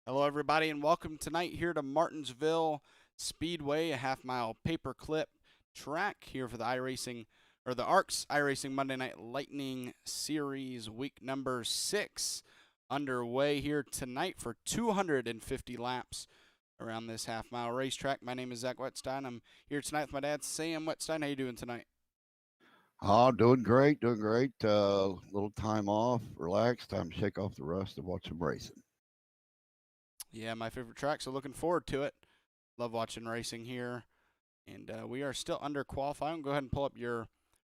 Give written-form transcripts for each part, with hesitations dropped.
Hello, everybody, and welcome tonight here to Martinsville Speedway, a half-mile paperclip track here for the iRacing, or the ARCS iRacing Monday Night Lightning Series, week number 6, underway here tonight for 250 laps around this half-mile racetrack. My name is Zach Wetstein. I'm here tonight with my dad, Sam Wetstein. How you doing tonight? Oh, doing great, doing great. Little time off, relax, time to shake off the rust and watch some racing. Yeah, my favorite track, so looking forward to it. Love watching racing here. And we are still under qualifying. Go ahead and pull up your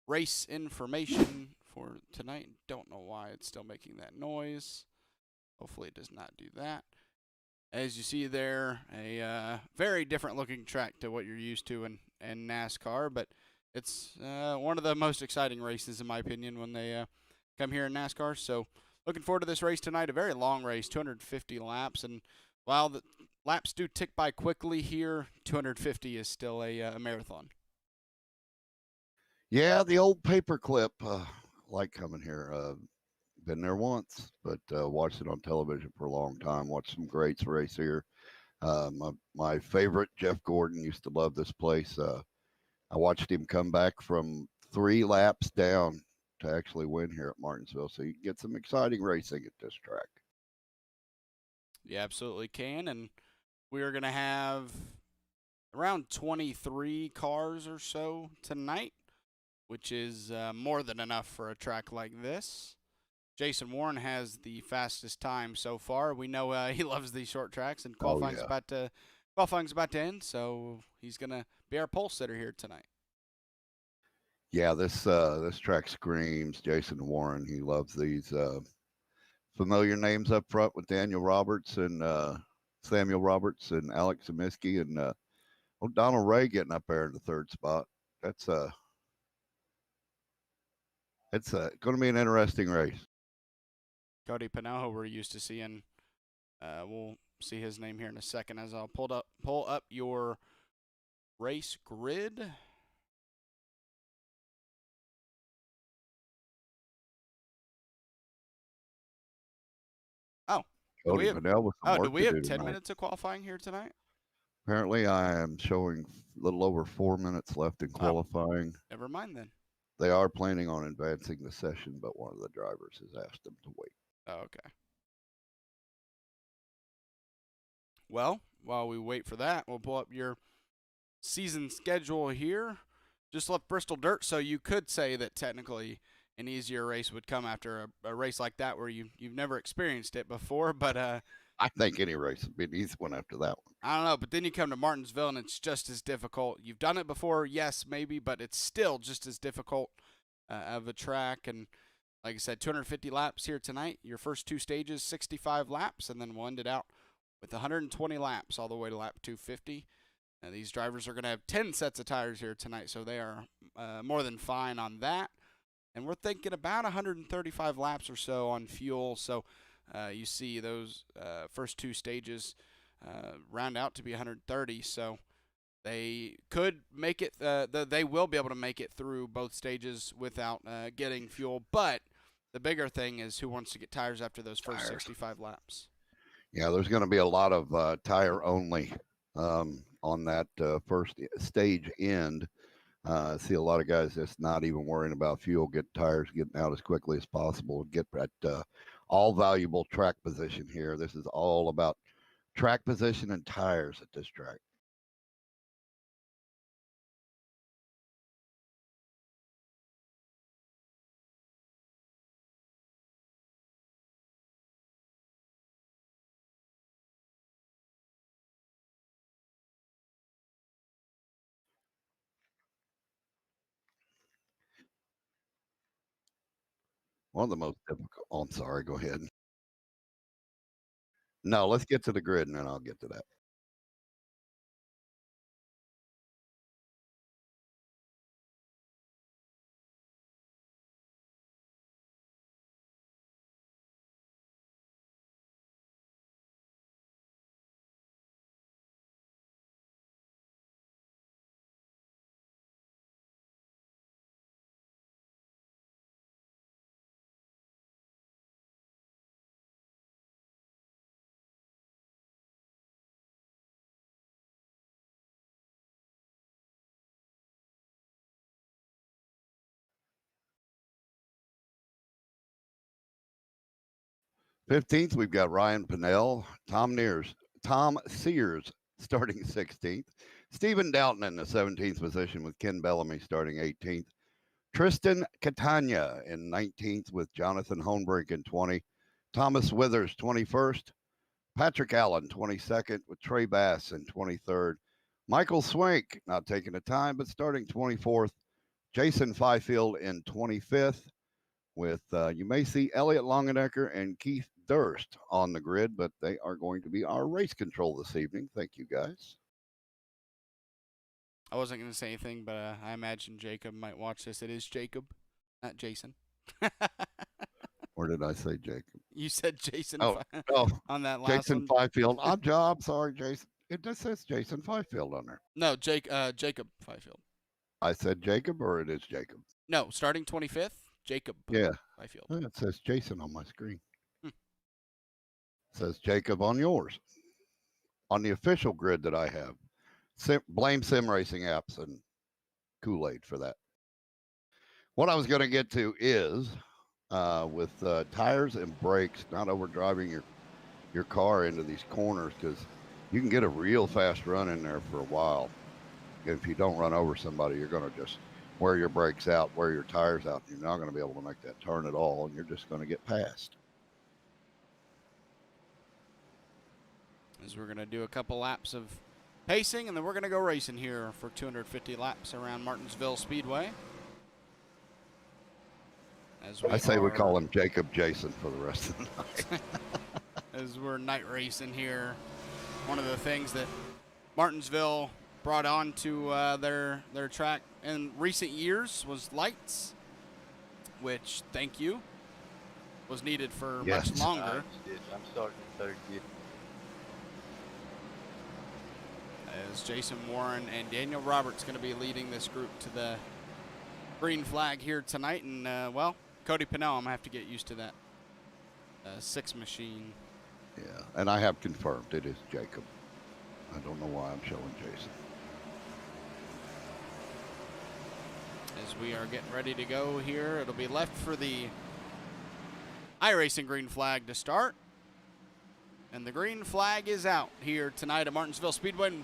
race information for tonight. Don't know why it's still making that noise. Hopefully it does not do that. As you see there, a very different looking track to what you're used to in NASCAR, but it's one of the most exciting races in my opinion when they come here in NASCAR. So looking forward to this race tonight. A very long race, 250 laps, and while the laps do tick by quickly here, 250 is still a marathon. Yeah, the old paperclip, like coming here. Been there once, but watched it on television for a long time. Watched some greats race here. My favorite, Jeff Gordon, used to love this place. I watched him come back from 3 laps down to actually win here at Martinsville. So you can get some exciting racing at this track. You absolutely can, and we are going to have around 23 cars or so tonight, which is more than enough for a track like this. Jason Warren has the fastest time so far. We know he loves these short tracks, and qualifying's about to end, so he's going to be our pole sitter here tonight. Yeah, this track screams Jason Warren. He loves these familiar names up front with Daniel Roberts and Samuel Roberts and Alex Zemeski and Donald Ray getting up there in the 3rd spot. That's it's going to be an interesting race. Cody Pannell, who we're used to seeing, we'll see his name here in a second as I'll pull up your race grid. Oh, Cody Pannell with some do work we to have do 10 tonight. minutes of qualifying here tonight? Apparently, I am showing a little over 4 minutes left in qualifying. Oh, never mind then. They are planning on advancing the session, but one of the drivers has asked them to wait. Oh, okay. Well, while we wait for that, we'll pull up your season schedule here. Just left Bristol Dirt, so you could say that technically an easier race would come after a race like that where you've never experienced it before. But I think any race would be an easy one after that one. I don't know. But then you come to Martinsville and it's just as difficult. You've done it before, yes, maybe, but it's still just as difficult of a track. And like I said, 250 laps here tonight. Your first 2 stages, 65 laps, and then we'll end it out with 120 laps all the way to lap 250. Now, these drivers are going to have 10 sets of tires here tonight, so they are more than fine on that. And we're thinking about 135 laps or so on fuel. So you see those first 2 stages round out to be 130. So they could make it. They will be able to make it through both stages without getting fuel. But the bigger thing is who wants to get tires after those first 65 laps. Yeah, there's going to be a lot of tire only on that first stage end. I see a lot of guys just not even worrying about fuel, get tires getting out as quickly as possible, get that all valuable track position here. This is all about track position and tires at this track. One of the most difficult. Oh, I'm sorry. Go ahead. No, let's get to the grid and then I'll get to that. 15th, we've got Ryan Pannell, Tom Sears starting 16th. Stephen Doughton in the 17th position with Ken Bellamy starting 18th. Tristan Catania in 19th with Jonathan Hohenbrink in 20. Thomas Withers 21st. Patrick Allen 22nd with Trey Bass in 23rd. Michael Swank not taking the time but starting 24th. Jason Fifield in 25th with you may see Elliot Longenecker and Keith Durst on the grid, but they are going to be our race control this evening. Thank you, guys. I wasn't going to say anything, but I imagine Jacob might watch this. It is Jacob, not Jason. Or did I say Jacob? You said Jason on that last Jason one. Fifield. I'm sorry, Jason. It just says Jason Fifield on there. No, Jacob Fifield. I said Jacob, or it is Jacob? No, starting 25th, Jacob Fifield. It says Jason on my screen. It says Jacob on yours. On the official grid that I have. Blame Sim Racing apps and Kool-Aid for that. What I was going to get to is with tires and brakes, not overdriving your car into these corners, because you can get a real fast run in there for a while. If you don't run over somebody, you're going to just wear your brakes out, wear your tires out. You're not going to be able to make that turn at all, and you're just going to get past. As we're going to do a couple laps of pacing, and then we're going to go racing here for 250 laps around Martinsville Speedway. I say we call him Jacob Jason for the rest of the night. As we're night racing here, one of the things that Martinsville brought on to their track in recent years was lights, which, thank you, was needed for much longer. I'm starting third gear. As Jason Warren and Daniel Roberts going to be leading this group to the green flag here tonight. And, well, Cody Pannell, I'm going to have to get used to that 6 machine. Yeah, and I have confirmed it is Jacob. I don't know why I'm showing Jason. As we are getting ready to go here, it'll be left for the iRacing green flag to start. And the green flag is out here tonight at Martinsville Speedway. And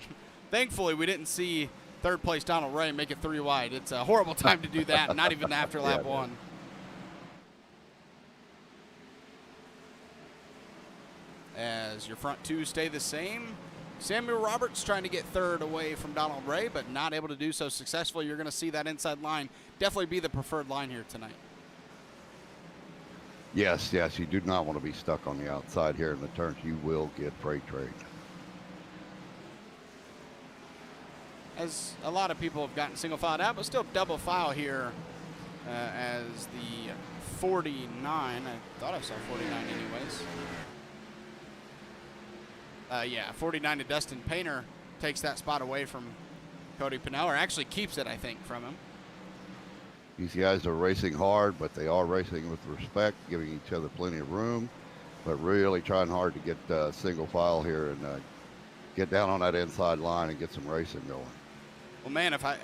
thankfully, we didn't see third place Donald Ray make it 3 wide. It's a horrible time to do that, not even after lap 1. As your front 2 stay the same. Samuel Roberts trying to get third away from Donald Ray, but not able to do so successfully. You're going to see that inside line definitely be the preferred line here tonight. Yes, you do not want to be stuck on the outside here in the turns. You will get freight trained. As a lot of people have gotten single filed out, but still double file here as the 49. I thought I saw 49 anyways. Yeah, 49 to Dustin Painter takes that spot away from Cody Pannell, or actually keeps it, I think, from him. These guys are racing hard, but they are racing with respect, giving each other plenty of room, but really trying hard to get single file here and get down on that inside line and get some racing going. Well, man, if I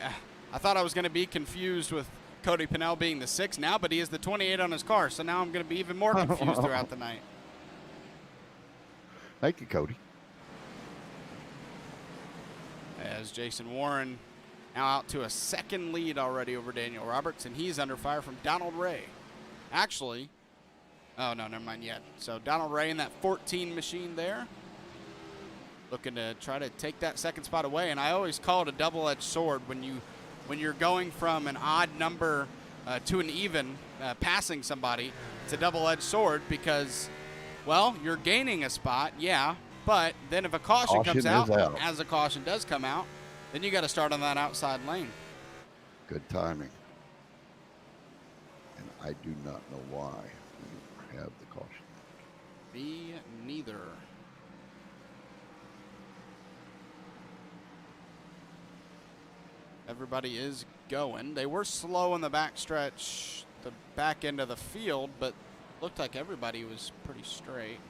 thought I was going to be confused with Cody Pannell being the 6 now, but he is the 28 on his car, so now I'm going to be even more confused throughout the night. Thank you, Cody. As Jason Warren now out to a 2nd lead already over Daniel Roberts, and he's under fire from Donald Ray. Actually, oh, no, never mind yet. So Donald Ray in that 14 machine there, looking to try to take that 2nd spot away. And I always call it a double-edged sword when you're going from an odd number to an even, passing somebody. It's a double-edged sword because, well, you're gaining a spot, yeah, but then if a caution comes out, as a caution does come out, then you got to start on that outside lane. Good timing. And I do not know why we have the caution. Me neither. Everybody is going. They were slow in the backstretch, the back end of the field, but looked like everybody was pretty straight.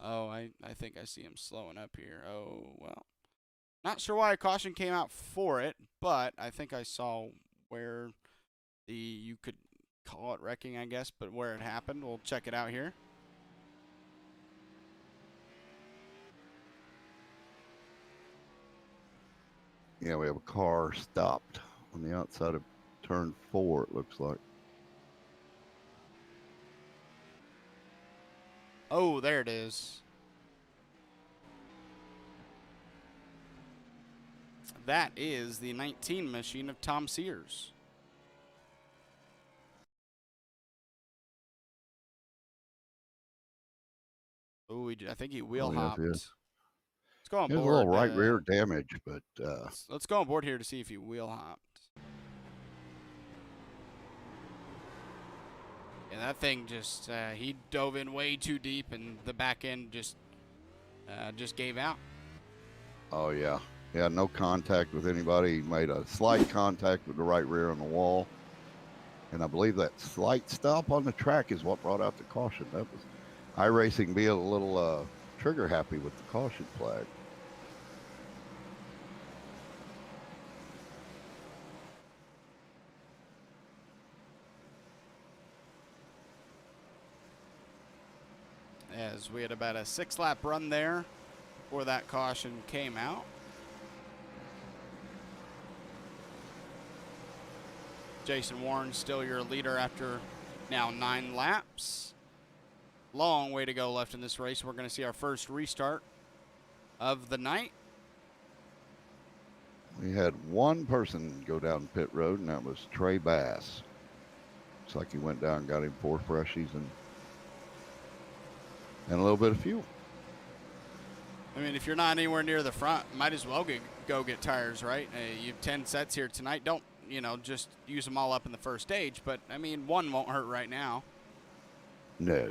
Oh, I think I see him slowing up here. Oh, well. Not sure why a caution came out for it, but I think I saw where you could call it wrecking, I guess, but where it happened, we'll check it out here. Yeah, we have a car stopped on the outside of turn 4, it looks like. Oh, there it is. That is the 19 machine of Tom Sears. Oh, I think he wheel hopped. Yes. Let's go on There's board. a little right rear damage, but let's go on board here to see if he wheel hopped. Yeah, that thing just he dove in way too deep, and the back end just gave out. oh yeah, yeah, no contact with anybody. He made a slight contact with the right rear on the wall, and I believe that slight stop on the track is what brought out the caution. That was iRacing being a little trigger happy with the caution flag. As we had about a 6-lap run there before that caution came out. Jason Warren still your leader after now 9 laps. Long way to go left in this race. We're going to see our first restart of the night. We had one person go down pit road, and that was Trey Bass. Looks like he went down and got him 4 freshies and a little bit of fuel. I mean, if you're not anywhere near the front, might as well go get tires, right? You have 10 sets here tonight. Don't, just use them all up in the first stage. But, I mean, one won't hurt right now. No.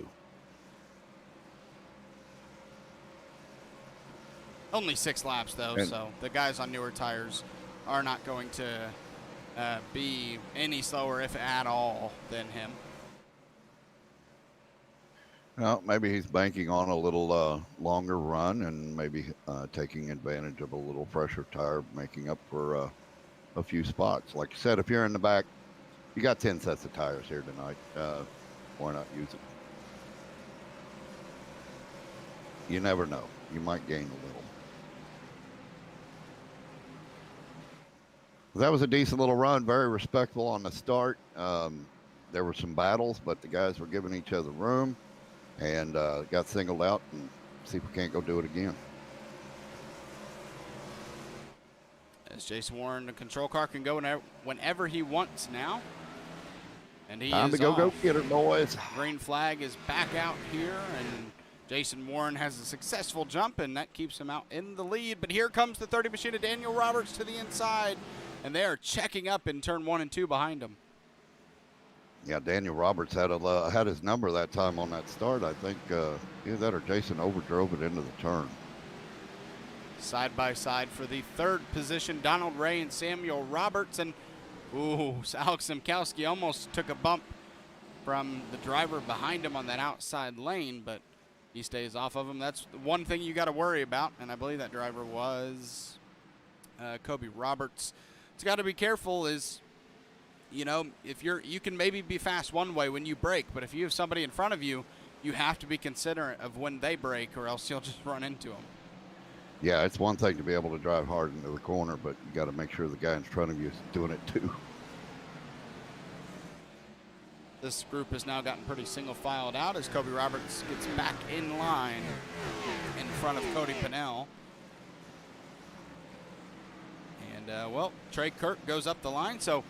Only 6 laps, though, so the guys on newer tires are not going to be any slower, if at all, than him. Well, maybe he's banking on a little longer run and maybe taking advantage of a little fresher tire, making up for a few spots. Like you said, if you're in the back, you got 10 sets of tires here tonight. Why not use it? You never know. You might gain a little. That was a decent little run, very respectful on the start. There were some battles, but the guys were giving each other room. And got singled out, and see if we can't go do it again. As Jason Warren, the control car can go whenever he wants now. And he Time is to go off. get it, boys. Green flag is back out here, and Jason Warren has a successful jump, and that keeps him out in the lead. But here comes the 30 machine of Daniel Roberts to the inside, and they are checking up in turn 1 and 2 behind him. Yeah, Daniel Roberts had his number that time on that start. I think either that or Jason overdrove it into the turn. Side by side for the 3rd position, Donald Ray and Samuel Roberts. And, ooh, Alex Simkowski almost took a bump from the driver behind him on that outside lane, but he stays off of him. That's one thing you got to worry about, and I believe that driver was Cody Roberts. It's got to be careful is, if you can maybe be fast one way when you brake, but if you have somebody in front of you, you have to be considerate of when they brake, or else you'll just run into them. Yeah, it's one thing to be able to drive hard into the corner, but you got to make sure the guy in front of you is doing it too. This group has now gotten pretty single filed out as Cody Roberts gets back in line in front of Cody Pannell. And, well, Trey Kirk goes up the line, so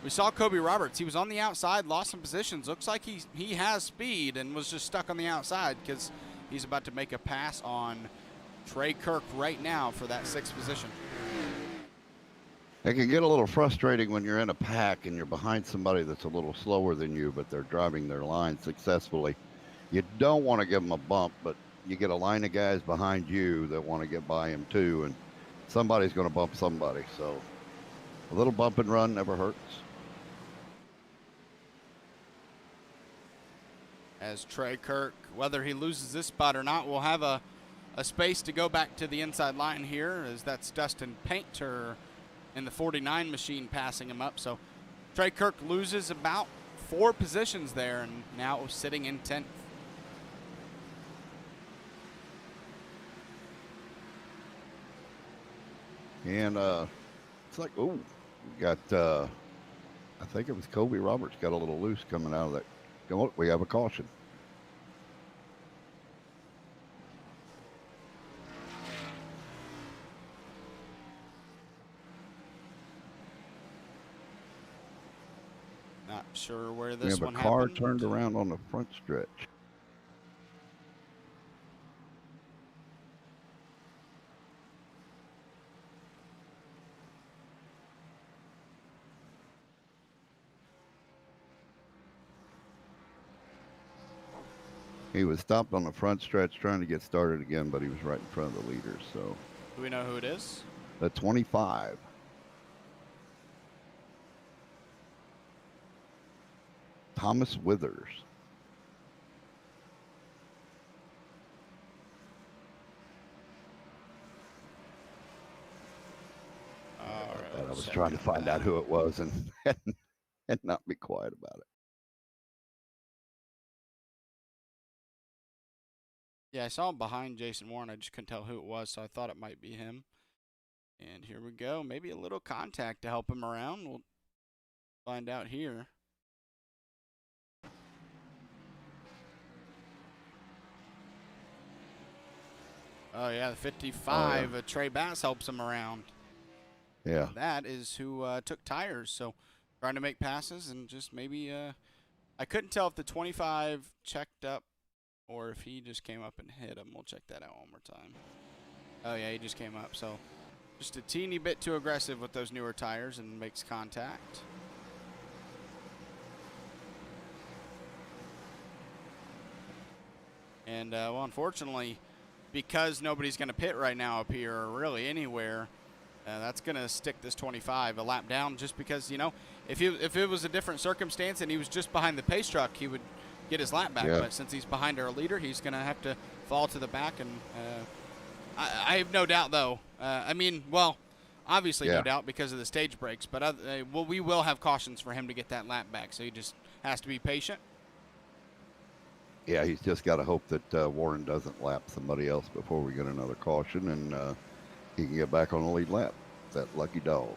we saw Cody Roberts. He was on the outside, lost some positions. Looks like he has speed and was just stuck on the outside because he's about to make a pass on Trey Kirk right now for that 6th position. It can get a little frustrating when you're in a pack and you're behind somebody that's a little slower than you, but they're driving their line successfully. You don't want to give them a bump, but you get a line of guys behind you that want to get by him too, and somebody's going to bump somebody. So a little bump and run never hurts. As Trey Kirk, whether he loses this spot or not, will have a space to go back to the inside line here, as that's Dustin Painter in the 49 machine passing him up. So Trey Kirk loses about 4 positions there, and now sitting in 10th. And it's like, oh, we got, I think it was Cody Roberts got a little loose coming out of that. Oh, we have a caution. Not sure where We this have a one car happened. turned around on the front stretch. He was stopped on the front stretch trying to get started again, but he was right in front of the leaders. So Do we know who it is? the 25. Thomas Withers. I was trying to find out who it was and not be quiet about it. Yeah, I saw him behind Jason Warren. I just couldn't tell who it was, so I thought it might be him. And here we go. Maybe a little contact to help him around. We'll find out here. Oh, yeah, the 55. Oh, yeah. Trey Bass helps him around. Yeah. That is who took tires. So trying to make passes and just maybe I couldn't tell if the 25 checked up or if he just came up and hit him. We'll check that out one more time. Oh, yeah, he just came up. So just a teeny bit too aggressive with those newer tires and makes contact. And, well, unfortunately, because nobody's going to pit right now up here or really anywhere, that's going to stick this 25 a lap down just because, you know, if it was a different circumstance and he was just behind the pace truck, he would get his lap back. Yeah. But since he's behind our leader, he's going to have to fall to the back. And I have no doubt, though. I mean, well, obviously no doubt because of the stage breaks. But well, we will have cautions for him to get that lap back. So he just has to be patient. Yeah, he's just got to hope that Warren doesn't lap somebody else before we get another caution, and he can get back on the lead lap. That lucky dog.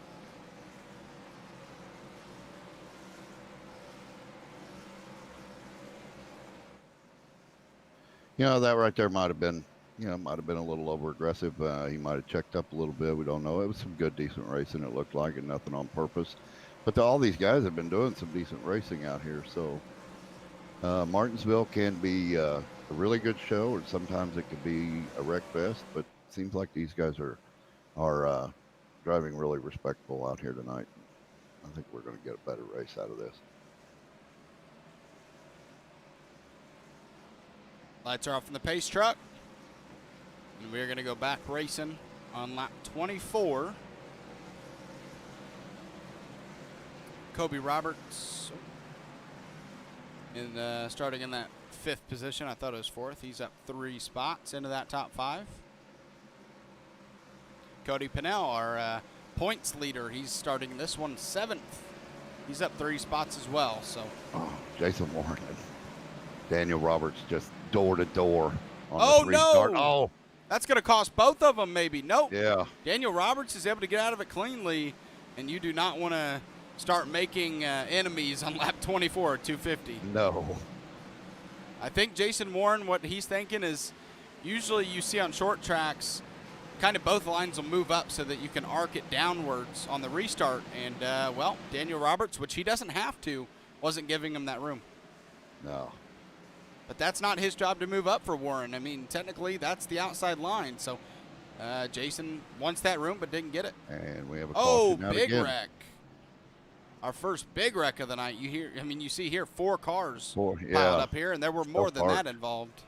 You know, that right there might have been, might have been a little over aggressive. He might have checked up a little bit. We don't know. It was some good, decent racing. It looked like, and nothing on purpose. But all these guys have been doing some decent racing out here. So Martinsville can be a really good show, and sometimes it could be a wreck fest. But it seems like these guys are driving really respectable out here tonight. I think we're going to get a better race out of this. Lights are off in the pace truck. And we're going to go back racing on lap 24. Cody Roberts starting in that 5th position. I thought it was 4th. He's up 3 spots into that top 5. Cody Pannell, our points leader, he's starting this one 7th. He's up 3 spots as well. So, Jason Warren and Daniel Roberts just door to door on oh the restart. no! Oh, that's going to cost both of them, maybe. Nope. yeah. Daniel Roberts is able to get out of it cleanly, and you do not want to start making enemies on lap 24 at 250. No. I think Jason Warren, what he's thinking is usually you see on short tracks, kind of both lines will move up so that you can arc it downwards on the restart. And, well, Daniel Roberts, which he doesn't have to, wasn't giving him that room. No. But that's not his job to move up for Warren. I mean, technically, that's the outside line. So Jason wants that room but didn't get it. And we have a caution out big again. wreck. Our first big wreck of the night. You see here 4 cars piled up here, and there were more than that involved.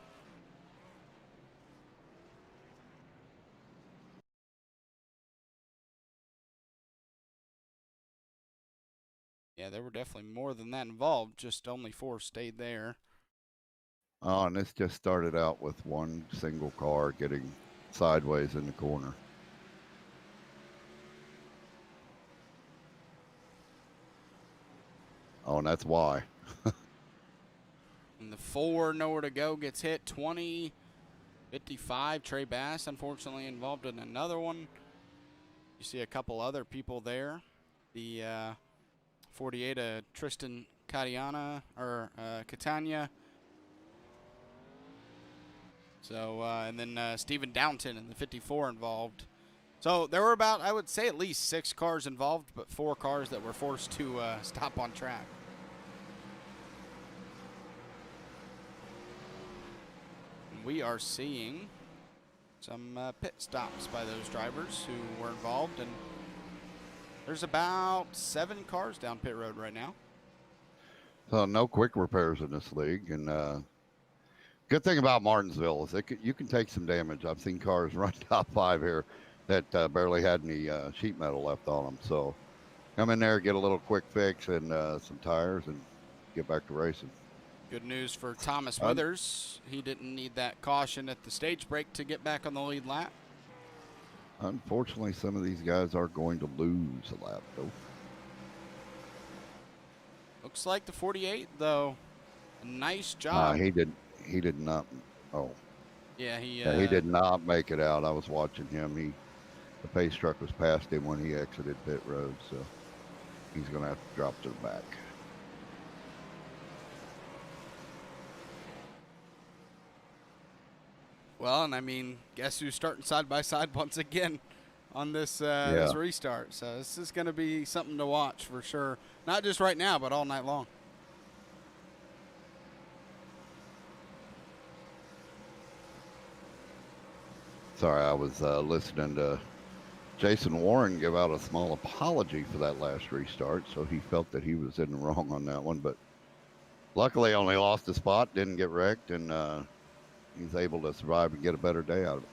Yeah, there were definitely more than that involved. Just only 4 stayed there. Oh, and this just started out with one single car getting sideways in the corner. Oh, and that's why. And the 4, nowhere to go, gets hit. 20-55. Trey Bass, unfortunately, involved in another one. You see a couple other people there. The 48, Tristan Catania. So, and then Stephen Downton in the 54 involved. So there were about, I would say, at least 6 cars involved, but 4 cars that were forced to stop on track. And we are seeing some pit stops by those drivers who were involved, and there's about 7 cars down pit road right now. So no quick repairs in this league, and good thing about Martinsville is you can take some damage. I've seen cars run top 5 here that barely had any sheet metal left on them. So come in there, get a little quick fix and some tires, and get back to racing. Good news for Thomas Withers. He didn't need that caution at the stage break to get back on the lead lap. Unfortunately, some of these guys are going to lose a lap, though. Looks like the 48, though. A nice job. He did not. Oh, yeah, he did not make it out. I was watching him. The pace truck was past him when he exited pit road, so he's going to have to drop to the back. Well, and I mean, guess who's starting side by side once again on this this restart? So this is going to be something to watch for sure. Not just right now, but all night long. Sorry, I was listening to Jason Warren give out a small apology for that last restart, so he felt that he was in the wrong on that one. But luckily, only lost a spot, didn't get wrecked, and he's able to survive and get a better day out of it.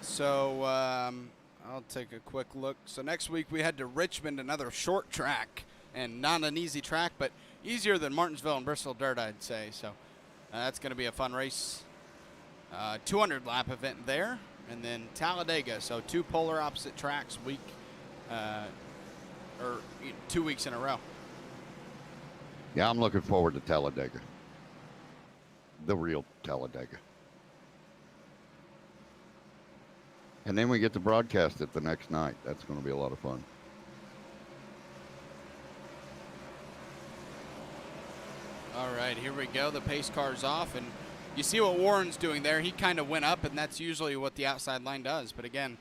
So I'll take a quick look. So next week we head to Richmond, another short track, and not an easy track, but easier than Martinsville and Bristol Dirt, I'd say. So that's going to be a fun race. 200 lap event there, and then Talladega. So 2 polar opposite tracks, 2 weeks in a row. Yeah, I'm looking forward to Talladega. The real Talladega. And then we get to broadcast it the next night. That's going to be a lot of fun. All right, here we go. The pace car's off, and you see what Warren's doing there. He kind of went up, and that's usually what the outside lane does. But again,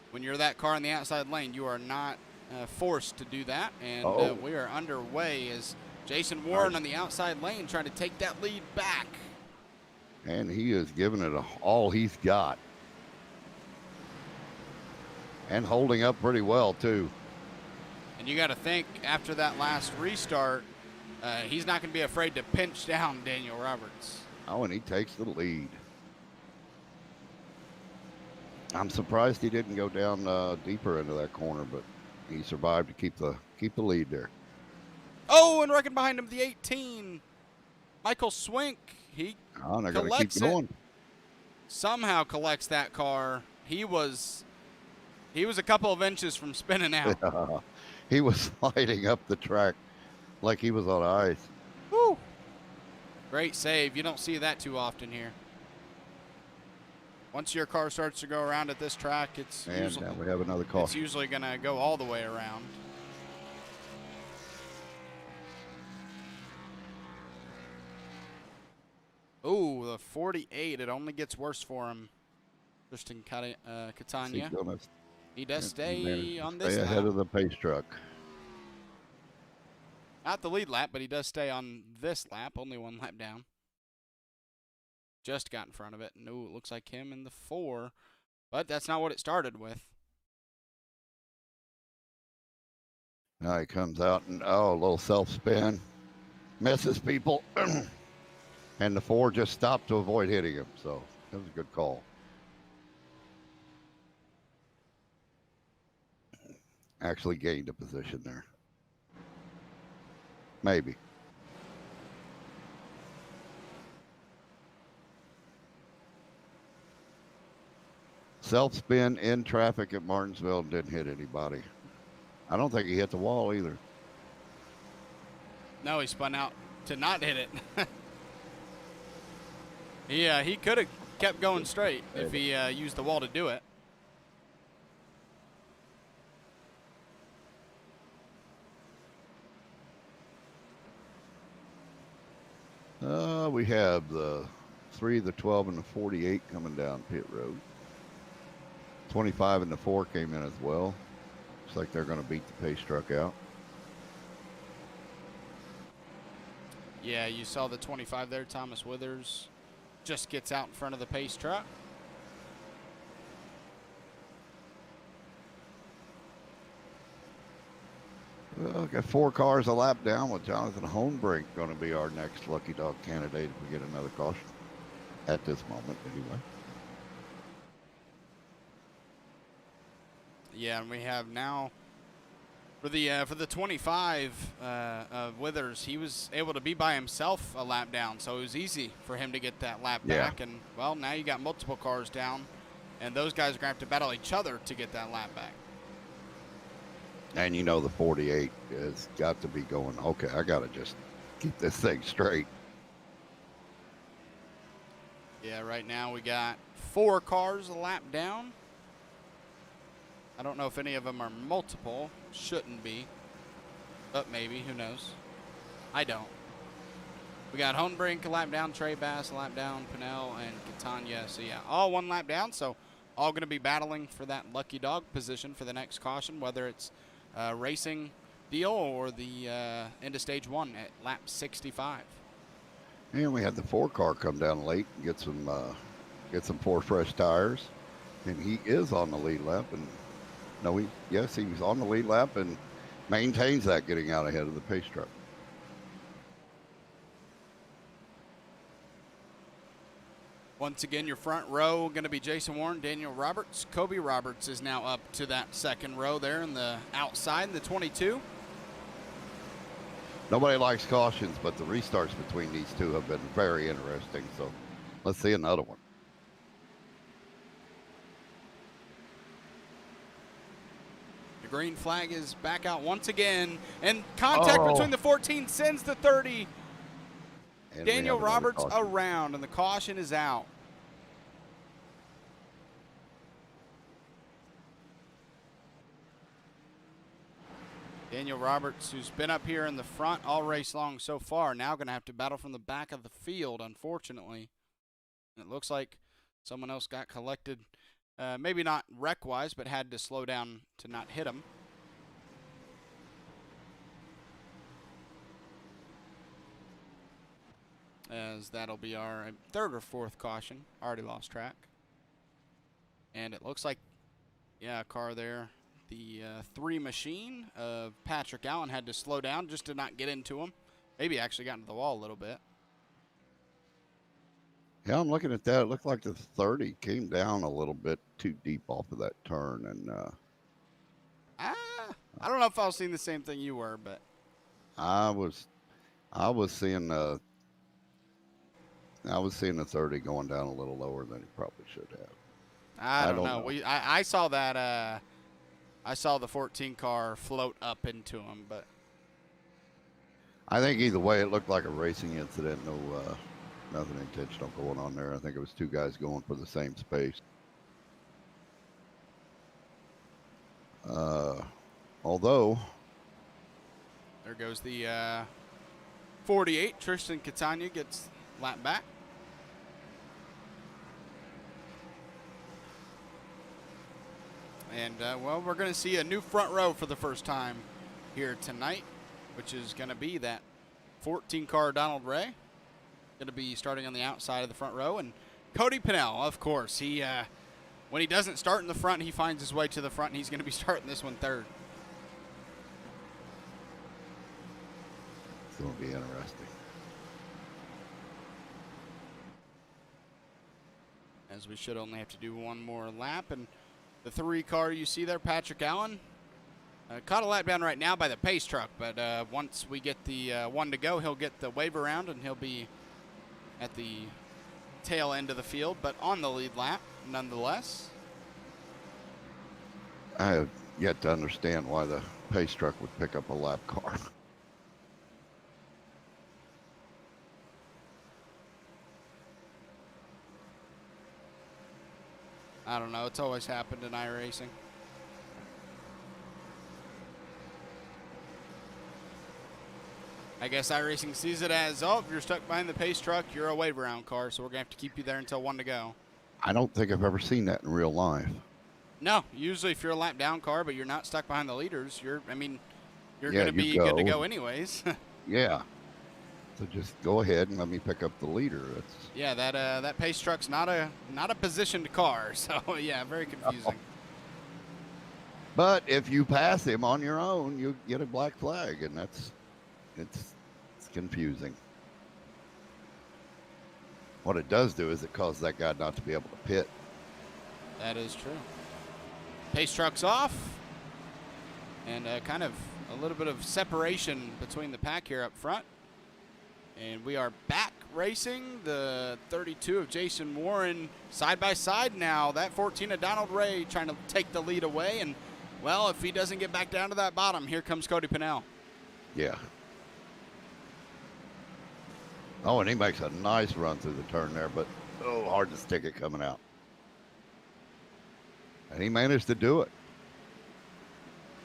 when you're that car in the outside lane, you are not forced to do that. And we are underway as Jason Warren on the outside lane trying to take that lead back. And he is giving it all he's got. And holding up pretty well, too. And you got to think, after that last restart, he's not going to be afraid to pinch down Daniel Roberts. Oh, and he takes the lead. I'm surprised he didn't go down deeper into that corner, but he survived to keep the lead there. Oh, and wrecking behind him, the 18, Michael Swink. He they're going to keep going. going. Somehow collects that car. He was a couple of inches from spinning out. He was sliding up the track like he was on ice. Woo! Great save. You don't see that too often here. Once your car starts to go around at this track, now we have another car. It's usually going to go all the way around. Ooh, the 48. It only gets worse for him. Tristan Catania. He does stay on this lap. Ahead of the pace truck. Not the lead lap, but he does stay on this lap. Only 1 lap down. Just got in front of it. No, it looks like him in the 4. But that's not what it started with. Now he comes out and, a little self-spin. Misses people. And the 4 just stopped to avoid hitting him. So that was a good call. Actually gained a position there. Maybe. Self-spin in traffic at Martinsville and didn't hit anybody. I don't think he hit the wall either. No, he spun out to not hit it. Yeah, he could have kept going straight if he used the wall to do it. We have the 3, the 12, and the 48 coming down pit road. 25 and the 4 came in as well. Looks like they're going to beat the pace truck out. Yeah, you saw the 25 there, Thomas Withers just gets out in front of the pace truck. Well, got 4 cars a lap down with Jonathan Hohenbrink going to be our next lucky dog candidate if we get another caution. At this moment, anyway. Yeah, and we have now for the 25 of Withers, he was able to be by himself a lap down, so it was easy for him to get that lap back. And well, now you got multiple cars down, and those guys are going to have to battle each other to get that lap back. And you know the 48 has got to be going, okay, I got to just keep this thing straight. Yeah, right now we got 4 cars a lap down. I don't know if any of them are multiple. Shouldn't be. But maybe. Who knows? I don't. We got Hohenbrink a lap down, Trey Bass a lap down, Pannell, and Catania. So, yeah, all 1 lap down. So, all going to be battling for that lucky dog position for the next caution, whether it's a racing deal or the end of stage 1 at lap 65. And we had the 4 car come down late and get some 4 fresh tires. And he is on the lead lap. And no, he was on the lead lap and maintains that, getting out ahead of the pace truck. Once again, your front row going to be Jason Warren, Daniel Roberts. Kobe Roberts is now up to that second row there in the outside in the 22. Nobody likes cautions, but the restarts between these two have been very interesting. So let's see another one. The green flag is back out once again, and contact between the 14 sends the 30. And Daniel Roberts around, and the caution is out. Daniel Roberts, who's been up here in the front all race long so far, now going to have to battle from the back of the field, unfortunately. And it looks like someone else got collected, maybe not wreck-wise, but had to slow down to not hit him. As that'll be our 3rd or 4th caution. Already lost track. And it looks like, yeah, a car there. The 3 machine of Patrick Allen had to slow down just to not get into him. Maybe actually got into the wall a little bit. Yeah, I'm looking at that. It looked like the 30 came down a little bit too deep off of that turn. And I don't know if I was seeing the same thing you were, but I was seeing the 30 going down a little lower than he probably should have. I don't know. I saw that. I saw the 14 car float up into him, but I think either way, it looked like a racing incident. No, nothing intentional going on there. I think it was 2 guys going for the same space. Although there goes the 48. Tristan Catania gets lap back. And, well, we're going to see a new front row for the first time here tonight, which is going to be that 14-car Donald Ray. Going to be starting on the outside of the front row. And Cody Pannell, of course, he when he doesn't start in the front, he finds his way to the front, and he's going to be starting this one 3rd. It's going to be interesting. As we should only have to do 1 more lap. And the 3 car you see there, Patrick Allen, caught a lap down right now by the pace truck, but once we get the 1 to go, he'll get the wave around and he'll be at the tail end of the field, but on the lead lap nonetheless. I have yet to understand why the pace truck would pick up a lap car. I don't know. It's always happened in iRacing. I guess iRacing sees it as, oh, if you're stuck behind the pace truck, you're a wave around car, so we're going to have to keep you there until 1 to go. I don't think I've ever seen that in real life. No, usually if you're a lap down car, but you're not stuck behind the leaders, you're Yeah, going to be good to go. go anyways. Yeah. So just go ahead and let me pick up the leader. Yeah, that pace truck's not a positioned car, so yeah, very confusing. But if you pass him on your own, you get a black flag, and it's confusing. What it does do is it causes that guy not to be able to pit. That is true. Pace truck's off, and kind of a little bit of separation between the pack here up front. And we are back racing. The 32 of Jason Warren side by side now. That 14 of Donald Ray trying to take the lead away. And, well, if he doesn't get back down to that bottom, here comes Cody Pannell. Yeah. Oh, and he makes a nice run through the turn there, but hard to stick it coming out. And he managed to do it.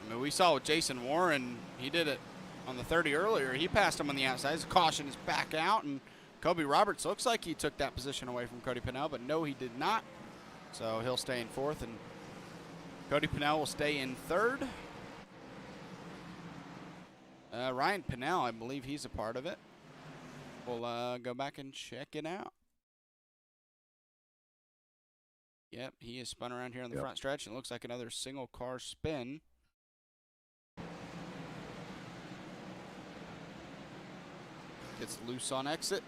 I mean, we saw with Jason Warren, he did it on the 30 earlier. He passed him on the outside. His caution is back out, and Kobe Roberts looks like he took that position away from Cody Pannell, but no, he did not. So he'll stay in fourth, and Cody Pannell will stay in third. Ryan Pannell, I believe he's a part of it. We'll go back and check it out. Yep, he is spun around here on the front stretch, and it looks like another single car spin. Gets loose on exit,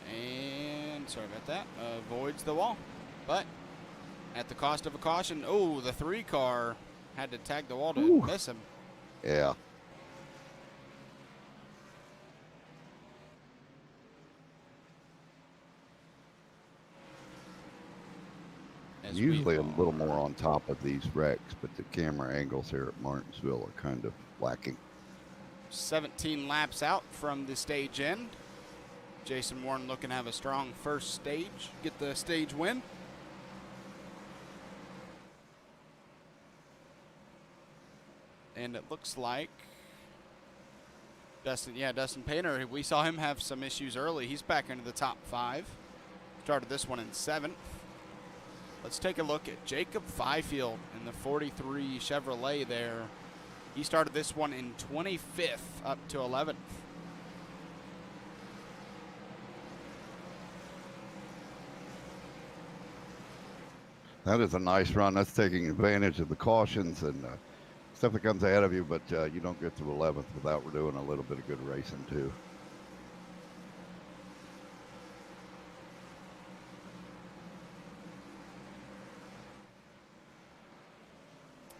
and sorry about that, avoids the wall, but at the cost of a caution. Oh, the 3 car had to tag the wall to miss him. Yeah. Usually a little more on top of these wrecks, but the camera angles here at Martinsville are kind of lacking. 17 laps out from the stage end. Jason Warren looking to have a strong first stage, get the stage win. And it looks like Dustin Painter, we saw him have some issues early. He's back into the top 5. Started this one in 7th. Let's take a look at Jacob Fifield in the 43 Chevrolet there. He started this one in 25th up to 11th. That is a nice run. That's taking advantage of the cautions and stuff that comes ahead of you, but you don't get to 11th without doing a little bit of good racing too.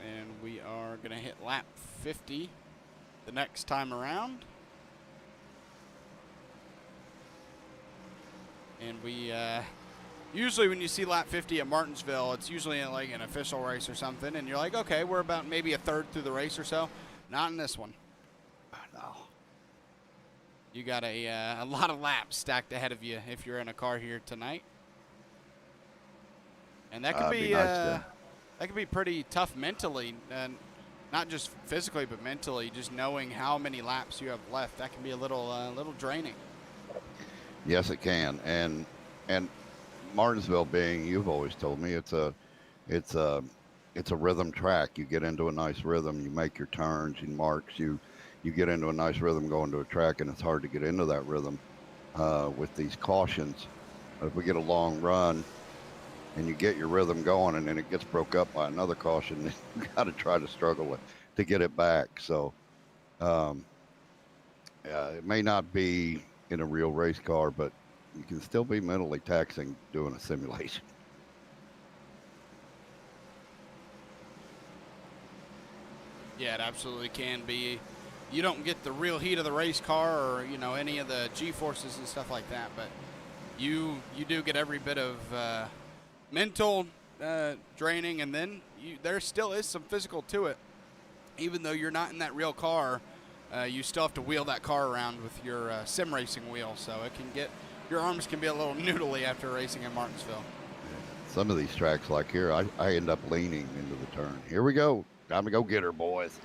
And we are going to hit lap 50 the next time around. And we usually when you see lap 50 at Martinsville, it's usually like an official race or something, and you're like, okay, we're about maybe a third through the race or so. Not in this one. No. You got a lot of laps stacked ahead of you if you're in a car here tonight. And that could be nice that could be pretty tough mentally, and not just physically, but mentally. Just knowing how many laps you have left, that can be a little draining. Yes, it can. And Martinsville being, you've always told me, it's a rhythm track. You get into a nice rhythm, you make your turns, you marks, you get into a nice rhythm going to a track, and it's hard to get into that rhythm with these cautions. But if we get a long run and you get your rhythm going and then it gets broke up by another caution, then you got to try to struggle to get it back. So it may not be in a real race car, but you can still be mentally taxing doing a simulation. Yeah, it absolutely can be. You don't get the real heat of the race car or, you know, any of the G-forces and stuff like that, but you do get every bit of mental draining, and then there still is some physical to it. Even though you're not in that real car, you still have to wheel that car around with your sim racing wheel, so it can get, your arms can be a little noodly after racing in Martinsville. Some of these tracks like here, I end up leaning into the turn. Here we go. Time to go get her, boys.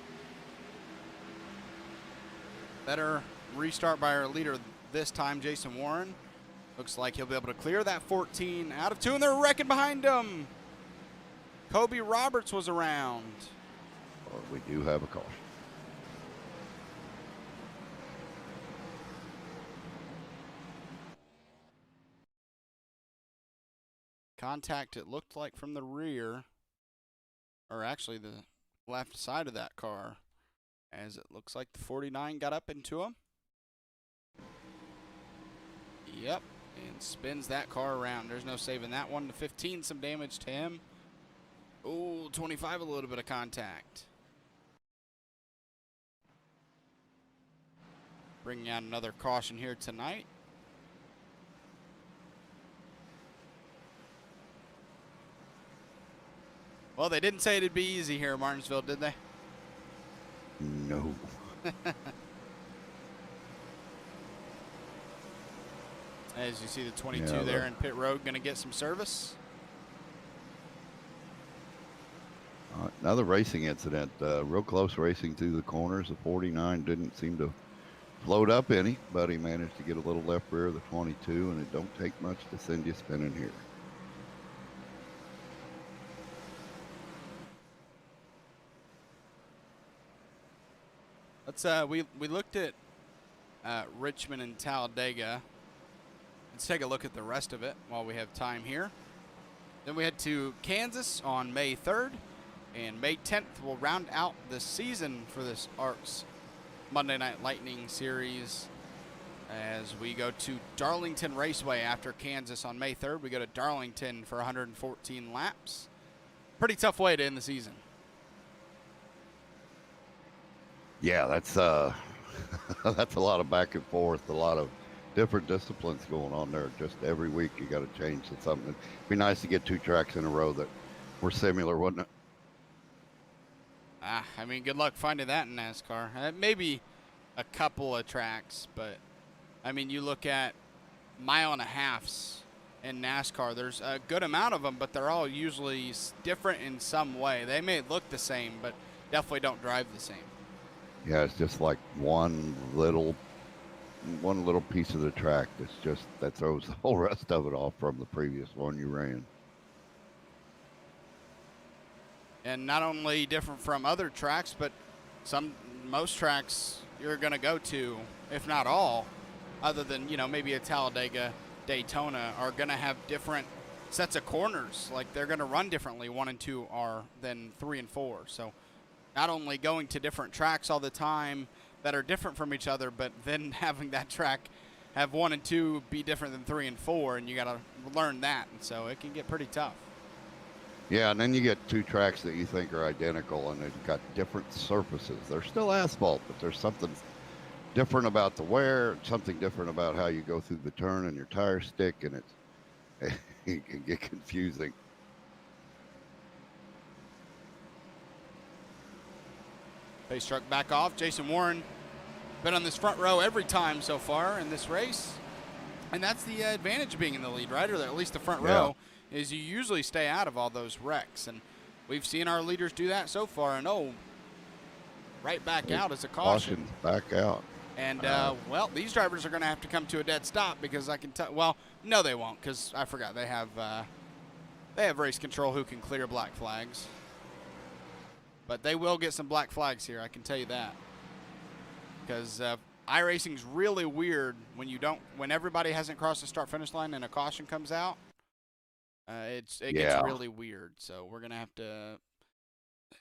Better restart by our leader this time, Jason Warren. Looks like he'll be able to clear that 14 out of 2, and they're wrecking behind him. Kobe Roberts was around. We do have a caution. Contact, it looked like, from the rear, or actually the left side of that car, as it looks like the 49 got up into him. Yep, and spins that car around. There's no saving that one. The 15, some damage to him. Oh, 25, a little bit of contact. Bringing out another caution here tonight. Well, they didn't say it'd be easy here in Martinsville, did they? No. As you see the 22 there in pit road, going to get some service. Another racing incident. Real close racing through the corners. The 49 didn't seem to float up any, but he managed to get a little left rear of the 22, and it don't take much to send you spinning here. Let's we looked at Richmond and Talladega. Let's take a look at the rest of it while we have time here. Then we head to Kansas on May 3rd, and May 10th will round out the season for this ARCS Monday Night Lightning Series as we go to Darlington Raceway after Kansas on May 3rd. We go to Darlington for 114 laps. Pretty tough way to end the season. Yeah, that's that's a lot of back and forth, a lot of different disciplines going on there. Just every week you got to change to something. It'd be nice to get 2 tracks in a row that were similar, wouldn't it? I mean, good luck finding that in NASCAR. Maybe a couple of tracks, but I mean, you look at mile and a halves in NASCAR. There's a good amount of them, but they're all usually different in some way. They may look the same, but definitely don't drive the same. Yeah, it's just like one little piece of the track that throws the whole rest of it off from the previous one you ran. And not only different from other tracks, but most tracks you're going to go to, if not all, other than, you know, maybe a Talladega, Daytona, are going to have different sets of corners. Like, they're going to run differently, 1 and 2 are, than 3 and 4. So not only going to different tracks all the time that are different from each other, but then having that track have 1 and 2 be different than 3 and 4, and you got to learn that. And so it can get pretty tough. Yeah, and then you get 2 tracks that you think are identical, and they've got different surfaces. They're still asphalt, but there's something different about the wear, something different about how you go through the turn and your tires stick, and it can get confusing. Pace truck back off. Jason Warren been on this front row every time so far in this race, and that's the advantage of being in the lead, right? Or at least the front row, is you usually stay out of all those wrecks, and we've seen our leaders do that so far, and right back out as a caution. Back out. And, well, these drivers are going to have to come to a dead stop, because I can tell, well, no they won't, because I forgot they have race control who can clear black flags. But they will get some black flags here, I can tell you that. Because iRacing's really weird when everybody hasn't crossed the start-finish line and a caution comes out. It gets really weird. So we're gonna have to,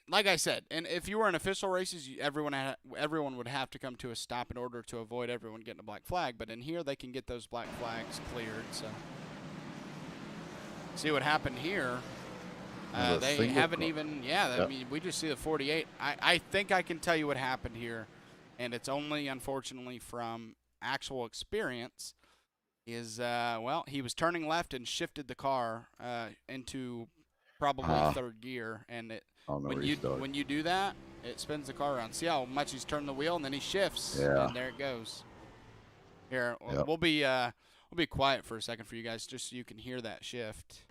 like I said, and if you were in official races, everyone would have to come to a stop in order to avoid everyone getting a black flag. But in here, they can get those black flags cleared. So see what happened here. They haven't even, I mean, we just see the 48. I think I can tell you what happened here, and it's only, unfortunately, from actual experience, is, well, he was turning left and shifted the car into probably third gear, and on the when restart. you do that, it spins the car around. See how much he's turned the wheel, and then he shifts, Yeah. and there it goes. Here, Yep. we'll be quiet for a second for you guys, just so you can hear that shift.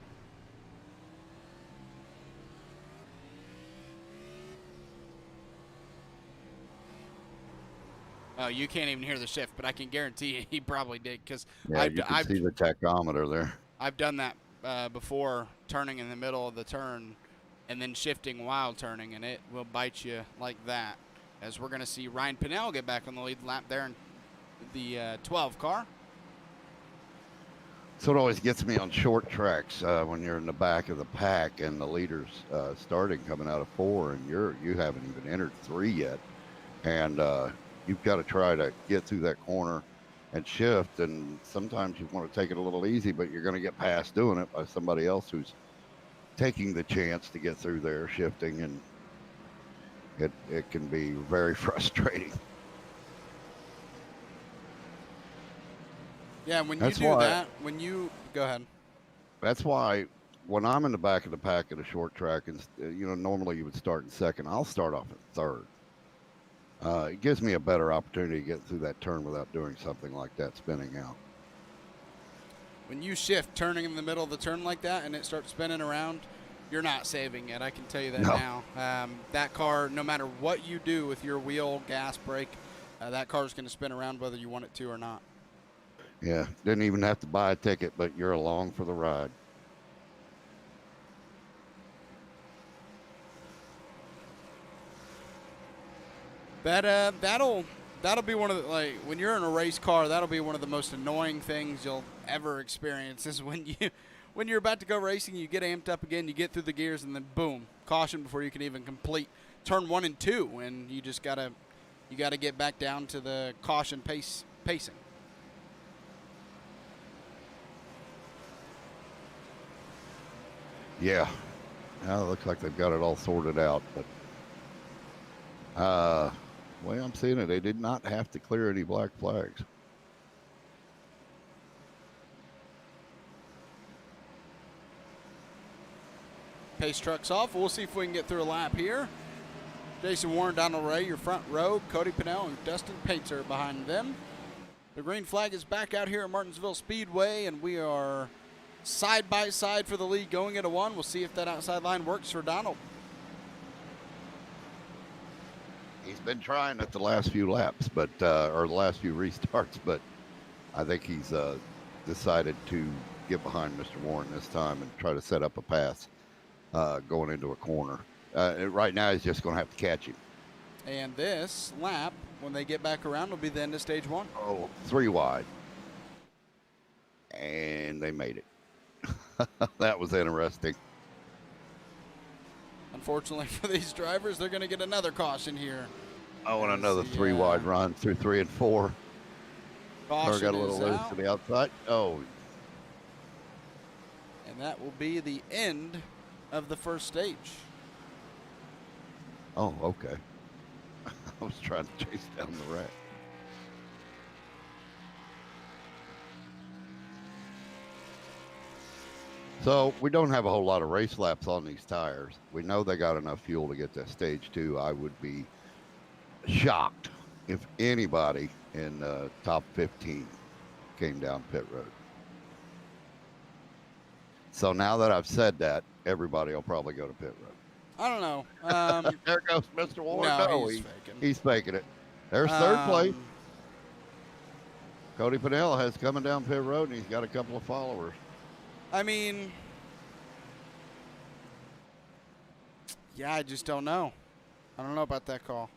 Oh, you can't even hear the shift, but I can guarantee you he probably did, because Yeah, you can see the tachometer there. I've done that before, turning in the middle of the turn and then shifting while turning, and it will bite you like that. As we're going to see Ryan Pannell get back on the lead lap there in the 12 car. So it always gets me on short tracks when you're in the back of the pack and the leader's starting coming out of 4, and you haven't even entered 3 yet, and you've got to try to get through that corner and shift, and sometimes you want to take it a little easy, but you're going to get past doing it by somebody else who's taking the chance to get through there shifting, and it can be very frustrating. Yeah, when you do that, go ahead. That's why when I'm in the back of the pack at a short track, and normally you would start in second, I'll start off at third. It gives me a better opportunity to get through that turn without doing something like that, spinning out. When you shift, turning in the middle of the turn like that, and it starts spinning around, you're not saving it. I can tell you that now. That car, no matter what you do with your wheel, gas, brake, that car is going to spin around whether you want it to or not. Yeah, didn't even have to buy a ticket, but you're along for the ride. That'll be one of the, like, when you're in a race car, that'll be one of the most annoying things you'll ever experience, is when you're about to go racing, you get amped up again, you get through the gears, and then boom, caution before you can even complete turn 1 and 2, and you just gotta get back down to the caution pacing. Yeah, now it looks like they've got it all sorted out, but the way I'm seeing it, they did not have to clear any black flags. Pace truck's off. We'll see if we can get through a lap here. Jason Warren, Donald Ray, your front row. Cody Pannell and Dustin Painter behind them. The green flag is back out here at Martinsville Speedway, and we are side by side for the lead going into 1. We'll see if that outside line works for Donald. He's been trying at the last few laps, but or the last few restarts, but I think he's decided to get behind Mr. Warren this time and try to set up a pass going into a corner. Right now, he's just going to have to catch him. And this lap, when they get back around, will be the end of stage 1. Oh, 3 wide. And they made it. That was interesting. Unfortunately for these drivers, they're going to get another caution here. Oh, and another 3 wide run through 3 and 4. Caution got a little loose out, to the outside. Oh. and that will be the end of the first stage. Oh, okay. I was trying to chase down the wreck. So we don't have a whole lot of race laps on these tires. We know they got enough fuel to get to stage 2. I would be shocked if anybody in top 15 came down pit road. So now that I've said that, everybody will probably go to pit road. I don't know. There goes Mr. Warren. No, he's faking. He's faking it. There's third place. Cody Pannell has coming down pit road, and he's got a couple of followers. I mean, yeah, I just don't know. I don't know about that call.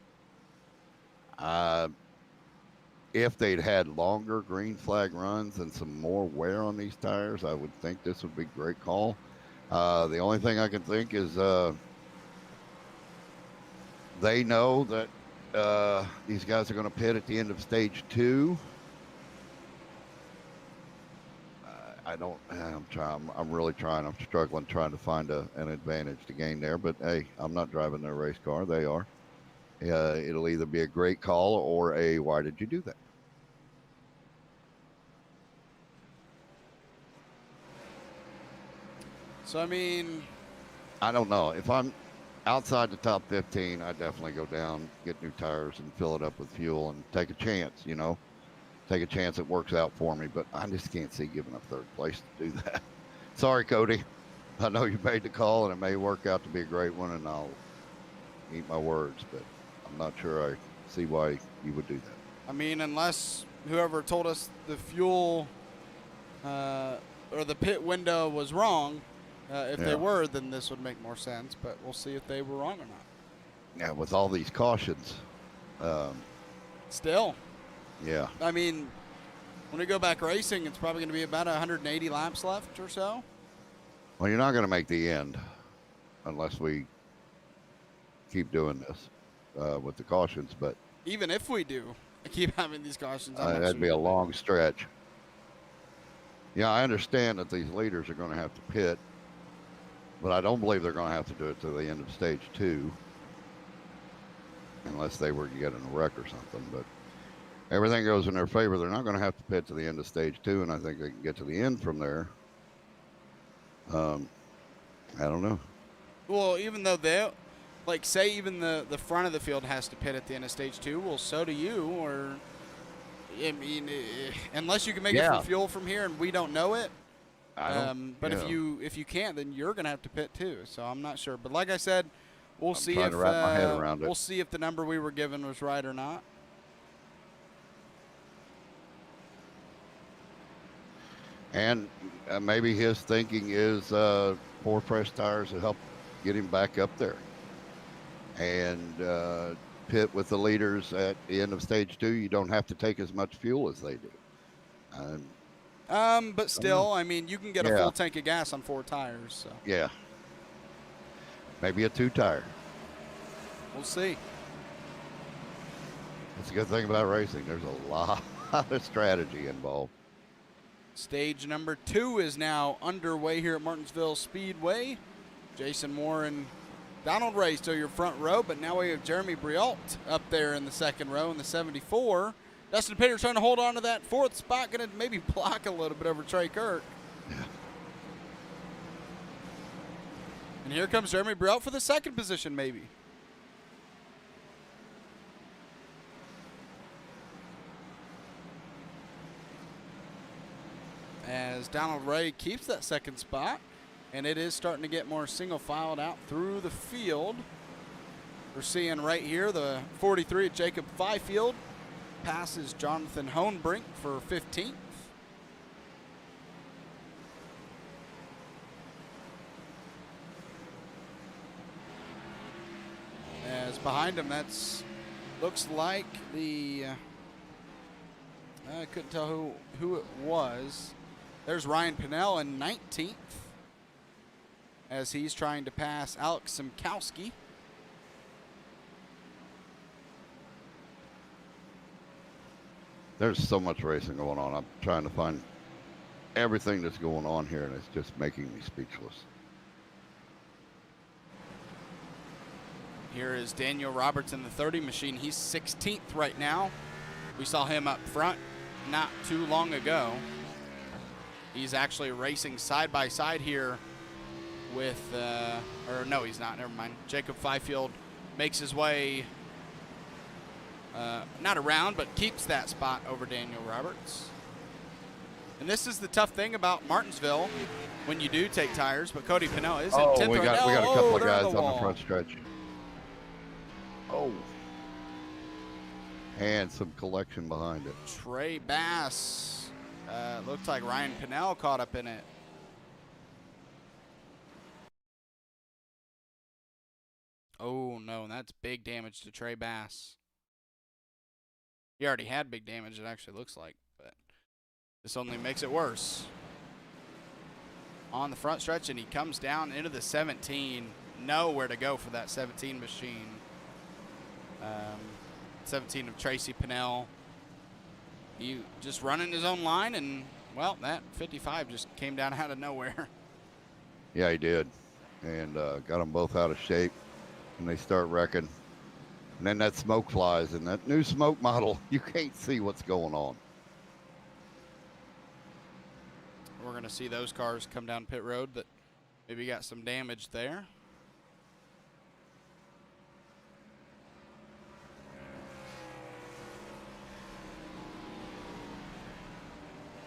If they'd had longer green flag runs and some more wear on these tires, I would think this would be a great call. The only thing I can think is they know that these guys are going to pit at the end of stage 2. I'm really trying. I'm struggling trying to find an advantage to gain there. But hey, I'm not driving their race car. They are. It'll either be a great call or a why did you do that? So, I mean, I don't know. If I'm outside the top 15, I definitely go down, get new tires, and fill it up with fuel and take a chance, you know? Take a chance it works out for me, but I just can't see giving up third place to do that. Sorry, Cody. I know you made the call, and it may work out to be a great one, and I'll eat my words, but I'm not sure I see why you would do that. I mean, unless whoever told us the fuel or the pit window was wrong, if they were, then this would make more sense, but we'll see if they were wrong or not. Yeah, with all these cautions. Still. Yeah. I mean, when we go back racing, it's probably going to be about 180 laps left or so. Well, you're not going to make the end unless we keep doing this with the cautions, but even if we do, I keep having these cautions. that'd be a long stretch. Yeah, I understand that these leaders are going to have to pit, but I don't believe they're going to have to do it to the end of stage 2 unless they were to get in a wreck or something. But everything goes in their favor. They're not going to have to pit to the end of stage 2, and I think they can get to the end from there. I don't know. Well, even though they, like, say even the front of the field has to pit at the end of stage 2, well, so do you. Or, I mean, unless you can make it for fuel from here and we don't know it. But if you can't, then you're going to have to pit too. So I'm not sure. But like I said, we'll see if wrap my head around it. We'll see if the number we were given was right or not. And maybe his thinking is 4 fresh tires to help get him back up there. And pit with the leaders at the end of stage 2. You don't have to take as much fuel as they do. But still, I mean, you can get a full tank of gas on 4 tires. So. Yeah. Maybe a 2 tire. We'll see. That's a good thing about racing. There's a lot of strategy involved. Stage number 2 is now underway here at Martinsville Speedway. Jason Moore and Donald Ray still your front row, but now we have Jeremy Briault up there in the second row in the 74. Dustin Pitter trying to hold on to that 4th spot, going to maybe block a little bit over Trey Kirk. Yeah. And here comes Jeremy Briault for the 2nd position, maybe. As Donald Ray keeps that 2nd spot, and it is starting to get more single filed out through the field. We're seeing right here the 43 at Jacob Fifield passes Jonathan Hohenbrink for 15th. As behind him, that's looks like the I couldn't tell who it was. There's Ryan Pannell in 19th as he's trying to pass Alex Simkowski. There's so much racing going on. I'm trying to find everything that's going on here, and it's just making me speechless. Here is Daniel Roberts in the 30 machine. He's 16th right now. We saw him up front not too long ago. He's actually racing side by side here with, or no, he's not, never mind. Jacob Fifield makes his way, not around, but keeps that spot over Daniel Roberts. And this is the tough thing about Martinsville when you do take tires, but Cody Pannell is in 10th we right got now. a couple of they're guys on on the front stretch. Oh. And some collection behind it. Trey Bass. Looked like Ryan Pannell caught up in it. Oh, no, that's big damage to Trey Bass. He already had big damage, it actually looks like, but this only makes it worse. On the front stretch, and he comes down into the 17. Nowhere to go for that 17 machine. 17 of Tracy Pannell. He just running his own line, and, well, that 55 just came down out of nowhere. Yeah, he did. And got them both out of shape. And they start wrecking. And then that smoke flies. And that new smoke model, you can't see what's going on. We're going to see those cars come down pit road that maybe got some damage there.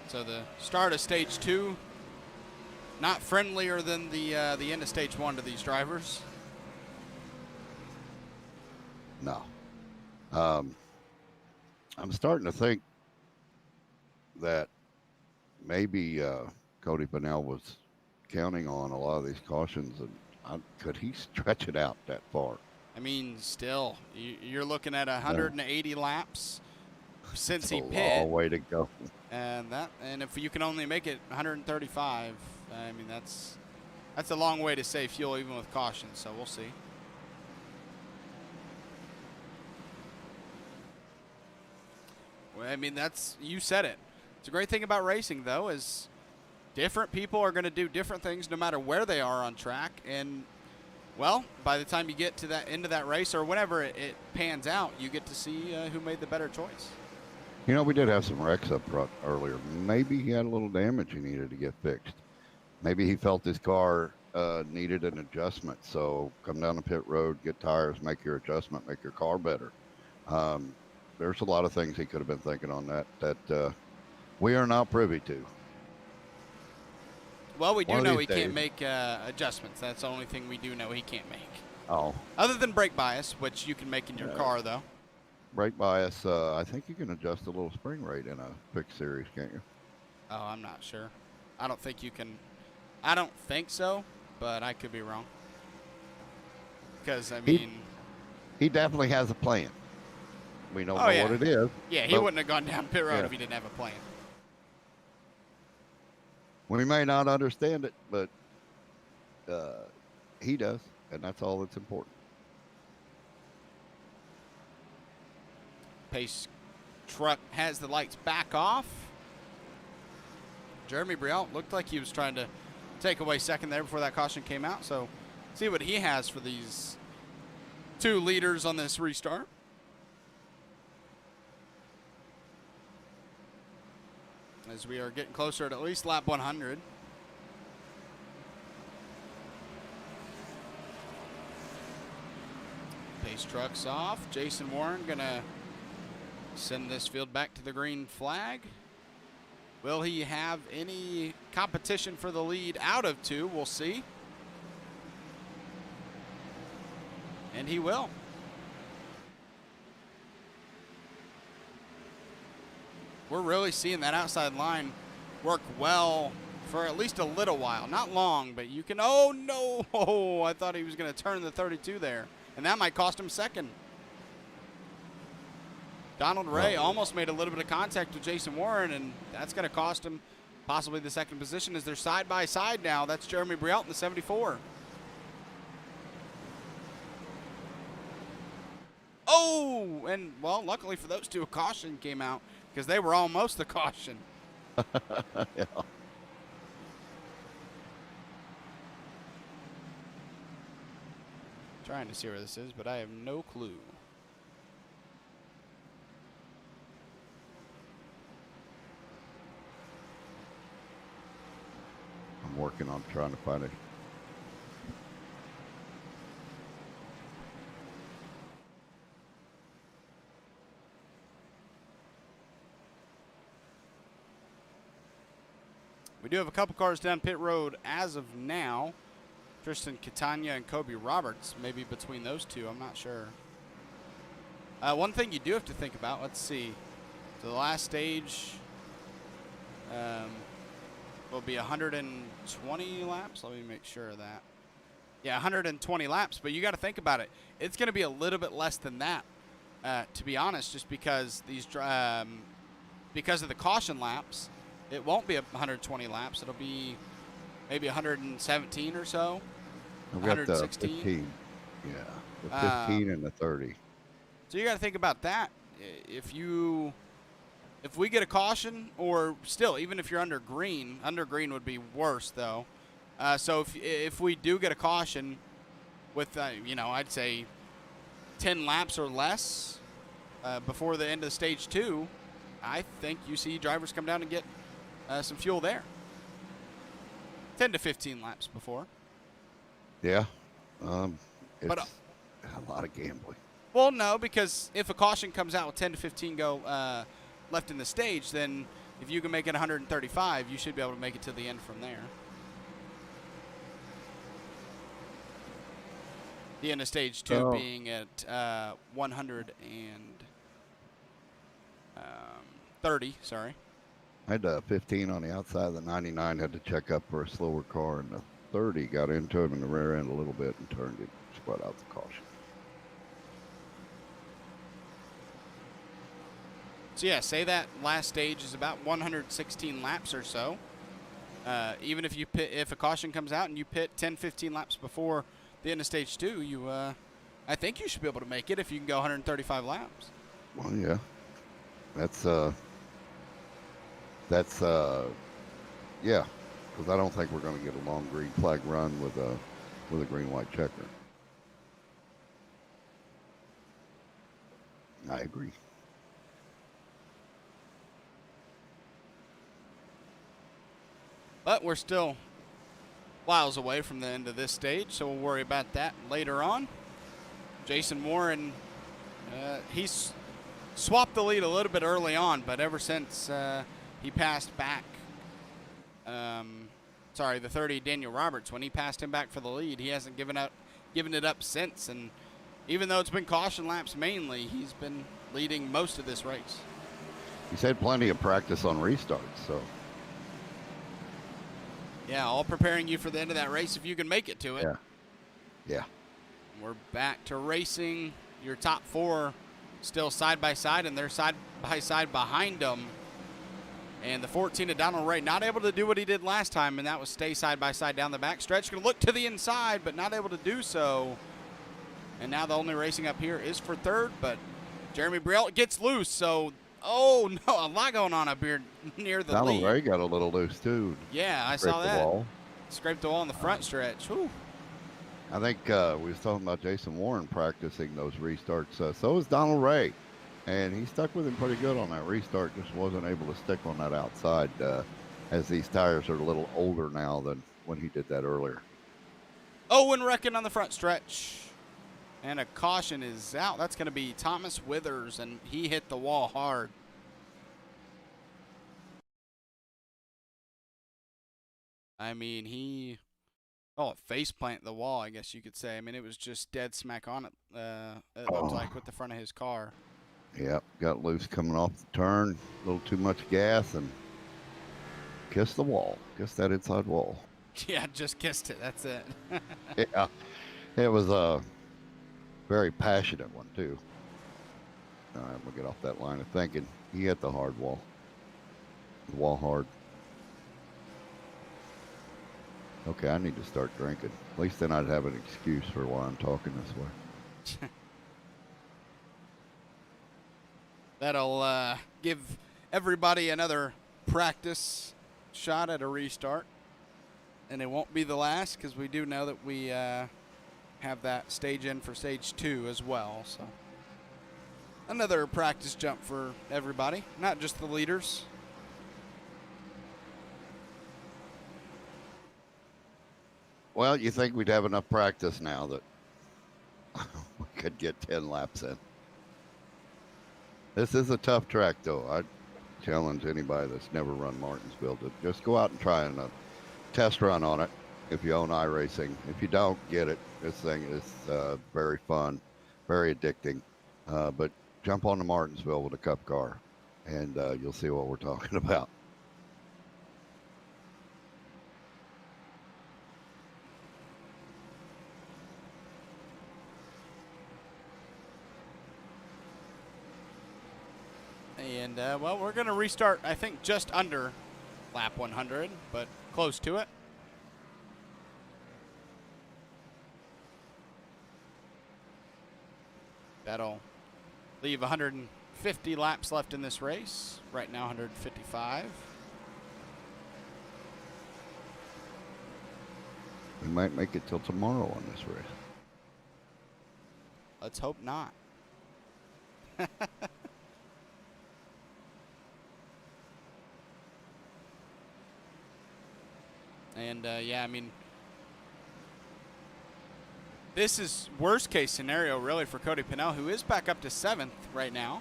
So the start of stage 2, not friendlier than the end of stage 1 to these drivers. No. I'm starting to think that maybe Cody Pannell was counting on a lot of these cautions, and could he stretch it out that far? I mean, still, you're looking at 180 laps since he That's a pit. long way to go. And if you can only make it 135, I mean that's a long way to save fuel even with caution. So we'll see. Well, I mean you said it. It's a great thing about racing though is different people are going to do different things no matter where they are on track. And well, by the time you get to that end of that race or whenever it pans out, you get to see who made the better choice. You know, we did have some wrecks up front earlier. Maybe he had a little damage he needed to get fixed. Maybe he felt his car needed an adjustment. So come down the pit road, get tires, make your adjustment, make your car better. There's a lot of things he could have been thinking on that we are not privy to. Well, we do know he can't make adjustments. That's the only thing we do know he can't make. Oh. Other than brake bias, which you can make in your car, though. Brake bias, I think you can adjust a little spring rate in a fixed series, can't you? Oh, I'm not sure. I don't think you can. I don't think so, but I could be wrong. Because, I mean... He definitely has a plan. We don't know what it is. Yeah, he wouldn't have gone down pit road if he didn't have a plan. We may not understand it, but he does, and that's all that's important. Pace truck has the lights back off. Jeremy Brielle looked like he was trying to take away second there before that caution came out. So see what he has for these 2 leaders on this restart. As we are getting closer to at least lap 100. Pace truck's off. Jason Warren gonna send this field back to the green flag. Will he have any competition for the lead out of 2? We'll see. And he will. We're really seeing that outside line work well for at least a little while. Not long, but you can... Oh, no! Oh, I thought he was going to turn the 32 there. And that might cost him second. Donald Ray almost made a little bit of contact with Jason Warren, and that's going to cost him possibly the second position as they're side by side now. That's Jeremy Brielle in the 74. Oh, and, well, luckily for those 2, a caution came out because they were almost the caution. Yeah. Trying to see where this is, but I have no clue. I'm working on trying to find it. We do have a couple cars down pit road as of now. Tristan Catania and Kobe Roberts, maybe between those 2, I'm not sure. One thing you do have to think about, let's see. So the last stage will be 120 laps. Let me make sure of that. Yeah, 120 laps, but you got to think about it. It's going to be a little bit less than that, to be honest, just because because of the caution laps. It won't be 120 laps. It'll be maybe 117 or so. I've got the 15. Yeah, the 15 and the 30. So you got to think about that. If we get a caution, or still, even if you're under green would be worse though. So if we do get a caution with, I'd say 10 laps or less before the end of stage 2, I think you see drivers come down and get some fuel there. 10 to 15 laps before. Yeah. It's a lot of gambling. Well, no, because if a caution comes out with 10 to 15 go left in the stage, then if you can make it 135, you should be able to make it to the end from there. The end of stage 2 being at 130, sorry. I had 15 on the outside of the 99, had to check up for a slower car, and the 30 got into him in the rear end a little bit and turned it, spread out the caution. So yeah, say that last stage is about 116 laps or so. Even if you pit, if a caution comes out and you pit 10, 15 laps before the end of stage 2, you, I think you should be able to make it if you can go 135 laps. Well, yeah, yeah, because I don't think we're going to get a long green flag run with a green-white checker. I agree. But we're still miles away from the end of this stage, so we'll worry about that later on. Jason Warren, he's swapped the lead a little bit early on, but ever since he passed back, the 30 Daniel Roberts, when he passed him back for the lead, he hasn't given it up since. And even though it's been caution laps mainly, he's been leading most of this race. He's had plenty of practice on restarts, so. Yeah, all preparing you for the end of that race if you can make it to it. Yeah. Yeah. We're back to racing. Your top 4 still side by side, and they're side by side behind them. And the 14 of Donald Ray not able to do what he did last time, and that was stay side by side down the back stretch. Going to look to the inside, but not able to do so. And now the only racing up here is for third, but Jeremy Brielle gets loose. So, oh no, a lot going on up here near the Donald lead. Ray got a little loose too. Yeah, I saw that. Scraped the wall in the front stretch. Whew. I think we was talking about Jason Warren practicing those restarts. So is Donald Ray, and he stuck with him pretty good on that restart. Just wasn't able to stick on that outside, as these tires are a little older now than when he did that earlier. Owen wrecking on the front stretch, and a caution is out. That's going to be Thomas Withers, and he hit the wall hard. I mean, he face plant the wall, I guess you could say. I mean, it was just dead smack on it, it looked like, with the front of his car. Yep, got loose coming off the turn, a little too much gas, and kissed the wall, kissed that inside wall. Yeah, just kissed it, that's it. Yeah, it was a very passionate one, too. All right, we'll get off that line of thinking. He hit the hard wall. The wall hard. Okay, I need to start drinking. At least then I'd have an excuse for why I'm talking this way. That'll give everybody another practice shot at a restart. And it won't be the last, because we do know that we have that stage in for stage 2 as well. So another practice jump for everybody, not just the leaders. Well, you think we'd have enough practice now that we could get 10 laps in. This is a tough track, though. I'd challenge anybody that's never run Martinsville to just go out and try a test run on it if you own iRacing. If you don't, get it. This thing is very fun, very addicting. But jump on to Martinsville with a Cup car, and you'll see what we're talking about. And, well, we're going to restart, I think, just under lap 100, but close to it. That'll leave 150 laps left in this race. Right now, 155. We might make it till tomorrow on this race. Let's hope not. And, yeah, I mean, this is worst case scenario really for Cody Pannell, who is back up to 7th right now.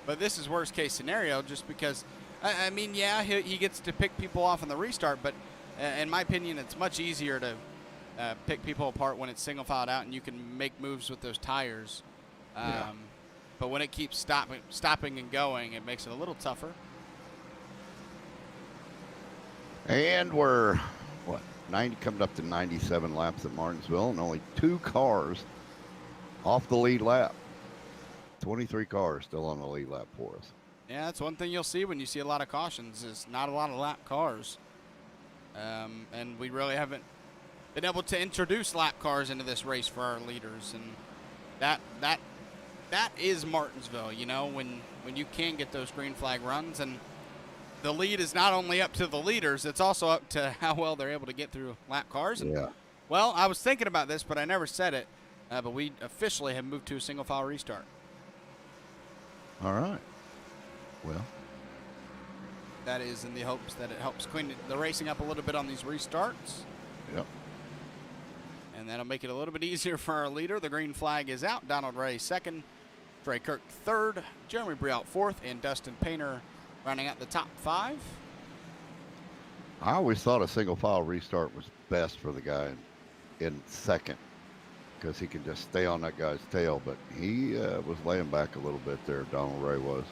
But this is worst case scenario just because I mean, yeah, he gets to pick people off in the restart, but in my opinion, it's much easier to pick people apart when it's single filed out and you can make moves with those tires. Yeah. But when it keeps stopping and going, it makes it a little tougher. And we're, what, 90, coming up to 97 laps at Martinsville, and only 2 cars off the lead lap. 23 cars still on the lead lap for us. Yeah, that's one thing you'll see when you see a lot of cautions is not a lot of lap cars. And we really haven't been able to introduce lap cars into this race for our leaders. And that is Martinsville, you know, when you can get those green flag runs. And the lead is not only up to the leaders, it's also up to how well they're able to get through lap cars. And, Yeah. well, I was thinking about this, but I never said it. But we officially have moved to a single file restart. All right. Well, That is in the hopes that it helps clean the racing up a little bit on these restarts. yep. And that'll make it a little bit easier for our leader. The green flag is out. Donald Ray second, Trey Kirk third, Jeremy Brialt fourth, and Dustin Painter rounding out the top 5. I always thought a single file restart was best for the guy in second because he can just stay on that guy's tail, but he was laying back a little bit there, Donald Ray was.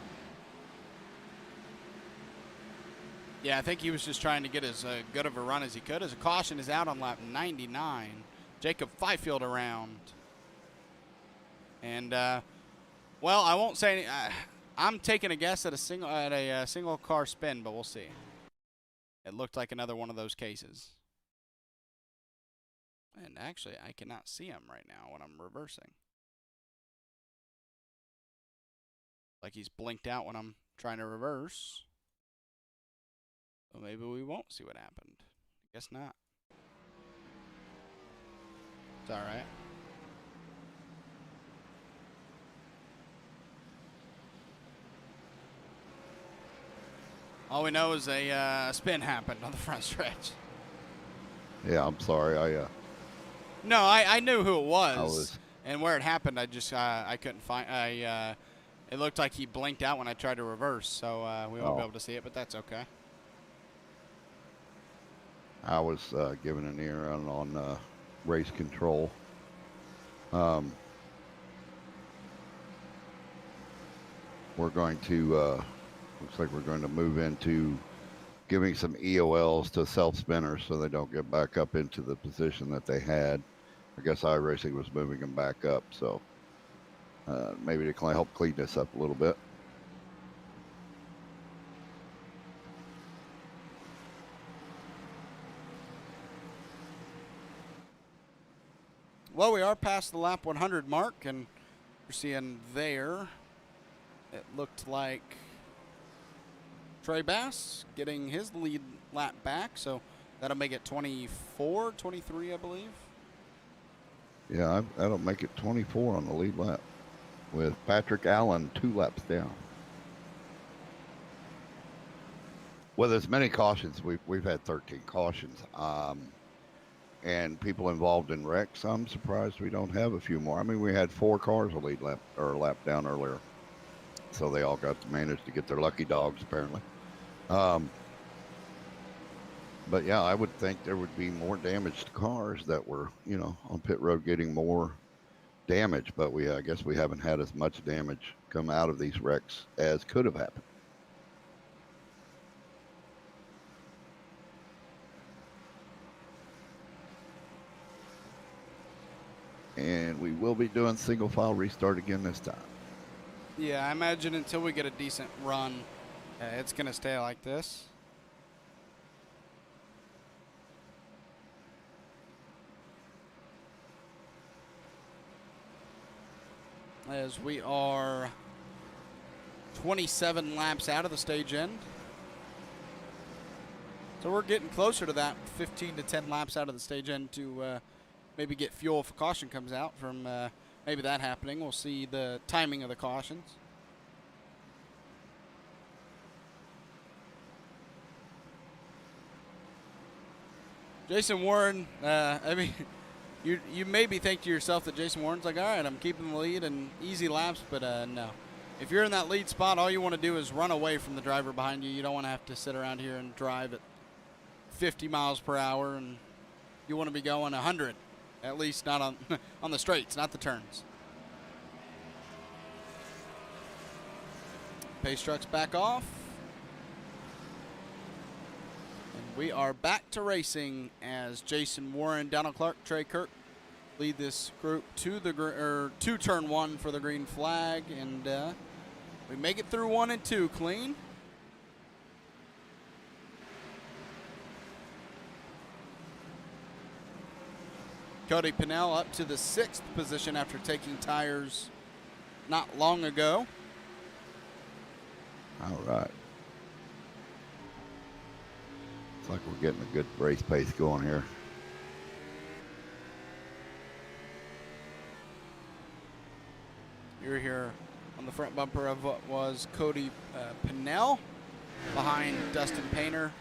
Yeah, I think he was just trying to get as good of a run as he could. As a caution is out on lap 99. Jacob Fifield around. And, well, I won't say any, I'm taking a guess at a single car spin, but we'll see. It looked like another one of those cases. And actually, I cannot see him right now when I'm reversing. Like he's blinked out when I'm trying to reverse. So maybe we won't see what happened. Guess not. It's all right. All we know is a spin happened on the front stretch. Yeah, I'm sorry. No, I knew who it was, I was- and where it happened. I just I couldn't find. It looked like he blinked out when I tried to reverse, so we won't be able to see it, but that's okay. I was given an ear on race control. We're going to, looks like we're going to move into giving some EOLs to self-spinners so they don't get back up into the position that they had. I guess iRacing was moving them back up, so maybe to help clean this up a little bit. Well, we are past the lap 100 mark, and you're seeing there, it looked like Trey Bass getting his lead lap back, so that'll make it 24, 23, I believe. Yeah, that'll make it 24 on the lead lap with Patrick Allen 2 laps down. With as many cautions, we've had 13 cautions, and people involved in wrecks. I'm surprised we don't have a few more. I mean, we had 4 cars a lead lap or a lap down earlier, so they all got to manage to get their lucky dogs apparently. But yeah, I would think there would be more damaged cars that were, you know, on pit road getting more damage, but I guess we haven't had as much damage come out of these wrecks as could have happened. And we will be doing single file restart again this time. Yeah, I imagine until we get a decent run, it's going to stay like this. As we are 27 laps out of the stage end. So we're getting closer to that, 15 to 10 laps out of the stage end to maybe get fuel if a caution comes out from maybe that happening. We'll see the timing of the cautions. Jason Warren, I mean, you maybe think to yourself that Jason Warren's like, all right, I'm keeping the lead and easy laps, but no. if you're in that lead spot, all you want to do is run away from the driver behind you. You don't want to have to sit around here and drive at 50 miles per hour, and you want to be going 100, at least not on on the straights, not the turns. Pace truck's back off. And we are back to racing as Jason Warren, Donald Clark, Trey Kirk lead this group to the to turn 1 for the green flag, and we make it through 1 and 2 clean. Cody Pannell up to the 6th position after taking tires not long ago. All right. Looks like we're getting a good race pace going here. You're here on the front bumper of what was Cody Pannell behind Dustin Painter,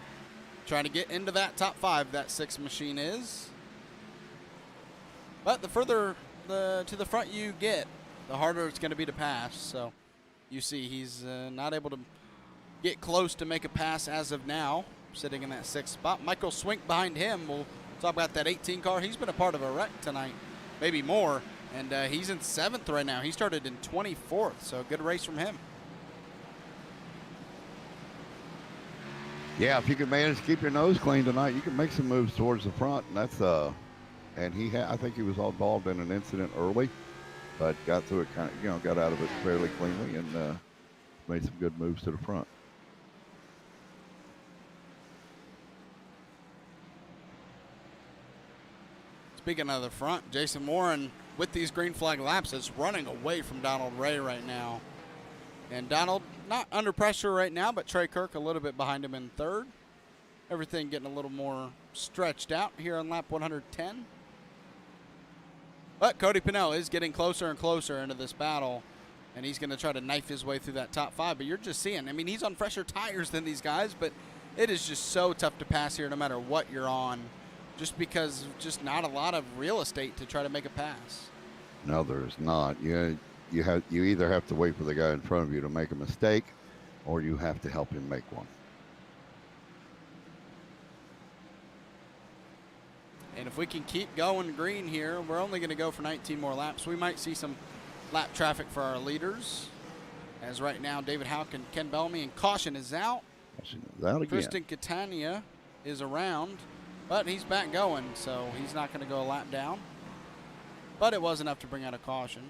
trying to get into that top 5. That 6 machine is. But the further to the front you get, the harder it's going to be to pass. So you see he's not able to get close to make a pass as of now, sitting in that 6th spot. Michael Swink behind him. We'll talk about that 18 car. He's been a part of a wreck tonight, maybe more. And he's in 7th right now. He started in 24th, so a good race from him. Yeah, if you can manage to keep your nose clean tonight, you can make some moves towards the front, and that's and I think he was all involved in an incident early, but got through it got out of it fairly cleanly and made some good moves to the front. Speaking of the front, Jason Warren with these green flag laps is running away from Donald Ray right now. And Donald not under pressure right now, but Trey Kirk a little bit behind him in 3rd. Everything getting a little more stretched out here on lap 110. But Cody Pannell is getting closer and closer into this battle, and he's going to try to knife his way through that top 5. But you're just seeing, I mean, he's on fresher tires than these guys, but it is just so tough to pass here no matter what you're on, just because just not a lot of real estate to try to make a pass. No, there's not. You either have to wait for the guy in front of you to make a mistake, or you have to help him make one. And if we can keep going green here, we're only going to go for 19 more laps. We might see some lap traffic for our leaders, as right now David Houck and Ken Bellamy, and caution is out. Tristan Catania is around, but he's back going, so he's not going to go a lap down. But it was enough to bring out a caution.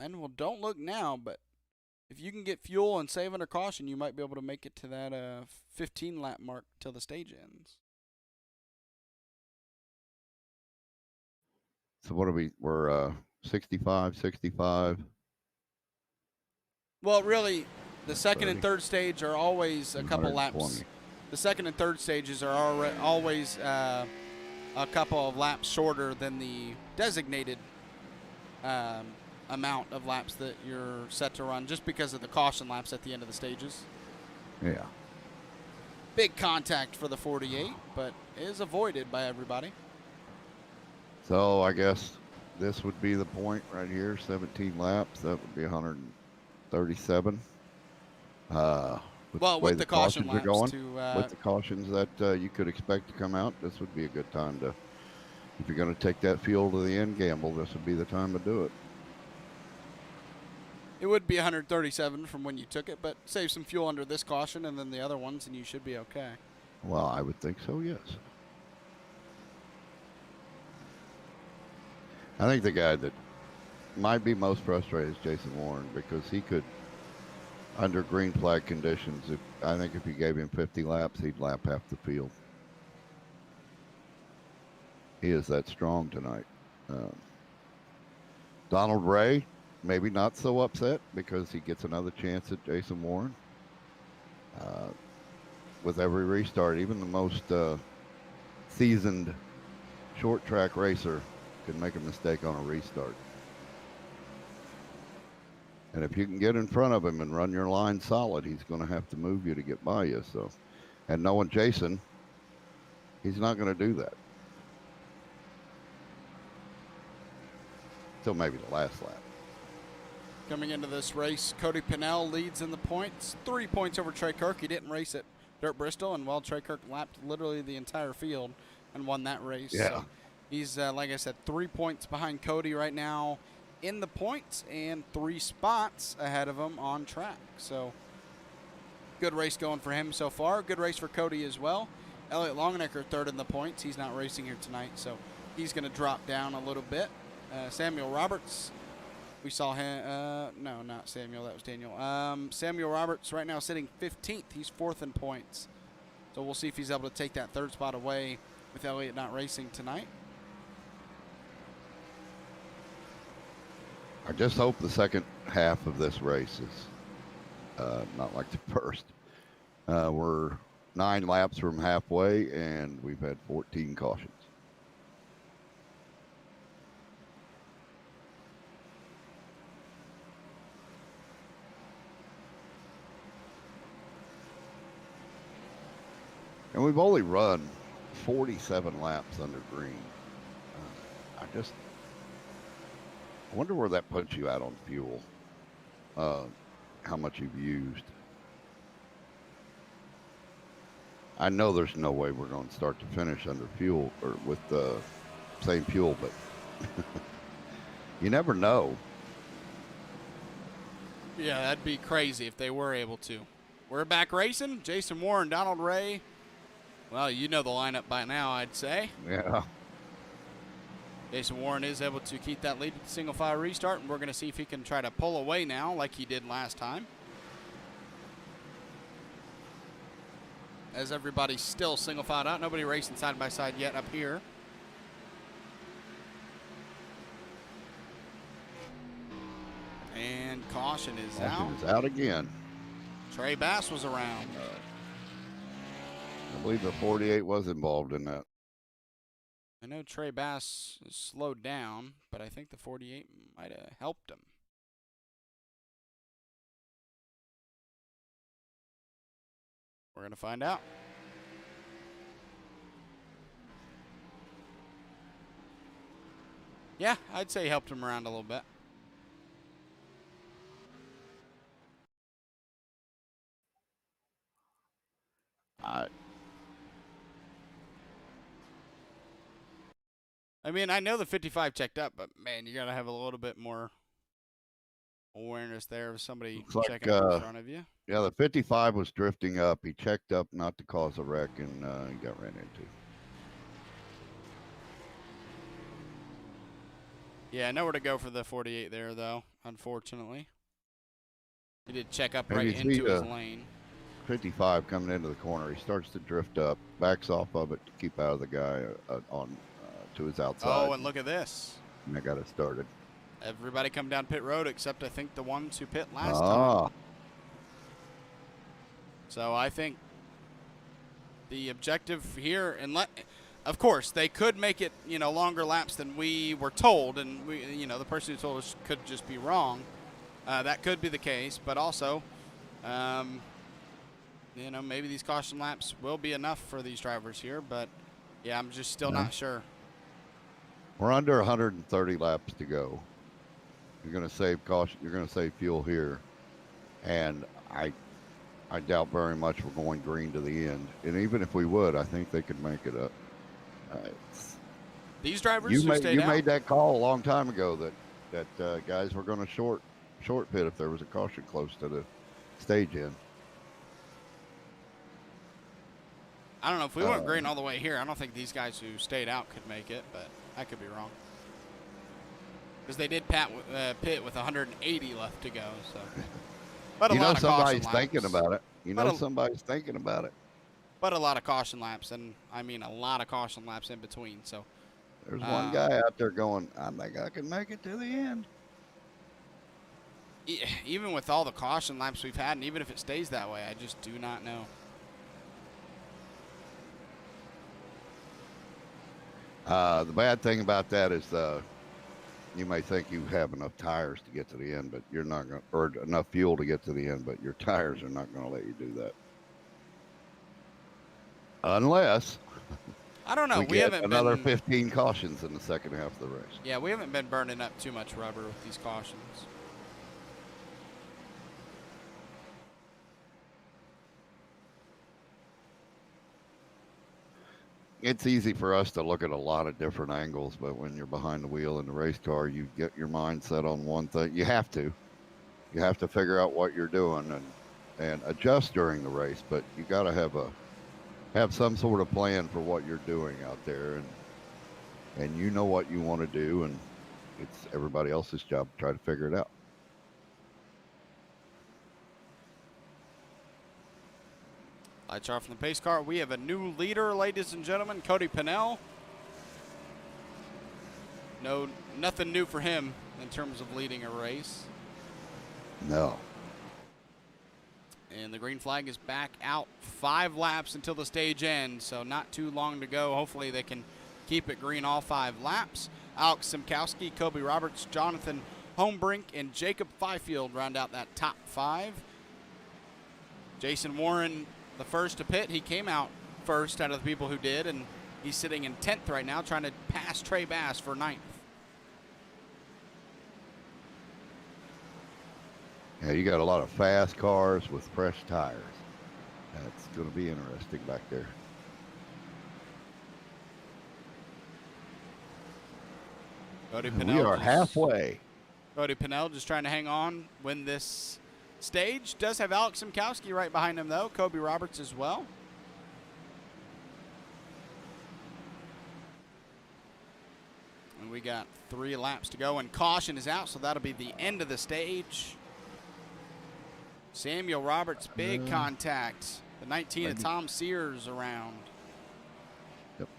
And well, don't look now, but if you can get fuel and save under caution, you might be able to make it to that 15 lap mark till the stage ends. So what are we're 65, 65. Well, really, the second 30. and third stage are always a couple laps. The second and third stages are always a couple of laps shorter than the designated amount of laps that you're set to run, just because of the caution laps at the end of the stages. Yeah. Big contact for the 48, but is avoided by everybody. So I guess this would be the point right here, 17 laps. That would be 137. With the caution laps with the cautions that you could expect to come out, this would be a good time to, if you're going to take that fuel to the end gamble, this would be the time to do it. It would be 137 from when you took it, but save some fuel under this caution and then the other ones, and you should be okay. Well, I would think so, yes. I think the guy that might be most frustrated is Jason Warren, because he could, under green flag conditions, I think if you gave him 50 laps, he'd lap half the field. He is that strong tonight. Donald Ray, maybe not so upset because he gets another chance at Jason Warren. With every restart, even the most seasoned short track racer can make a mistake on a restart. And if you can get in front of him and run your line solid, he's going to have to move you to get by you. So, and knowing Jason, he's not going to do that. till maybe the last lap. Coming into this race, Cody Pannell leads in the points. 3 points over Trey Kirk. He didn't race at Dirt Bristol, and well, Trey Kirk lapped literally the entire field and won that race. Yeah. So he's, like I said, 3 points behind Cody right now in the points and 3 spots ahead of him on track. So good race going for him so far. Good race for Cody as well. Elliott Longenecker third in the points. He's not racing here tonight, so he's going to drop down a little bit. Samuel Roberts, we saw him. No, not Samuel. That was Daniel. Samuel Roberts right now sitting 15th. He's 4th in points. So we'll see if he's able to take that 3rd spot away with Elliott not racing tonight. I just hope the second half of this race is not like the first. We're 9 laps from halfway, and we've had 14 cautions. And we've only run 47 laps under green. I wonder where that puts you out on fuel, how much you've used. I know there's no way we're going to start to finish under fuel or with the same fuel, but you never know. Yeah, that'd be crazy if they were able to. We're back racing. Jason Warren, Donald Ray. Well, you know the lineup by now, I'd say. Yeah. Jason Warren is able to keep that lead with the single file restart, and we're going to see if he can try to pull away now like he did last time. As everybody's still single filed out. Nobody racing side by side yet up here. And caution is out. Caution is out again. Trey Bass was around. I believe the 48 was involved in that. I know Trey Bass slowed down, but I think the 48 might have helped him. We're going to find out. Yeah, I'd say helped him around a little bit. I mean, I know the 55 checked up, but man, you got to have a little bit more awareness there of somebody checking up in front of you. Yeah, the 55 was drifting up. He checked up not to cause a wreck, and he got ran into. Yeah, nowhere to go for the 48 there, though, unfortunately. He did check up And right you see into his lane. 55 coming into the corner. He starts to drift up, backs off of it to keep out of the guy on to his outside. Oh, and look at this. And I got it started. Everybody come down pit road except I think the ones who pit last time. So I think the objective here, and of course they could make it, longer laps than we were told, and we, the person who told us could just be wrong. That could be the case, but also, maybe these caution laps will be enough for these drivers here. But yeah, I'm just still not sure. We're under 130 laps to go. You're going to save caution. You're going to save fuel here, and I doubt very much we're going green to the end. And even if we would, I think they could make it up. These drivers you stayed out. made that call a long time ago that guys were going to short pit if there was a caution close to the stage end. I don't know if we went green all the way here. I don't think these guys who stayed out could make it, but I could be wrong. Because they did pit with 180 left to go. So, but somebody's thinking about it. Somebody's thinking about it. But a lot of caution laps, and I mean a lot of caution laps in between. So there's one guy out there going, I think I can make it to the end. Even with all the caution laps we've had, and even if it stays that way, I just do not know. The bad thing about that is you may think you have enough tires to get to the end, but you're not going to, or enough fuel to get to the end, but your tires are not going to let you do that. Unless I don't know. We We get haven't another been, 15 cautions in the second half of the race. yeah, we haven't been burning up too much rubber with these cautions. It's easy for us to look at a lot of different angles, but when you're behind the wheel in the race car, you get your mind set on one thing. You have to figure out what you're doing and adjust during the race, but you got to have some sort of plan for what you're doing out there, and you know what you want to do, and it's everybody else's job to try to figure it out. Lights are off from the pace car. We have a new leader, ladies and gentlemen, Cody Pannell. No, nothing new for him in terms of leading a race. No. And the green flag is back out. 5 laps until the stage ends, so not too long to go. Hopefully they can keep it green all 5 laps. Alex Simkowski, Kobe Roberts, Jonathan Homebrink, and Jacob Fifield round out that top 5. Jason Warren, the first to pit. He came out first out of the people who did, and he's sitting in 10th right now, trying to pass Trey Bass for 9th. Yeah, you got a lot of fast cars with fresh tires. That's going to be interesting back there. Cody We Pannell are halfway. Cody Pannell just trying to hang on, win this stage. Does have Alex Simkowski right behind him, though. Kobe Roberts as well. And we got 3 laps to go, and caution is out, so that'll be the end of the stage. Samuel Roberts, big contact. The 19 of Tom Sears around. Yep.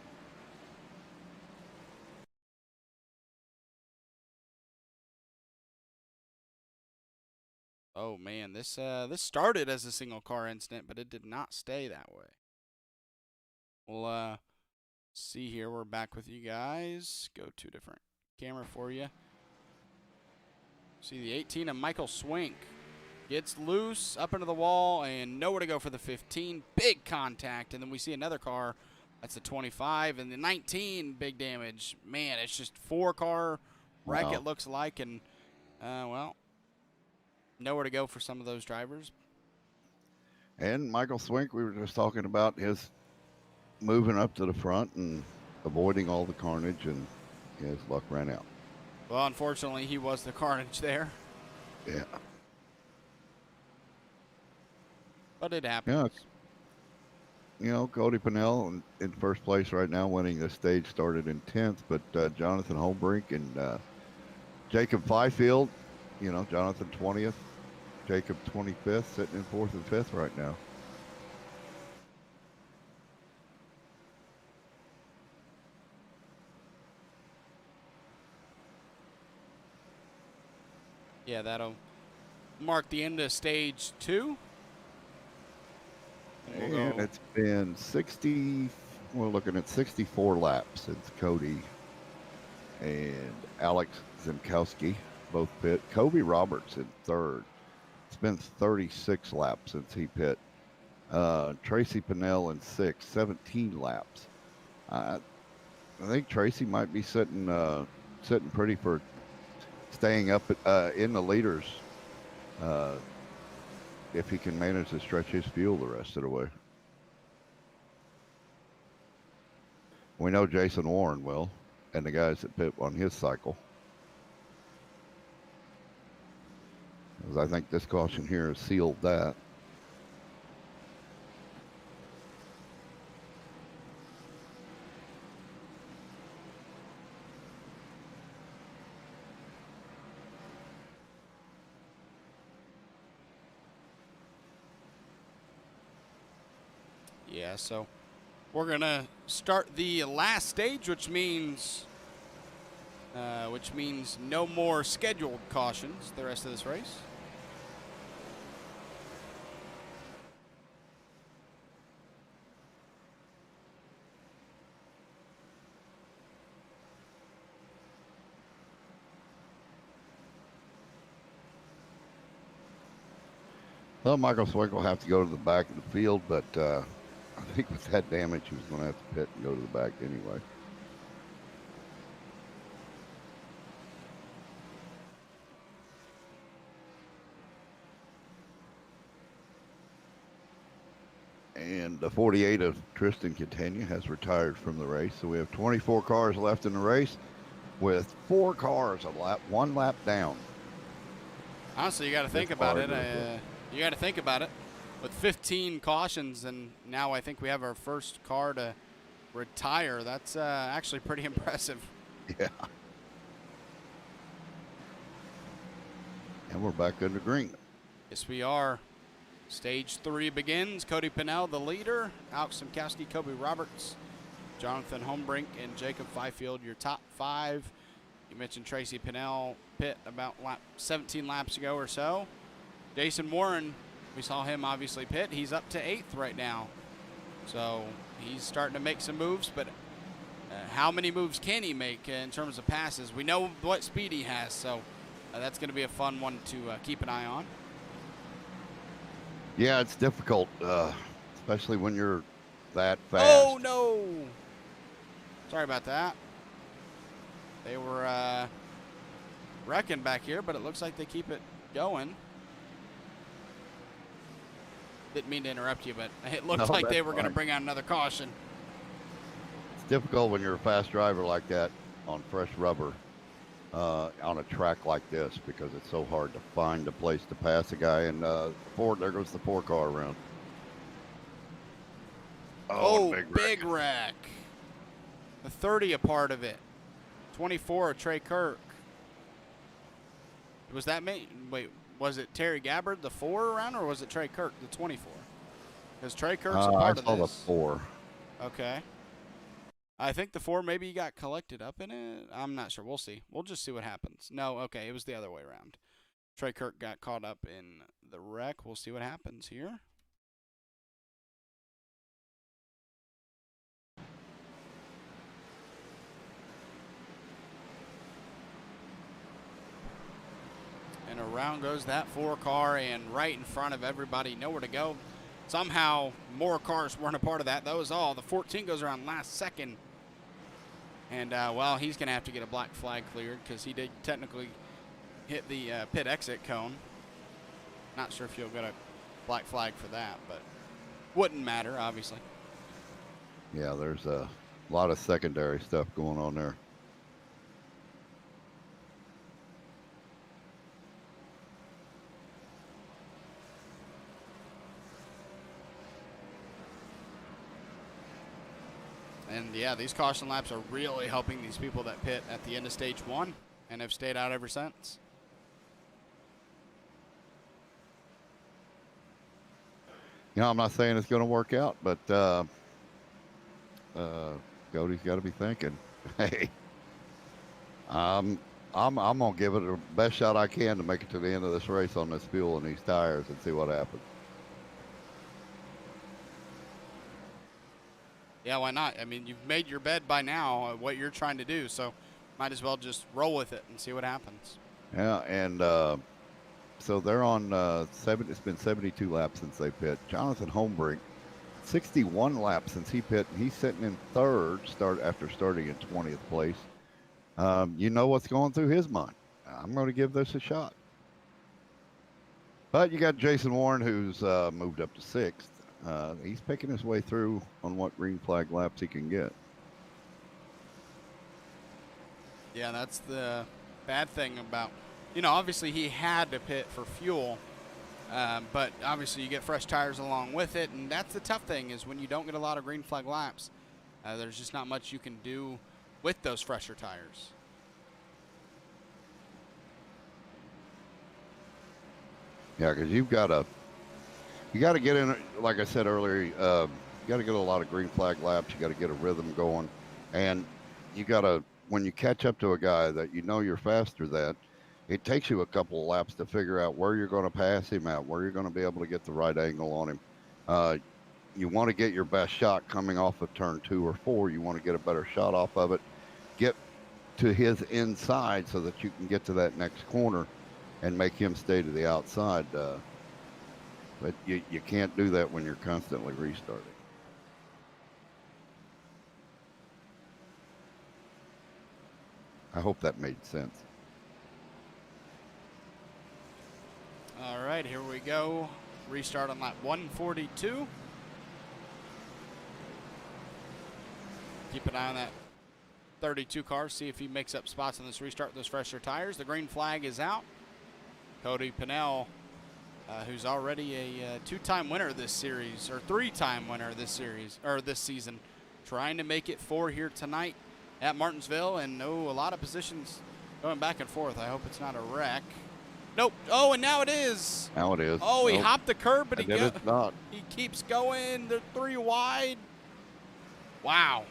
Oh man, this started as a single car incident, but it did not stay that way. We'll see here. We're back with you guys. Go to a different camera for you. See the 18 of Michael Swink. Gets loose, up into the wall, and nowhere to go for the 15. Big contact, and then we see another car. That's the 25, and the 19, big damage. Man, it's just 4-car wreck, Wow. it looks like, and, well, nowhere to go for some of those drivers. And Michael Swink, we were just talking about his moving up to the front and avoiding all the carnage, and his luck ran out. Well, unfortunately, he was the carnage there, Yeah. but it happens. Yeah. You know, Cody Pannell in first place right now, winning the stage, started in 10th, but Jonathan Holmbrink and Jacob Fifield, you know, Jonathan 20th, Jacob 25th, sitting in 4th and 5th right now. Yeah, that'll mark the end of stage 2. And we'll And go- it's been 60, we're looking at 64 laps since Cody and Alex Zimkowski both pit. Kobe Roberts in 3rd. It's been 36 laps since he pit. Tracy Pannell in 6th, 17 laps. I think Tracy might be sitting pretty for staying up in the leaders if he can manage to stretch his fuel the rest of the way. We know Jason Warren will, and the guys that pit on his cycle. Because I think this caution here has sealed that. Yeah, so we're going to start the last stage, which means no more scheduled cautions the rest of this race. Well, Michael Swink will have to go to the back of the field, but I think with that damage, he was going to have to pit and go to the back anyway. And the 48 of Tristan Catania has retired from the race. So we have 24 cars left in the race with 4 cars one lap down. Honestly, you got to think about it. You got to think about it. With 15 cautions, and now I think we have our first car to retire. That's actually pretty impressive. Yeah. And we're back under green. Yes, we are. Stage 3 begins. Cody Pannell, the leader. Alex Simkowski, Kobe Roberts, Jonathan Holmbrink, and Jacob Fifield, your top 5. You mentioned Tracy Pannell pit about 17 laps ago or so. Jason Warren, we saw him obviously pit. He's up to 8th right now. So he's starting to make some moves, but how many moves can he make in terms of passes? We know what speed he has, so that's going to be a fun one to keep an eye on. Yeah, it's difficult, especially when you're that fast. Oh, no. Sorry about that. They were wrecking back here, but it looks like they keep it going. Didn't mean to interrupt you, but it looked like they were going to bring out another caution. It's difficult when you're a fast driver like that on fresh rubber on a track like this because it's so hard to find a place to pass a guy. And there goes the 4 car around. Oh, big wreck. The 30 a part of it. 24 of Trey Kirk. Was that me? Wait, was it Terry Gabbard, the 4 around, or was it Trey Kirk, the 24? Because Trey Kirk's a part of this. I saw the 4. Okay. I think the 4 maybe got collected up in it. I'm not sure. We'll see. We'll just see what happens. No, okay, it was the other way around. Trey Kirk got caught up in the wreck. We'll see what happens here. And around goes that 4 car, and right in front of everybody, nowhere to go. Somehow more cars weren't a part of that. That was all. The 14 goes around last second. And, well, he's going to have to get a black flag cleared because he did technically hit the pit exit cone. Not sure if you'll get a black flag for that, but wouldn't matter, obviously. Yeah, there's a lot of secondary stuff going on there. And, yeah, these caution laps are really helping these people that pit at the end of stage 1 and have stayed out ever since. You know, I'm not saying it's going to work out, but Cody's got to be thinking, hey, I'm going to give it the best shot I can to make it to the end of this race on this fuel and these tires and see what happens. Yeah, why not? I mean, you've made your bed by now, what you're trying to do, so might as well just roll with it and see what happens. Yeah, and so they're on it's been 72 laps since they pit. Jonathan Holmbrink, 61 laps since he pit, and he's sitting in 3rd after starting in 20th place. You know what's going through his mind. I'm going to give this a shot. But you got Jason Warren, who's moved up to 6th. He's picking his way through on what green flag laps he can get. Yeah, that's the bad thing about, you know, obviously he had to pit for fuel, but obviously you get fresh tires along with it, and that's the tough thing is when you don't get a lot of green flag laps, there's just not much you can do with those fresher tires. Yeah, because you got to get in, like I said earlier, you got to get a lot of green flag laps. You got to get a rhythm going. And you got to, when you catch up to a guy that you know you're faster than, it takes you a couple of laps to figure out where you're going to pass him at, where you're going to be able to get the right angle on him. You want to get your best shot coming off of turn 2 or 4. You want to get a better shot off of it, get to his inside so that you can get to that next corner and make him stay to the outside. But you can't do that when you're constantly restarting. I hope that made sense. All right, here we go. Restart on lap 142. Keep an eye on that 32 car, see if he makes up spots in this restart with those fresher tires. The green flag is out. Cody Pannell, who's already a two-time winner this series, or three-time winner this series, or this season, trying to make it 4 here tonight at Martinsville, and a lot of positions going back and forth. I hope it's not a wreck. Nope. Oh, and now it is. Now it is. Oh, he hopped the curb, but it's not. He keeps going. They're 3 wide. Wow.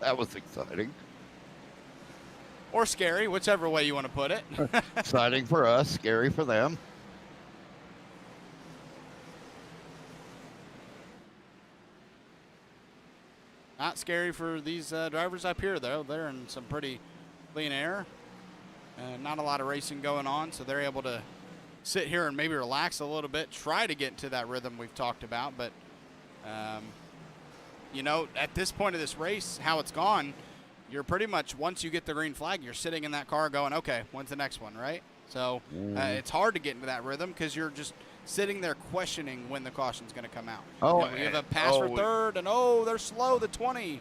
That was exciting. Or scary, whichever way you want to put it. Exciting for us, scary for them. Not scary for these drivers up here, though. They're in some pretty clean air. Not a lot of racing going on, so they're able to sit here and maybe relax a little bit, try to get into that rhythm we've talked about. But, you know, at this point of this race, how it's gone, you're pretty much, once you get the green flag, you're sitting in that car going, okay, when's the next one, right? So it's hard to get into that rhythm because you're just sitting there questioning when the caution's going to come out. Oh, you know, we have a pass for third, and they're slow, the 20.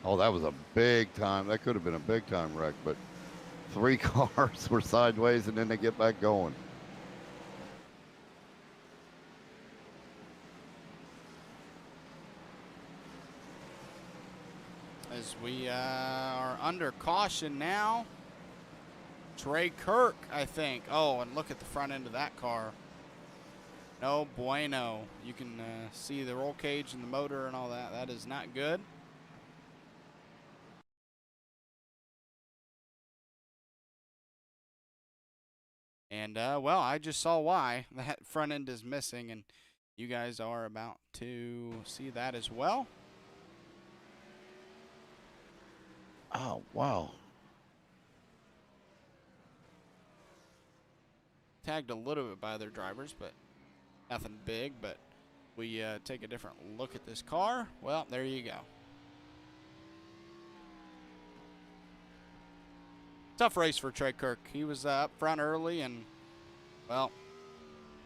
Oh, that was a big time. That could have been a big time wreck, but 3 cars were sideways and then they get back going. As we are under caution now. Trey Kirk, I think. Oh, and look at the front end of that car. No bueno. You can see the roll cage and the motor and all that. That is not good. And, well, I just saw why. That front end is missing, and you guys are about to see that as well. Oh, wow. Tagged a little bit by their drivers, but nothing big. But we take a different look at this car. Well, there you go. Tough race for Trey Kirk. He was up front early, and, well,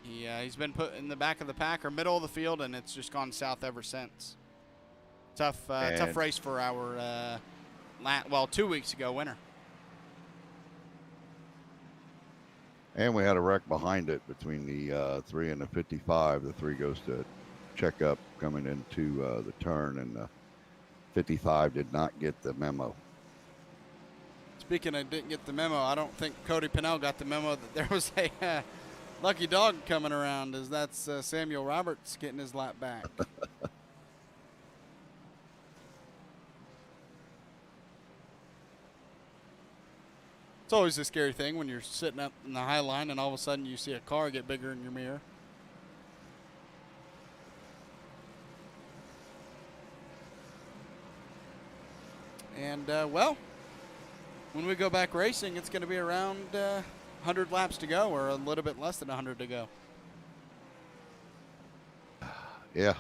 he's been put in the back of the pack or middle of the field, and it's just gone south ever since. Tough race for our, 2 weeks ago winner. And we had a wreck behind it between the 3 and the 55. The 3 goes to check up coming into the turn, and the 55 did not get the memo. Speaking of didn't get the memo, I don't think Cody Pannell got the memo that there was a lucky dog coming around, as that's Samuel Roberts getting his lap back. It's always a scary thing when you're sitting up in the high line and all of a sudden you see a car get bigger in your mirror. And, well, when we go back racing, it's going to be around 100 laps to go, or a little bit less than 100 to go. Yeah.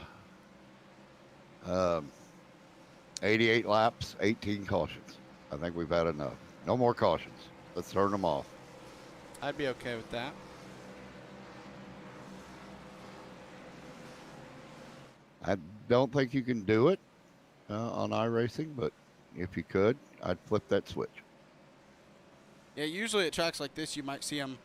88 laps, 18 cautions. I think we've had enough. No more cautions. Let's turn them off. I'd be okay with that. I don't think you can do it on iRacing, but if you could, I'd flip that switch. Yeah, usually at tracks like this, you might see them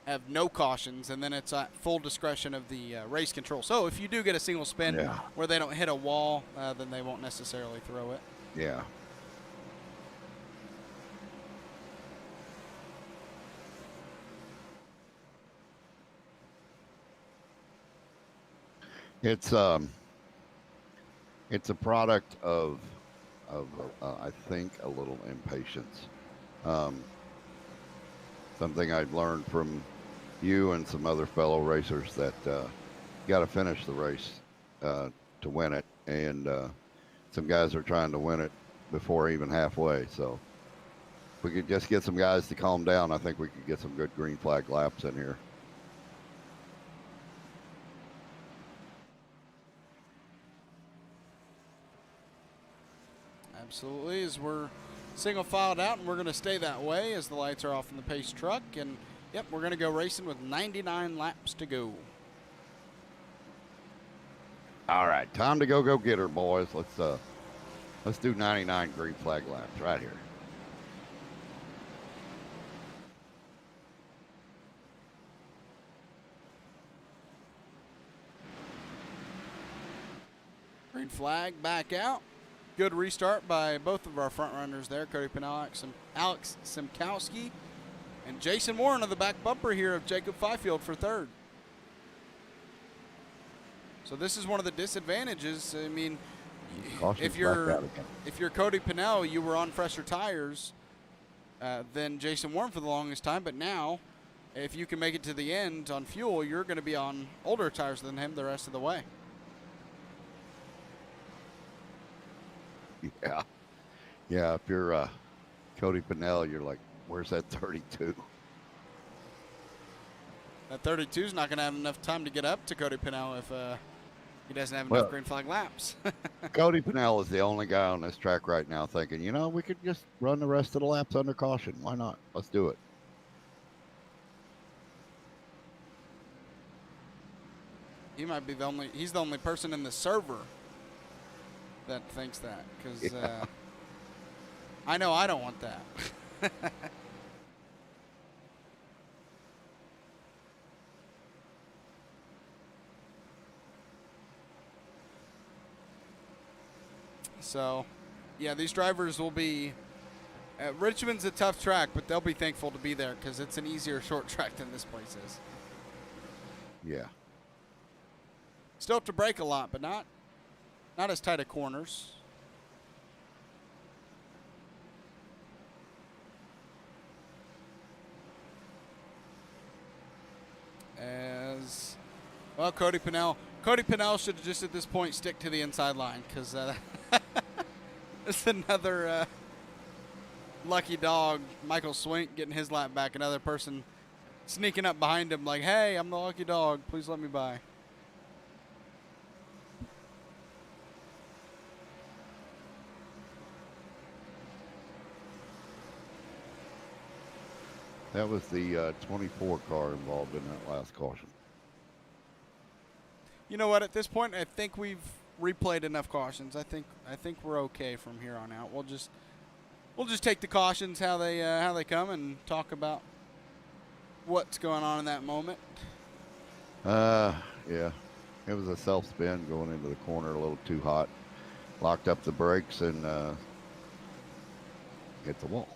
have no cautions, and then it's at full discretion of the race control. So if you do get a single spin where they don't hit a wall, then they won't necessarily throw it. Yeah. It's a product of I think a little impatience. Something I've learned from you and some other fellow racers, that you got to finish the race to win it, and some guys are trying to win it before even halfway. So if we could just get some guys to calm down, I think we could get some good green flag laps in here. Absolutely, as we're single filed out, and we're going to stay that way as the lights are off in the pace truck. And, yep, we're going to go racing with 99 laps to go. All right, time to go get her, boys. Let's do 99 green flag laps right here. Green flag back out. Good restart by both of our front runners there, Cody Pannell, Alex Simkowski, and Jason Warren of the back bumper here of Jacob Fifield for third. So this is one of the disadvantages. I mean, if you're Cody Pannell, you were on fresher tires than Jason Warren for the longest time, but now if you can make it to the end on fuel, you're going to be on older tires than him the rest of the way. Yeah. If you're Cody Pannell, you're like, where's that 32? That 32 is not going to have enough time to get up to Cody Pannell if he doesn't have enough green flag laps. Cody Pannell is the only guy on this track right now thinking, you know, we could just run the rest of the laps under caution. Why not? Let's do it. He might be he's the only person in the server that thinks that, because I know I don't want that. So, yeah, these drivers will be Richmond's a tough track, but they'll be thankful to be there because it's an easier short track than this place is. Yeah. Still have to brake a lot, but not as tight of corners. As well, Cody Pannell should have just at this point stick to the inside line, because it's another lucky dog, Michael Swink, getting his lap back. Another person sneaking up behind him like, hey, I'm the lucky dog, please let me by. That was the 24 car involved in that last caution. You know what? At this point, I think we've replayed enough cautions. I think we're okay from here on out. We'll just take the cautions how they come and talk about what's going on in that moment. Yeah, it was a self spin going into the corner a little too hot. Locked up the brakes and hit the wall.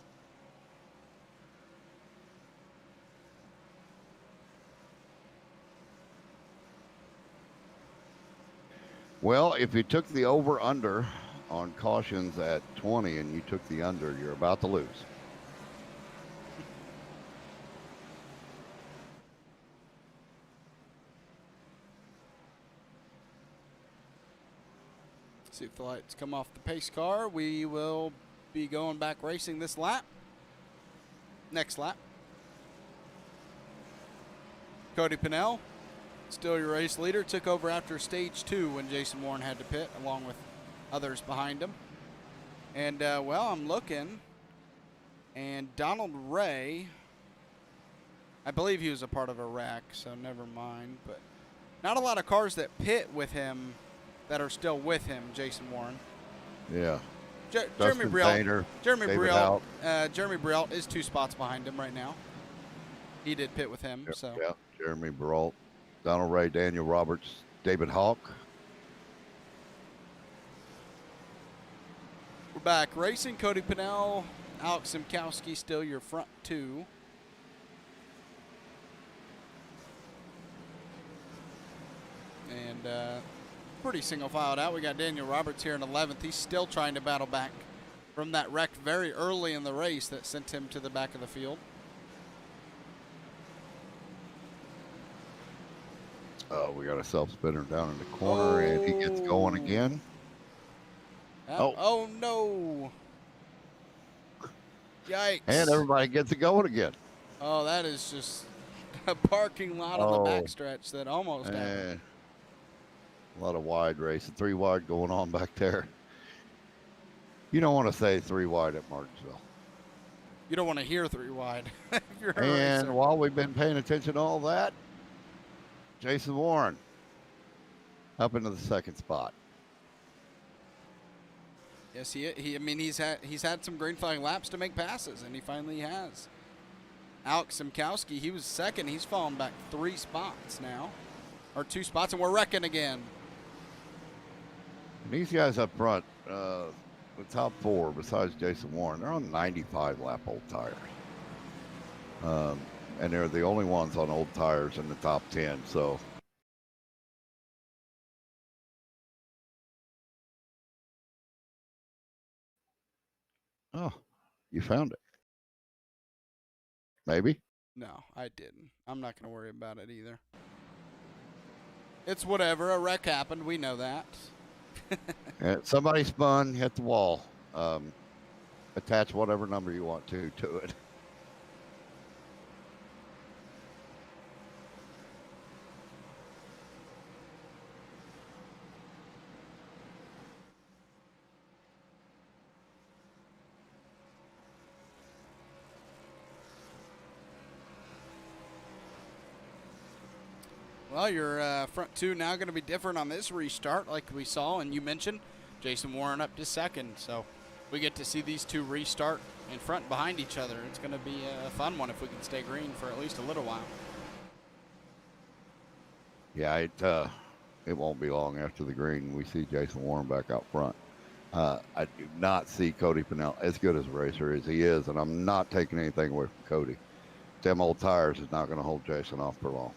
Well, if you took the over-under on cautions at 20 and you took the under, you're about to lose. See if the lights come off the pace car. We will be going back racing this lap. Next lap. Cody Pannell, still your race leader, took over after stage 2 when Jason Warren had to pit, along with others behind him. And, well, I'm looking, and Donald Ray, I believe he was a part of a wreck, so never mind. But not a lot of cars that pit with him that are still with him, Jason Warren. Yeah. Jeremy Brielt. Jeremy Brielt is 2 spots behind him right now. He did pit with him. So yeah, Jeremy Brielt, Donald Ray, Daniel Roberts, David Hawk. We're back racing. Cody Pannell, Alex Simkowski, still your front 2. And pretty single filed out. We got Daniel Roberts here in 11th. He's still trying to battle back from that wreck very early in the race that sent him to the back of the field. Oh, we got a self-spinner down in the corner, and he gets going again. Oh, no. Yikes. And everybody gets it going again. Oh, that is just a parking lot on the backstretch that almost happened. A lot of wide racing, 3 wide going on back there. You don't want to say 3 wide at Martinsville. You don't want to hear 3 wide if you're a And racer. while we've been paying attention to all that, Jason Warren up into the 2nd spot. Yes, I mean, he's had some green flag laps to make passes, and he finally has. Alex Simkowski, he was 2nd. He's fallen back 3 spots now, or 2 spots, and we're wrecking again. And these guys up front, the top 4, besides Jason Warren, they're on 95 lap old tires. And they're the only ones on old tires in the top 10. So oh, you found it. Maybe. No, I didn't. I'm not going to worry about it either. It's whatever. A wreck happened. We know that. Yeah, somebody spun, hit the wall. Attach whatever number you want to it. Well, your front 2 now going to be different on this restart, like we saw, and you mentioned Jason Warren up to 2nd. So we get to see these 2 restart in front behind each other. It's going to be a fun one if we can stay green for at least a little while. Yeah, it won't be long after the green we see Jason Warren back out front. I do not see Cody Pannell as good as a racer as he is, and I'm not taking anything away from Cody. Them old tires is not going to hold Jason off for long.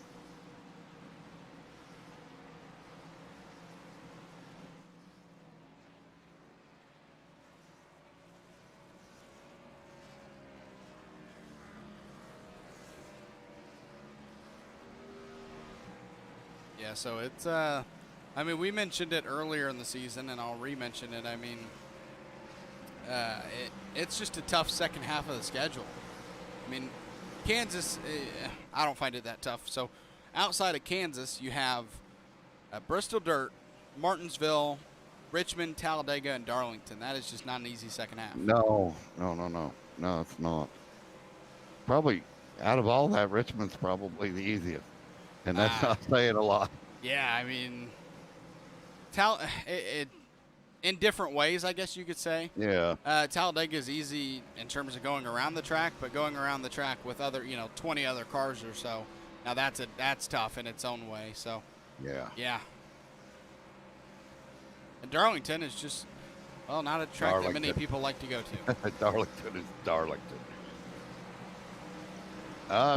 Yeah, so it's, I mean, we mentioned it earlier in the season, and I'll re-mention it. I mean, it's just a tough second half of the schedule. I mean, Kansas, I don't find it that tough. So outside of Kansas, you have Bristol Dirt, Martinsville, Richmond, Talladega, and Darlington. That is just not an easy second half. No, it's not. Probably out of all that, Richmond's probably the easiest. And that's not saying a lot. Yeah, I mean, in different ways, I guess you could say. Yeah. Talladega is easy in terms of going around the track, but going around the track with other, 20 other cars or so, now that's tough in its own way. So. Yeah. Yeah. And Darlington is just, well, not a track that many people like to go to. Darlington is Darlington.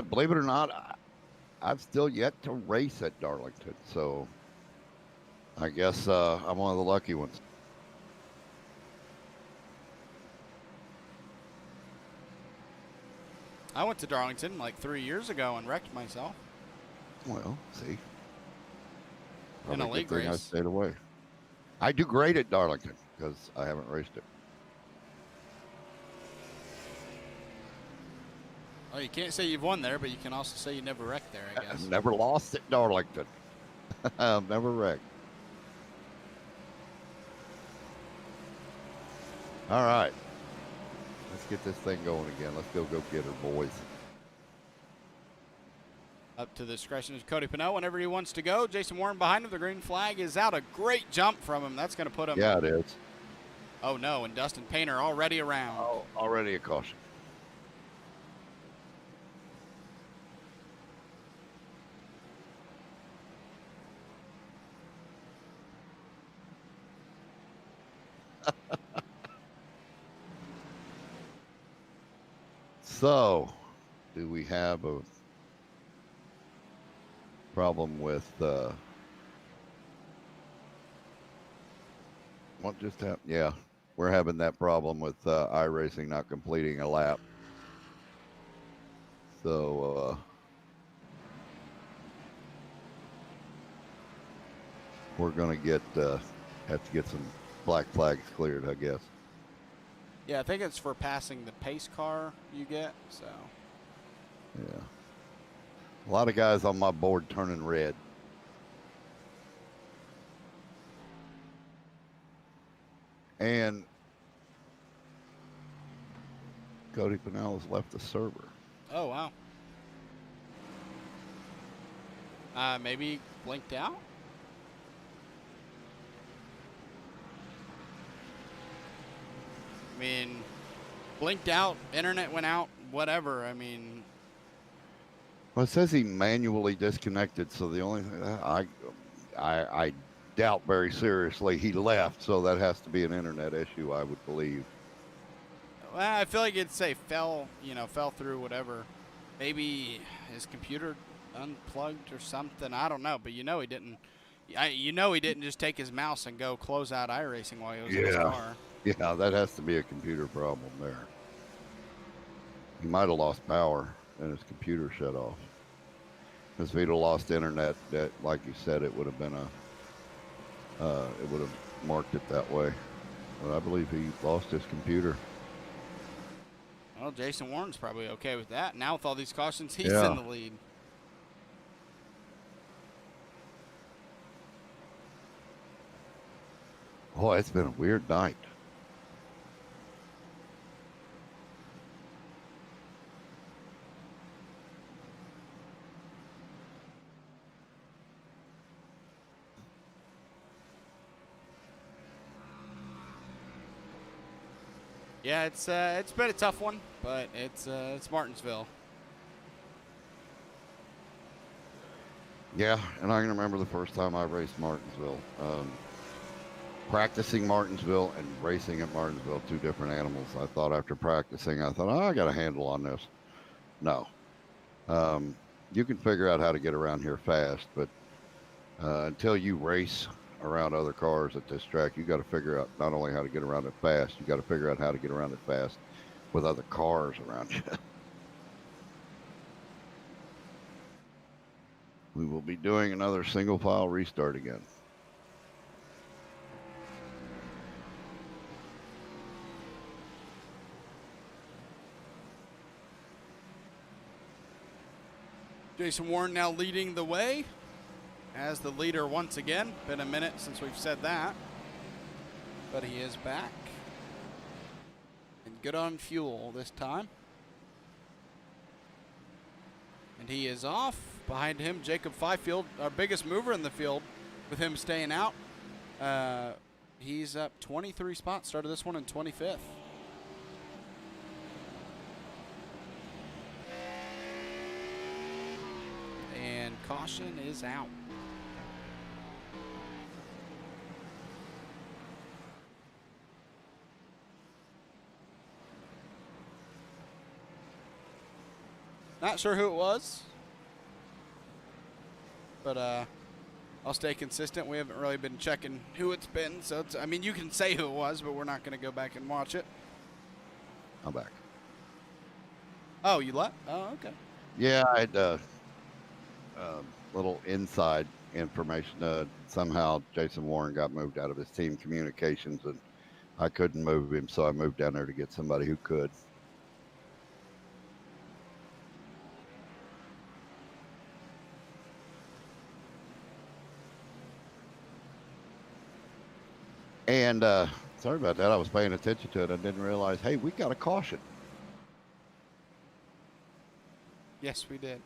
Believe it or not, I've still yet to race at Darlington, so I guess I'm one of the lucky ones. I went to Darlington like 3 years ago and wrecked myself. Well, see. In a league race. I stayed away. I do great at Darlington because I haven't raced it. Well, you can't say you've won there, but you can also say you never wrecked there, I guess. I've never lost at Darlington. I've never wrecked. All right. Let's get this thing going again. Let's go get her, boys. Up to the discretion of Cody Pannell whenever he wants to go. Jason Warren behind him. The green flag is out. A great jump from him. That's going to put him. Yeah, it is. Oh, no. And Dustin Painter already around. Oh, already a caution. So, do we have a problem with what just happened? Yeah, we're having that problem with iRacing not completing a lap. So we're gonna have to get some black flags cleared, I guess. Yeah, I think it's for passing the pace car you get, so. Yeah. A lot of guys on my board turning red. And Cody Pannell has left the server. Oh, wow. Maybe blinked out? I mean, blinked out, internet went out, whatever. I mean, Well, it says he manually disconnected, so the only thing I doubt very seriously he left, so that has to be an internet issue, I would believe. well, I feel like it'd say fell through, whatever. Maybe his computer unplugged or something. I don't know, but he didn't. He didn't just take his mouse and go close out iRacing while he was in his car. Yeah, that has to be a computer problem there. He might have lost power and his computer shut off. Because if he'd have lost internet, that, like you said, it would have been it would have marked it that way. But I believe he lost his computer. Well, Jason Warren's probably okay with that. Now with all these cautions, he's Yeah. in the lead. Boy, it's been a weird night. Yeah, it's been a tough one, but it's Martinsville. Yeah, and I can remember the first time I raced Martinsville. Practicing Martinsville and racing at Martinsville, two different animals. I thought after practicing, I got a handle on this. No. You can figure out how to get around here fast, but until you race around other cars at this track, you got to figure out not only how to get around it fast, you got to figure out how to get around it fast with other cars around you. We will be doing another single file restart again. Jason Warren now leading the way as the leader once again. Been a minute since we've said that, but he is back and good on fuel this time. And he is off. Behind him, Jacob Fifield, our biggest mover in the field, with him staying out. He's up 23 spots, started this one in 25th. And caution is out. Not sure who it was, but I'll stay consistent. We haven't really been checking who it's been, so I mean, you can say who it was, but we're not going to go back and watch it. I'm back. Oh, you left? Oh, okay. Yeah, I had little inside information. Somehow Jason Warren got moved out of his team communications, and I couldn't move him, so I moved down there to get somebody who could. And sorry about that. I was paying attention to it. I didn't realize, hey, we got a caution. Yes, we did.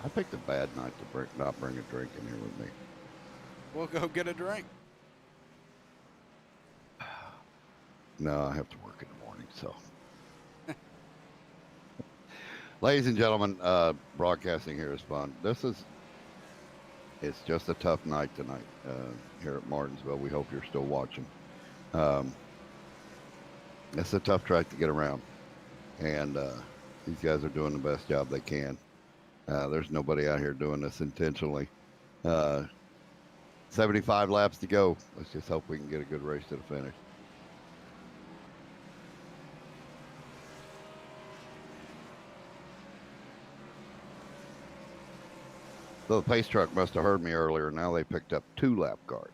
I picked a bad night to not bring a drink in here with me. We'll go get a drink. No, I have to work in the morning, so. Ladies and gentlemen, broadcasting here is fun. It's just a tough night tonight here at Martinsville. We hope you're still watching. It's a tough track to get around, and these guys are doing the best job they can. There's nobody out here doing this intentionally. 75 laps to go. Let's just hope we can get a good race to the finish. So the pace truck must have heard me earlier. Now they picked up 2 lap cars.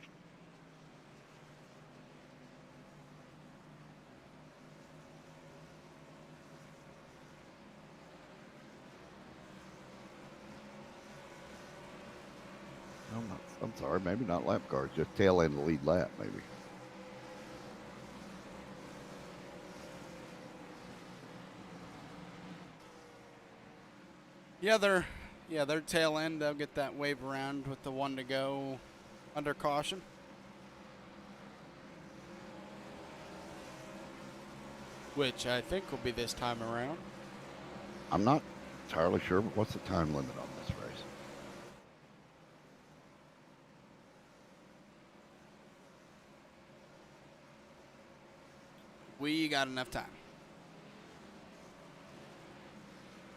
I'm sorry, maybe not lap cars, just tail end the lead lap, maybe. Yeah, their tail end. They'll get that wave around with the 1 to go under caution. Which I think will be this time around. I'm not entirely sure, but what's the time limit on this race? We got enough time.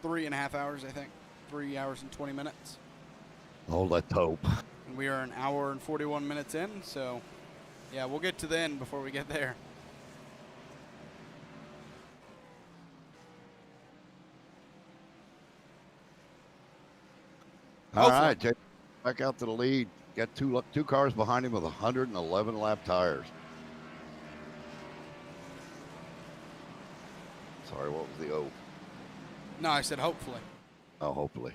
3.5 hours, I think. 3 hours and 20 minutes. Oh, let's hope. And we are an hour and 41 minutes in, so yeah, we'll get to the end before we get there. All right, Jake, back out to the lead. Got two cars behind him with 111 lap tires. Sorry, what was the O? No, I said hopefully. Oh, hopefully.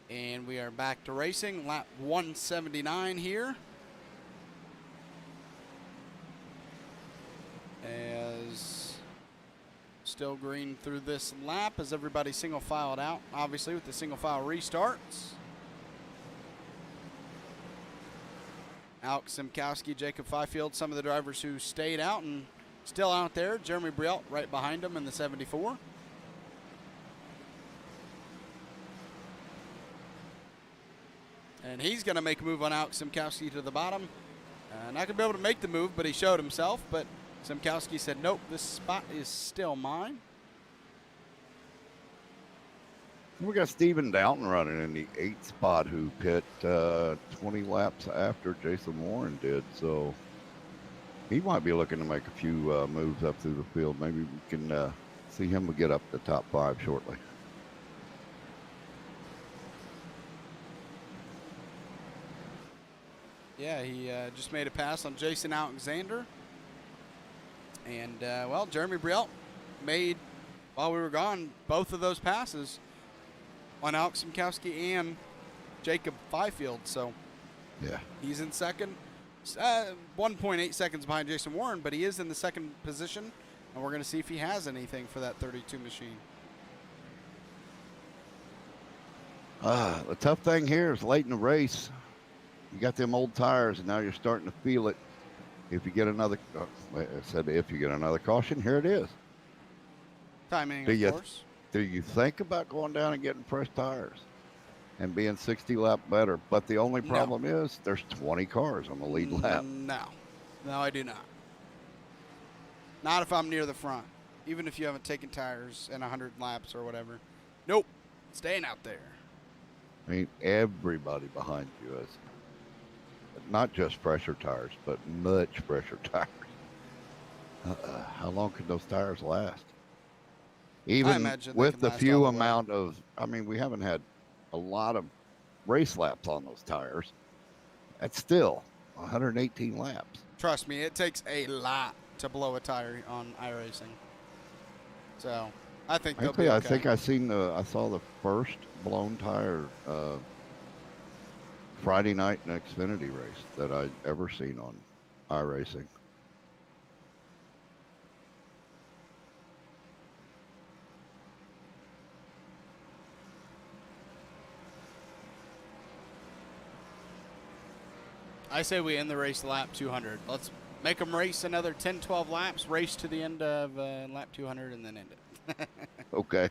And we are back to racing. Lap 179 here. As still green through this lap as everybody single filed out, obviously with the single file restarts. Alex Simkowski, Jacob Fifield, some of the drivers who stayed out and still out there. Jeremy Brielt right behind him in the 74. And he's going to make a move on Alex Simkowski to the bottom. Not going to be able to make the move, but he showed himself. But Simkowski said, nope, this spot is still mine. We got Steven Dalton running in the 8th spot, who pit 20 laps after Jason Warren did. So he might be looking to make a few moves up through the field. Maybe we can see him get up the top 5 shortly. Yeah, he just made a pass on Jason Alexander. And, well, Jeremy Brielt made, while we were gone, both of those passes on Alex Simkowski and Jacob Fifield. So yeah, he's in second. 1.8 seconds behind Jason Warren, but he is in the second position. And we're going to see if he has anything for that 32 machine. The tough thing here is late in the race, you got them old tires, and now you're starting to feel it. If you get another, I said if you get another caution, here it is. Timing, of course. Do you think about going down and getting fresh tires and being 60 lap better? But the only problem is there's 20 cars on the lead lap. No, I do not. Not if I'm near the front. Even if you haven't taken tires in 100 laps or whatever. Nope, staying out there. I mean, everybody behind you is not just fresher tires, but much fresher tires. How long can those tires last? Even with the few amount of, I mean, we haven't had a lot of race laps on those tires. That's still 118 laps. Trust me, it takes a lot to blow a tire on iRacing. So I think they'll be okay. I think I saw the first blown tire Friday night in an Xfinity race that I'd ever seen on iRacing. I say we end the race lap 200. Let's make them race another 10, 12 laps, race to the end of lap 200, and then end it. Okay.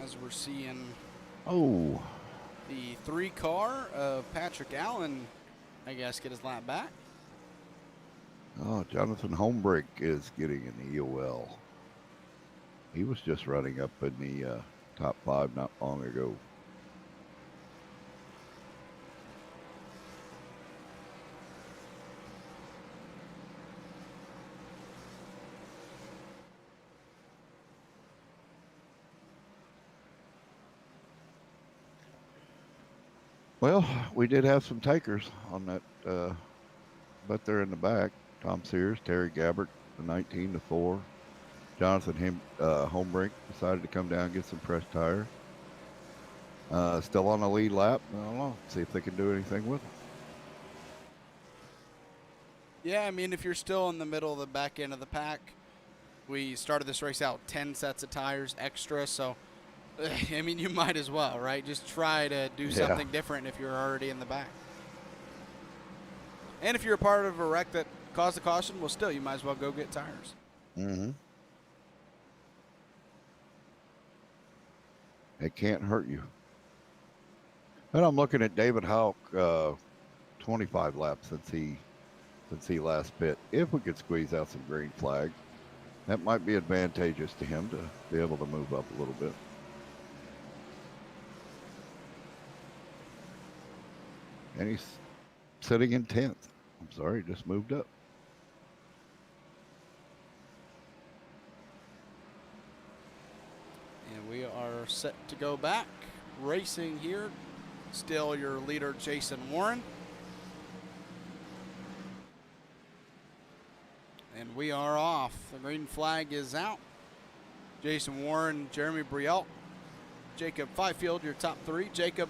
As we're seeing the 3 car of Patrick Allen, I guess, get his lap back. Oh, Jonathan Holmbrink is getting an EOL. He was just running up in the top 5 not long ago. Well, we did have some takers on that but they're in the back. Tom Sears, Terry Gabbert, the 19-4. Jonathan Homebrink decided to come down and get some fresh tires. Still on the lead lap. I don't know. See if they can do anything with them. Yeah, I mean, if you're still in the middle of the back end of the pack, we started this race out 10 sets of tires extra, so I mean, you might as well, right? Just try to do something different if you're already in the back. And if you're a part of a wreck that caused a caution, well, still, you might as well go get tires. Mm-hmm. It can't hurt you. And I'm looking at David Houck, 25 laps since he last pit. If we could squeeze out some green flag, that might be advantageous to him to be able to move up a little bit. And he's sitting in 10th. I'm sorry, he just moved up. And we are set to go back. Racing here. Still your leader, Jason Warren. And we are off. The green flag is out. Jason Warren, Jeremy Brielt, Jacob Fifield, your top three. Jacob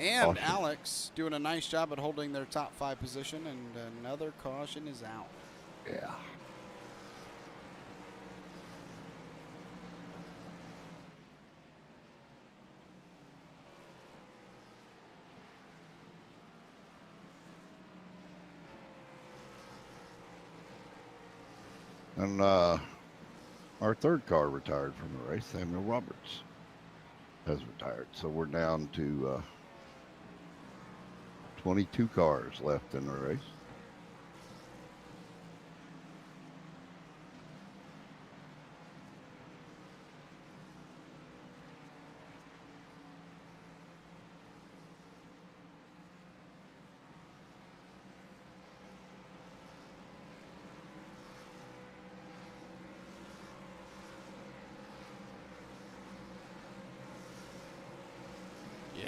and Caution. Alex doing a nice job at holding their top 5 position, and another caution is out. Yeah. And our third car retired from the race. Samuel Roberts has retired. So we're down to 22 cars left in the race.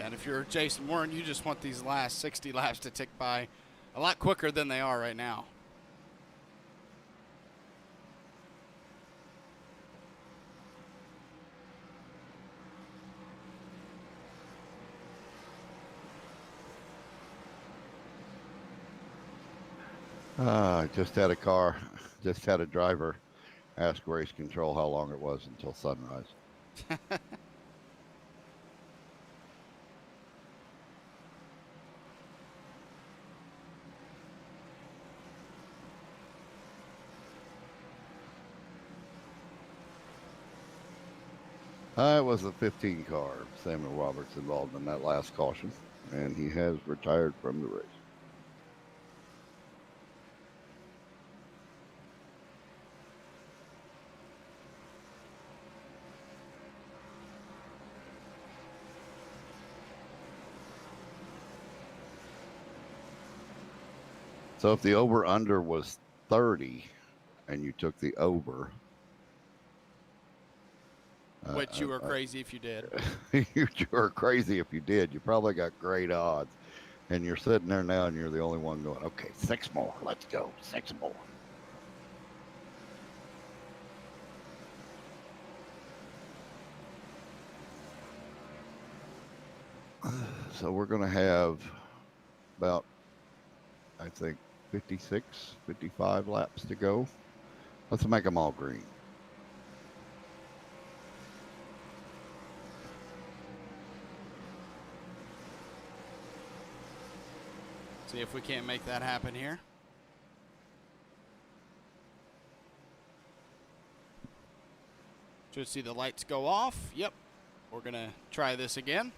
And if you're Jason Warren, you just want these last 60 laps to tick by a lot quicker than they are right now. Just had a driver ask race control how long it was until sunrise. It was a 15 car. Samuel Roberts involved in that last caution, and he has retired from the race. So if the over-under was 30 and you took the over, which you were crazy if you did. you were crazy if you did. You probably got great odds. And you're sitting there now and you're the only one going, okay, 6 more. Let's go. 6 more. So we're going to have about, I think, 56, 55 laps to go. Let's make them all green. See if we can't make that happen here. Should see the lights go off. Yep. We're going to try this again.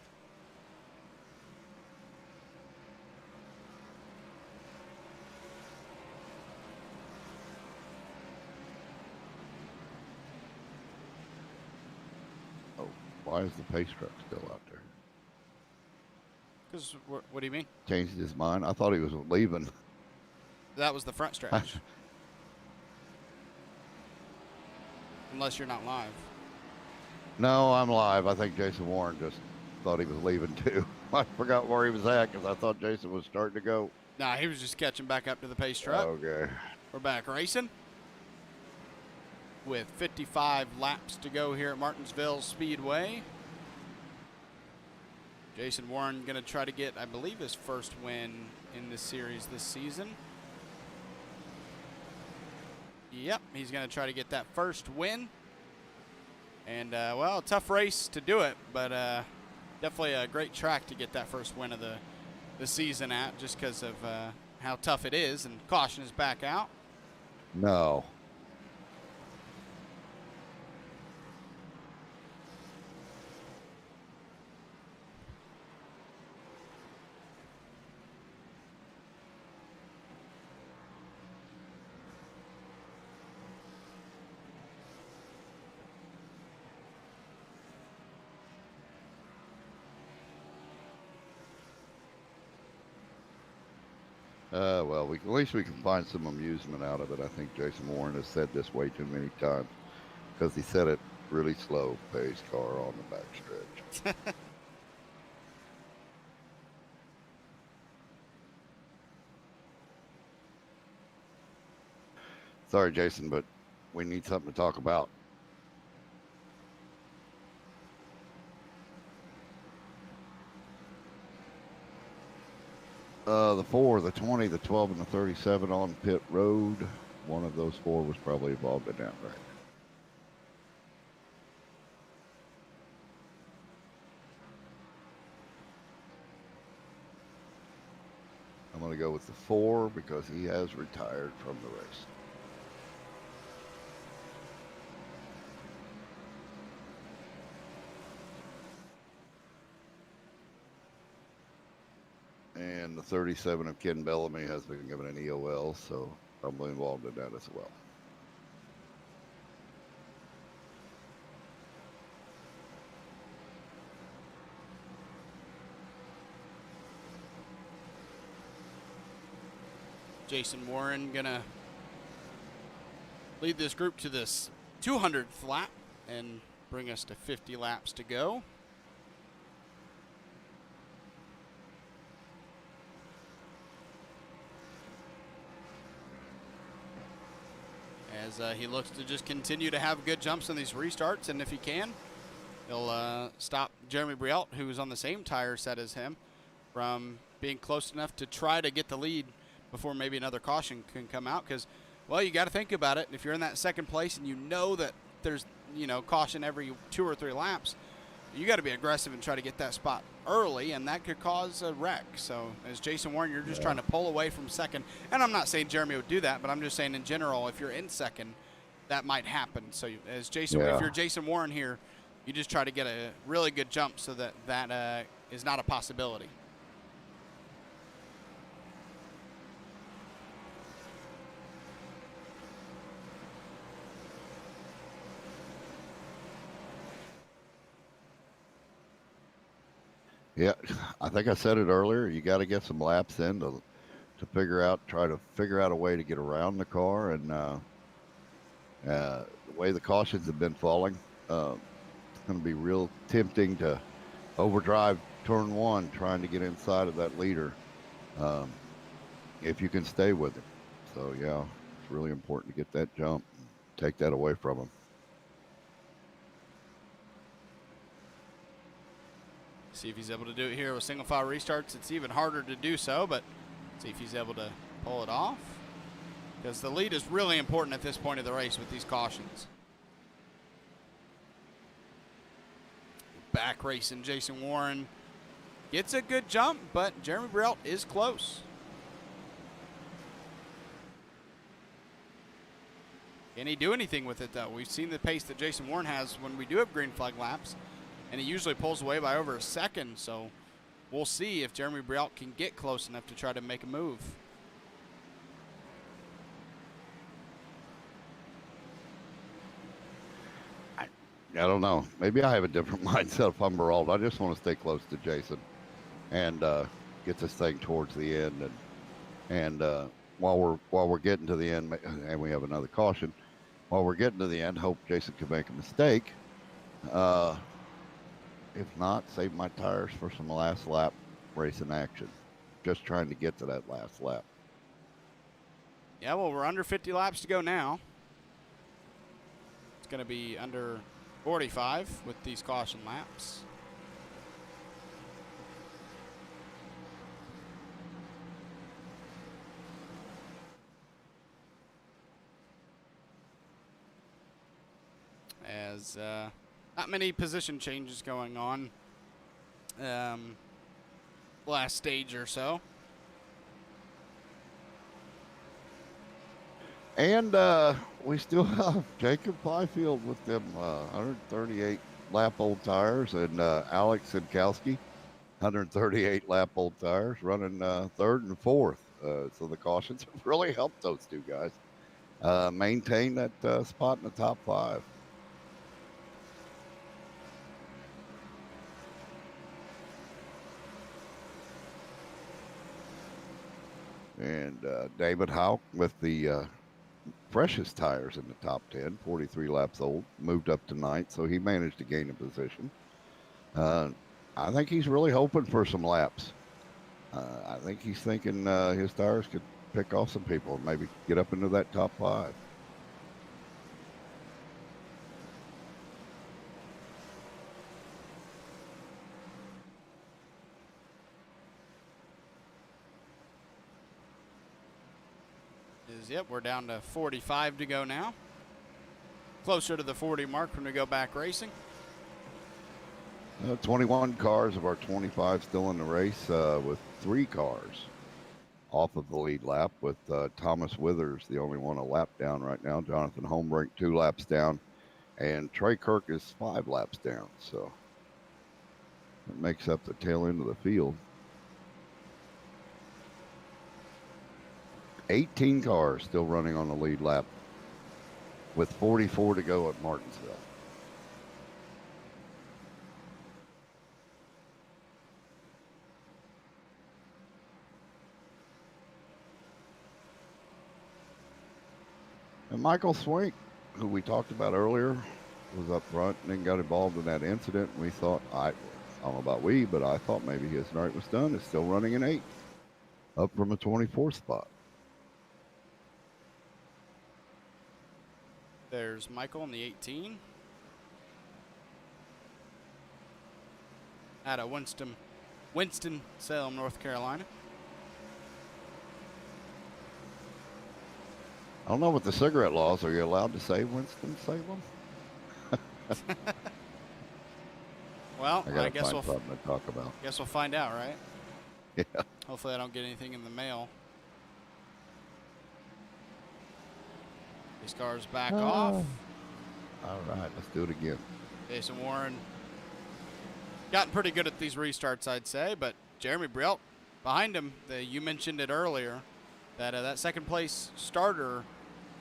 Oh, why is the pace truck still out there? Because, what do you mean? Changed his mind. I thought he was leaving. That was the front stretch. Unless you're not live. No, I'm live. I think Jason Warren just thought he was leaving too. I forgot where he was at because I thought Jason was starting to go. Nah, he was just catching back up to the pace truck. Okay. We're back racing with 55 laps to go here at Martinsville Speedway. Jason Warren going to try to get, I believe, his first win in this series this season. Yep, he's going to try to get that first win. And, well, a tough race to do it, but definitely a great track to get that first win of the season at, just because of how tough it is. And caution is back out. No. Well, at least we can find some amusement out of it. I think Jason Warren has said this way too many times because he said it really slow, pace car on the backstretch. Sorry, Jason, but we need something to talk about. The 4, the 20, the 12, and the 37 on pit road. One of those 4 was probably involved in that wreck. I'm going to go with the 4 because he has retired from the race. And the 37 of Ken Bellamy has been given an EOL, so I'm involved in that as well. Jason Warren gonna lead this group to this 200th lap and bring us to 50 laps to go. As he looks to just continue to have good jumps on these restarts, and if he can, he'll stop Jeremy Brielt, who's on the same tire set as him, from being close enough to try to get the lead before maybe another caution can come out. Because, well, you got to think about it. If you're in that second place and you know that there's, caution every 2 or 3 laps, you got to be aggressive and try to get that spot early, and that could cause a wreck. So as Jason Warren, you're just trying to pull away from second. And I'm not saying Jeremy would do that, but I'm just saying in general, if you're in second, that might happen. So as Jason, if you're Jason Warren here, you just try to get a really good jump so that that is not a possibility. Yeah, I think I said it earlier. You got to get some laps in to try to figure out a way to get around the car. And the way the cautions have been falling, it's going to be real tempting to overdrive turn 1, trying to get inside of that leader, if you can stay with him. So yeah, it's really important to get that jump, take that away from him. See if he's able to do it here with single file restarts. It's even harder to do so, but see if he's able to pull it off, because the lead is really important at this point of the race with these cautions. Back racing, Jason Warren gets a good jump, but Jeremy Brielt is close. Can he do anything with it, though? We've seen the pace that Jason Warren has when we do have green flag laps, and he usually pulls away by over a second. So we'll see if Jeremy Brielt can get close enough to try to make a move. I don't know. Maybe I have a different mindset if I'm Brielt. I just want to stay close to Jason and get this thing towards the end. And while we're getting to the end, and we have another caution, while we're getting to the end, hope Jason can make a mistake. If not, save my tires for some last lap racing action. just trying to get to that last lap. Yeah, well, we're under 50 laps to go now. It's going to be under 45 with these caution laps. As not many position changes going on last stage or so. And we still have Jacob Byfield with them 138 lap old tires, and Alex Sinkowski 138 lap old tires, running third and fourth. So the cautions have really helped those two guys maintain that spot in the top 5. And David Houck with the freshest tires in the top 10, 43 laps old, moved up to 9th, so he managed to gain a position. I think he's really hoping for some laps. I think he's thinking his tires could pick off some people and maybe get up into that top 5. Yep, we're down to 45 to go now. Closer to the 40 mark when we go back racing. 21 cars of our 25 still in the race, with 3 cars off of the lead lap, with Thomas Withers the only one a lap down right now. Jonathan Holmbrink 2 laps down, and Trey Kirk is 5 laps down. So that makes up the tail end of the field. 18 cars still running on the lead lap with 44 to go at Martinsville. And Michael Swink, who we talked about earlier, was up front and then got involved in that incident. We thought, I don't know about we, but I thought maybe his night was done. Is still running in 8th, up from a 24th spot. There's Michael in the 18. Out of Winston-Salem, North Carolina. I don't know what the cigarette laws. Are you allowed to say Winston-Salem? Well, I guess we'll something to talk about. Guess we'll find out, right? Yeah. Hopefully I don't get anything in the mail. These cars back off. All right, let's do it again. Jason Warren gotten pretty good at these restarts, I'd say, but Jeremy Brielt behind him. You mentioned it earlier that that second place starter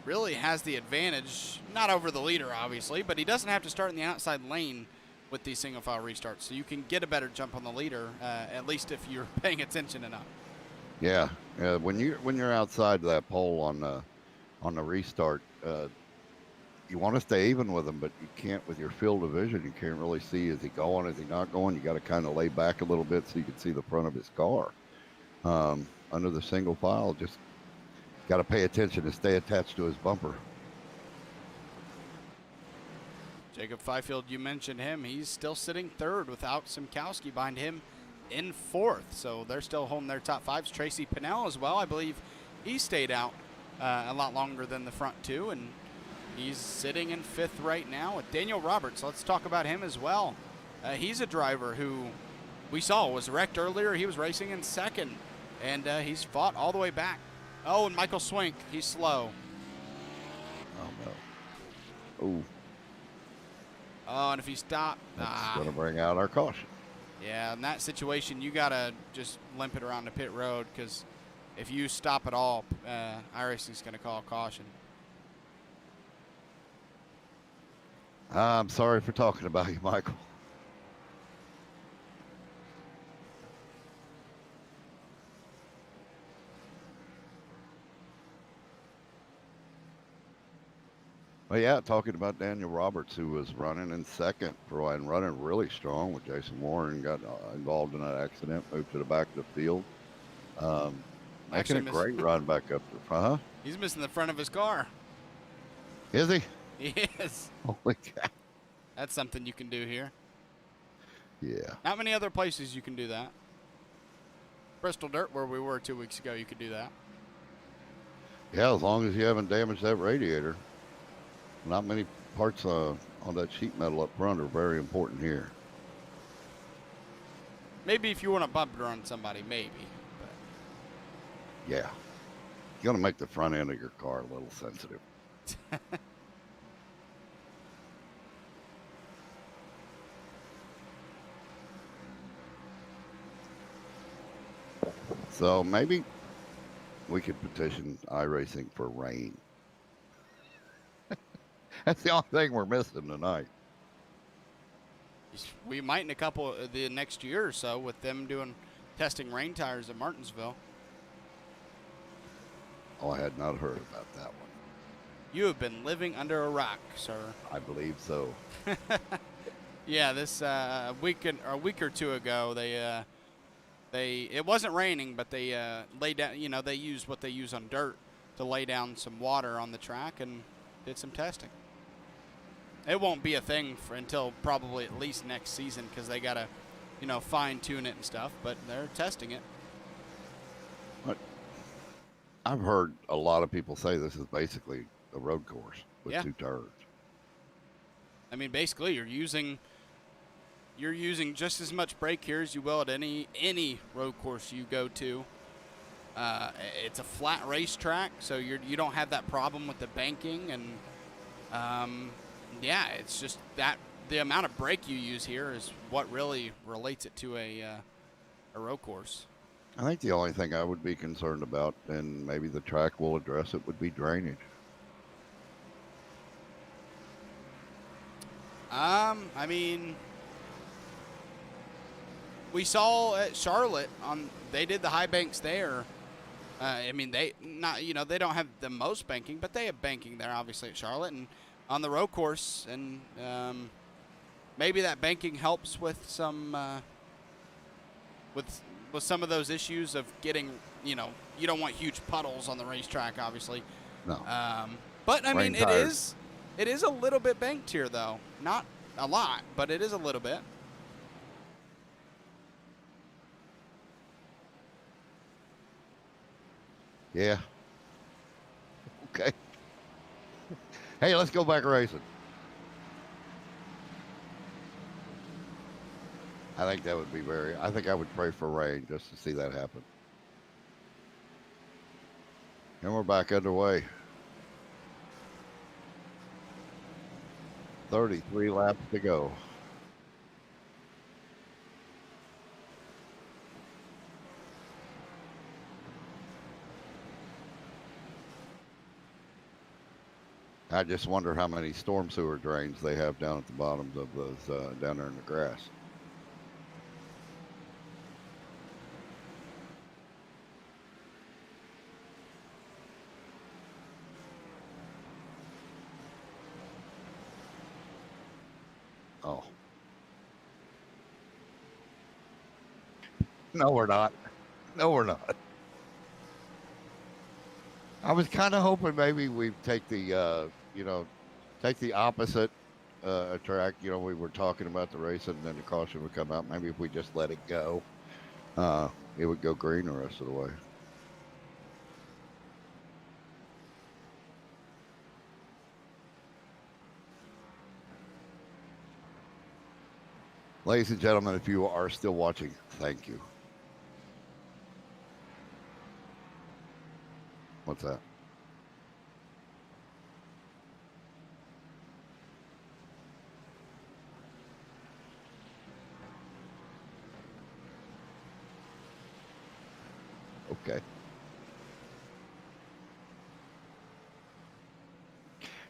really has the advantage, not over the leader, obviously, but he doesn't have to start in the outside lane with these single file restarts, so you can get a better jump on the leader, at least if you're paying attention enough. Yeah, when you're outside that pole on the restart, you want to stay even with him, but you can't with your field of vision. You can't really see, is he going, is he not going? You got to kind of lay back a little bit so you can see the front of his car. Under the single file, just got to pay attention and stay attached to his bumper. Jacob Fifield, you mentioned him. He's still sitting 3rd without Simkowski behind him in 4th. So they're still holding their top 5s. Tracy Pannell as well. I believe he stayed out a lot longer than the front 2, and he's sitting in 5th right now with Daniel Roberts. Let's talk about him as well. He's a driver who we saw was wrecked earlier. He was racing in 2nd, and he's fought all the way back. Oh, and Michael Swink, he's slow. Oh, no. Ooh. Oh, and if he stopped, that's going to bring out our caution. Yeah, in that situation, you got to just limp it around the pit road, because if you stop at all, iRacing's going to call caution. I'm sorry for talking about you, Michael. Well, yeah, talking about Daniel Roberts, who was running in 2nd for and running really strong with Jason Warren, got involved in that accident, moved to the back of the field. Making a great run back up to front. Huh? He's missing the front of his car. Is he? Yes. Holy cow. That's something you can do here. Yeah. Not many other places you can do that. Bristol Dirt, where we were 2 weeks ago, you could do that. Yeah, as long as you haven't damaged that radiator. Not many parts on that sheet metal up front are very important here. Maybe if you want to bumper on somebody, maybe. But Yeah. You got to make the front end of your car a little sensitive. So maybe we could petition iRacing for rain. That's the only thing we're missing tonight. we might in a couple the next year or so with them doing testing rain tires at Martinsville. Oh, I had not heard about that one. You have been living under a rock, sir. I believe so. Yeah, this a week or two ago, it wasn't raining, but they laid down. You know, they used what they use on dirt to lay down some water on the track and did some testing. It won't be a thing until probably at least next season because they gotta, fine tune it and stuff. But they're testing it. I've heard a lot of people say this is basically a road course with Yeah. two turns. I mean, basically, you're using just as much brake here as you will at any road course you go to. It's a flat racetrack, so you don't have that problem with the banking, and yeah, it's just that the amount of brake you use here is what really relates it to a road course. I think the only thing I would be concerned about, and maybe the track will address it, would be drainage. I mean, we saw at Charlotte they did the high banks there. I mean, they don't have the most banking, but they have banking there, obviously, at Charlotte and on the road course, and maybe that banking helps with some with some of those issues of getting, you don't want huge puddles on the racetrack, obviously. No. But I mean, Rain tires. it is a little bit banked here, though. Not a lot, but it is a little bit. Yeah. Okay. Hey, let's go back racing. I think that would be I think I would pray for rain just to see that happen. And we're back underway. 33 laps to go. I just wonder how many storm sewer drains they have down at the bottoms of those, down there in the grass. Oh. No, we're not. No, we're not. I was kind of hoping maybe we'd take the, take the opposite track. We were talking about the race and then the caution would come out. Maybe if we just let it go, it would go green the rest of the way. Ladies and gentlemen, if you are still watching, thank you. What's that? Okay.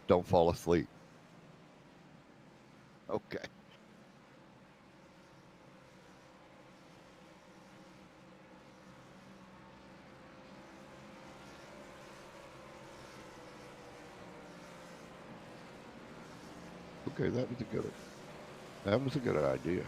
Don't fall asleep. Okay. Okay, that was a good idea.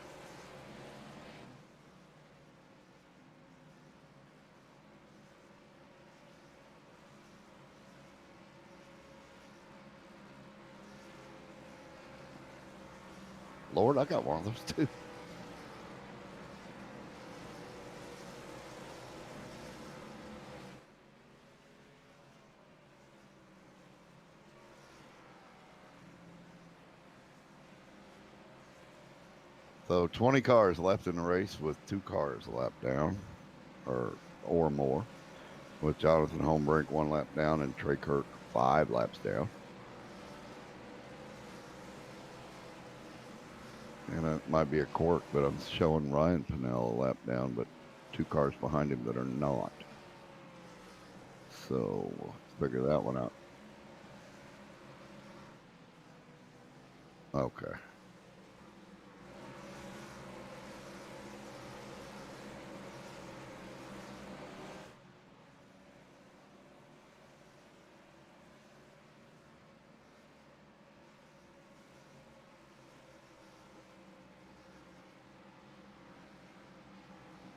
Lord, I got one of those too. So 20 cars left in the race with 2 cars a lap down or more, with Jonathan Holmbrink 1 lap down and Trey Kirk 5 laps down. And it might be a quirk, but I'm showing Ryan Pannell a lap down, but 2 cars behind him that are not. So we'll figure that one out. Okay.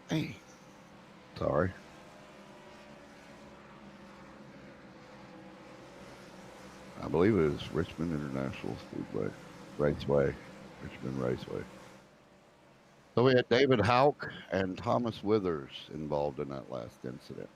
Hey, sorry. I believe it is Richmond International Speedway, Raceway, Richmond Raceway. So we had David Houck and Thomas Withers involved in that last incident.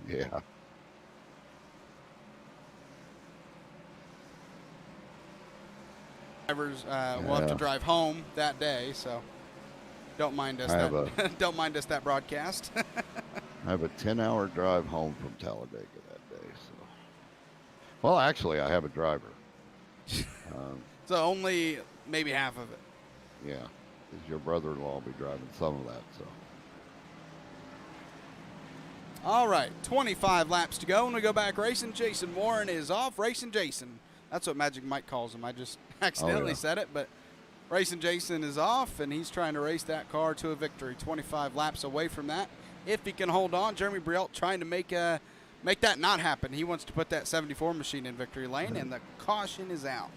Yeah. Drivers will have to drive home that day, so don't mind us that. Don't mind us that broadcast. I have a 10-hour drive home from Talladega that day. So, well, actually, I have a driver. So only maybe half of it. Yeah, because your brother-in-law will be driving some of that. So. All right, 25 laps to go, and we go back racing. Jason Warren is off. Racing Jason. That's what Magic Mike calls him. I just accidentally said it, but Racing Jason is off, and he's trying to race that car to a victory. 25 laps away from that. If he can hold on, Jeremy Brielt trying to make that not happen. He wants to put that 74 machine in victory lane, and the caution is out.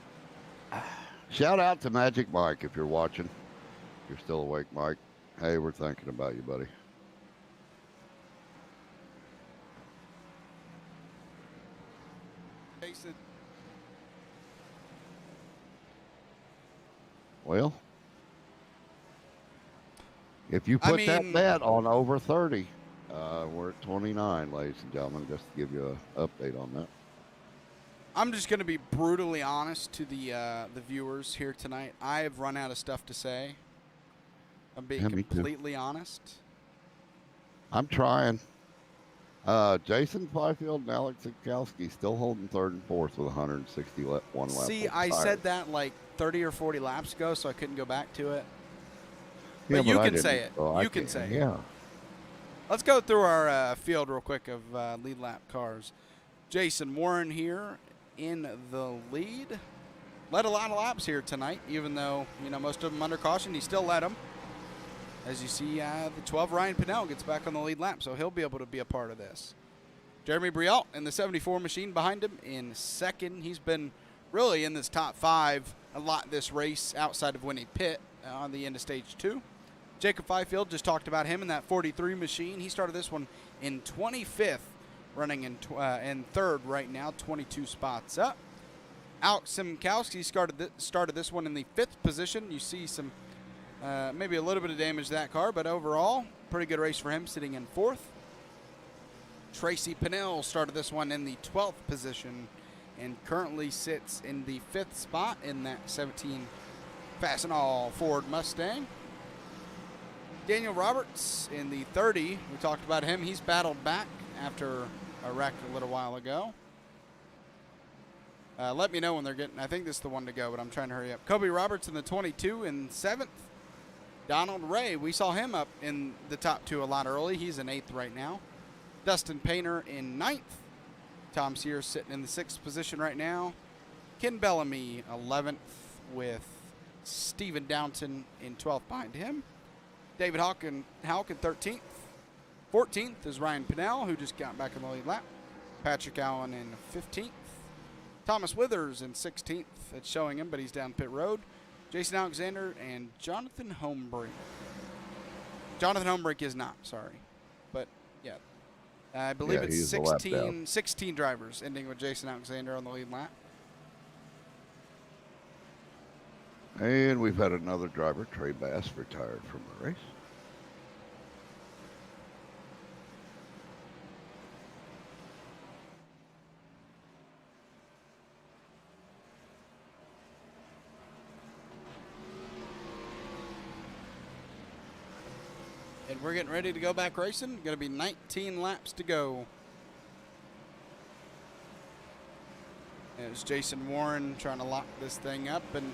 Shout out to Magic Mike if you're watching. If you're still awake, Mike. Hey, we're thinking about you, buddy. Jason. Well, if you put that bet on over 30, we're at 29, ladies and gentlemen, just to give you an update on that. I'm just going to be brutally honest to the viewers here tonight. I have run out of stuff to say. I'm being completely honest. I'm trying. Jason Fifield and Alex Zikowski still holding 3rd and 4th with 161 laps. See, I said that like 30 or 40 laps ago, so I couldn't go back to it. Yeah, but you can say it. So you can say it. Yeah. Let's go through our field real quick of lead lap cars. Jason Warren here in the lead. Led a lot of laps here tonight, even though, most of them under caution. He still led them. As you see, the 12 Ryan Pannell gets back on the lead lap, so he'll be able to be a part of this. Jeremy Brielt in the 74 machine behind him in 2nd. He's been really in this top 5 a lot this race outside of when he pit on the end of stage 2. Jacob Fifield, just talked about him in that 43 machine. He started this one in 25th, running in 3rd right now, 22 spots up. Alex Simkowski started this one in the 5th position. You see some maybe a little bit of damage to that car, but overall, pretty good race for him, sitting in 4th. Tracy Pannell started this one in the 12th position and currently sits in the 5th spot in that 17 Fastenal Ford Mustang. Daniel Roberts in the 30. We talked about him. He's battled back after a wreck a little while ago. Let me know when they're getting, I think this is the one to go, but I'm trying to hurry up. Kobe Roberts in the 22 in 7th. Donald Ray, we saw him up in the top 2 a lot early. He's in 8th right now. Dustin Painter in 9th. Tom Sears sitting in the 6th position right now. Ken Bellamy 11th with Stephen Downton in 12th behind him. David Houck in 13th. 14th is Ryan Pannell, who just got back in the lead lap. Patrick Allen in 15th. Thomas Withers in 16th. It's showing him, but he's down pit road. Jason Alexander and Jonathan Homebrink. Jonathan Homebrink is not, sorry. But, yeah. I believe it's he's a lap down. 16 drivers, ending with Jason Alexander on the lead lap. And we've had another driver, Trey Bass, retired from the race. And we're getting ready to go back racing. Going to be 19 laps to go. There's Jason Warren trying to lock this thing up. And,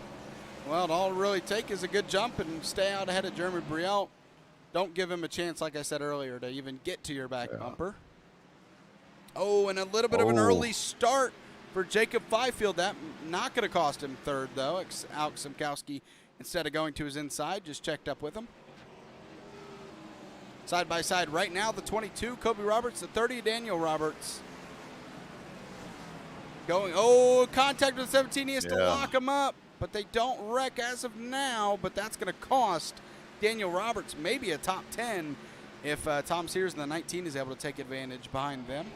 well, all it'll really take is a good jump and stay out ahead of Jeremy Brielle. Don't give him a chance, like I said earlier, to even get to your back bumper. Oh, and a little bit of an early start for Jacob Fifield. That not going to cost him third, though. Alex Simkowski, instead of going to his inside, just checked up with him. Side by side right now, the 22, Kobe Roberts, the 30, Daniel Roberts. Going, contact with the 17, he has to lock him up, but they don't wreck as of now, but that's going to cost Daniel Roberts maybe a top 10 if Tom Sears in the 19 is able to take advantage behind them.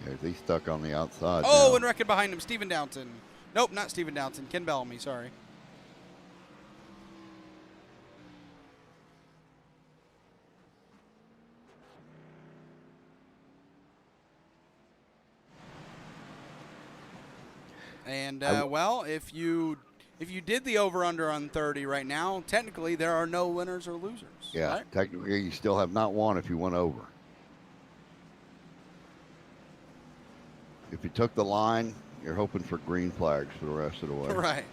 Yeah, he's stuck on the outside now. now. And wrecking behind him, Stephen Downton. Nope, not Stephen Downton, Ken Bellamy, sorry. And, well, if you did the over-under on 30 right now, technically there are no winners or losers. Yeah, right? technically you still have not won if you went over. If you took the line, you're hoping for green flags for the rest of the way. Right.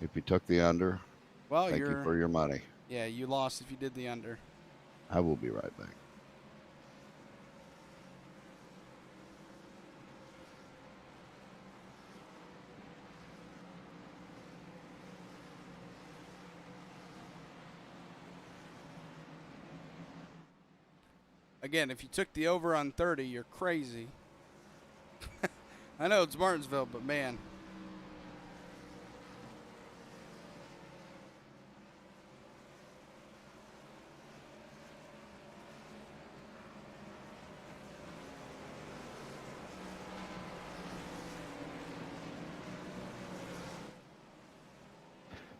If you took the under, well, thank you for your money. Yeah, you lost if you did the under. I will be right back. Again, if you took the over on 30, you're crazy. I know it's Martinsville, but man.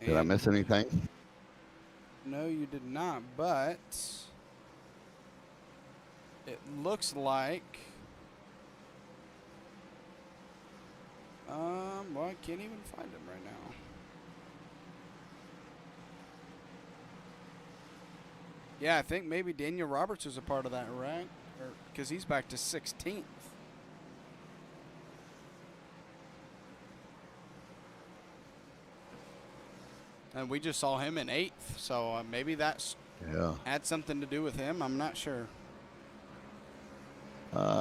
Did I miss anything? No, you did not, but it looks like well, I can't even find him right now. Yeah, I think maybe Daniel Roberts is a part of that, right? Because he's back to 16th. And we just saw him in 8th, so maybe that's had something to do with him. I'm not sure.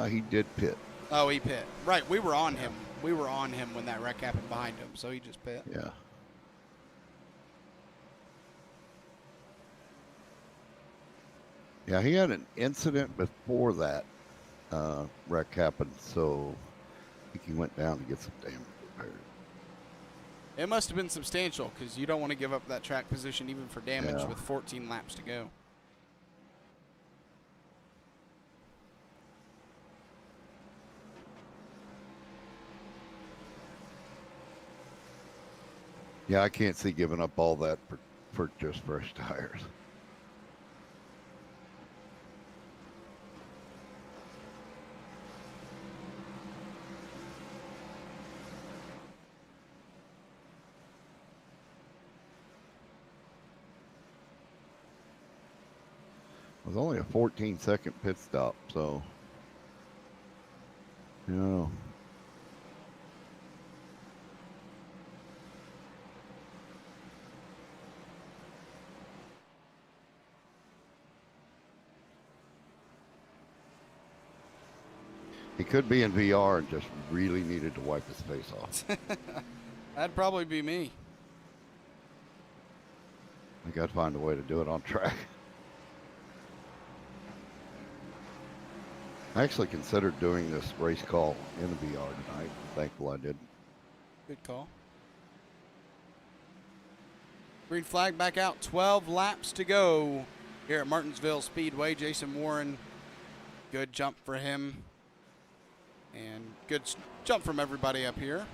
He did pit. Oh, he pit. Right, we were on him. We were on him when that wreck happened behind him, so he just pit. Yeah. Yeah, he had an incident before that wreck happened, so I think he went down to get some damage repaired. It must have been substantial because you don't want to give up that track position even for damage with 14 laps to go. Yeah, I can't see giving up all that for just fresh tires. It was only a 14-second pit stop, so, you know. He could be in VR and just really needed to wipe his face off. That'd probably be me. I think I'd find a way to do it on track. I actually considered doing this race call in the VR tonight. Thankful I didn't. Good call. Green flag back out. 12 laps to go here at Martinsville Speedway. Jason Warren, good jump for him. And good jump from everybody up here.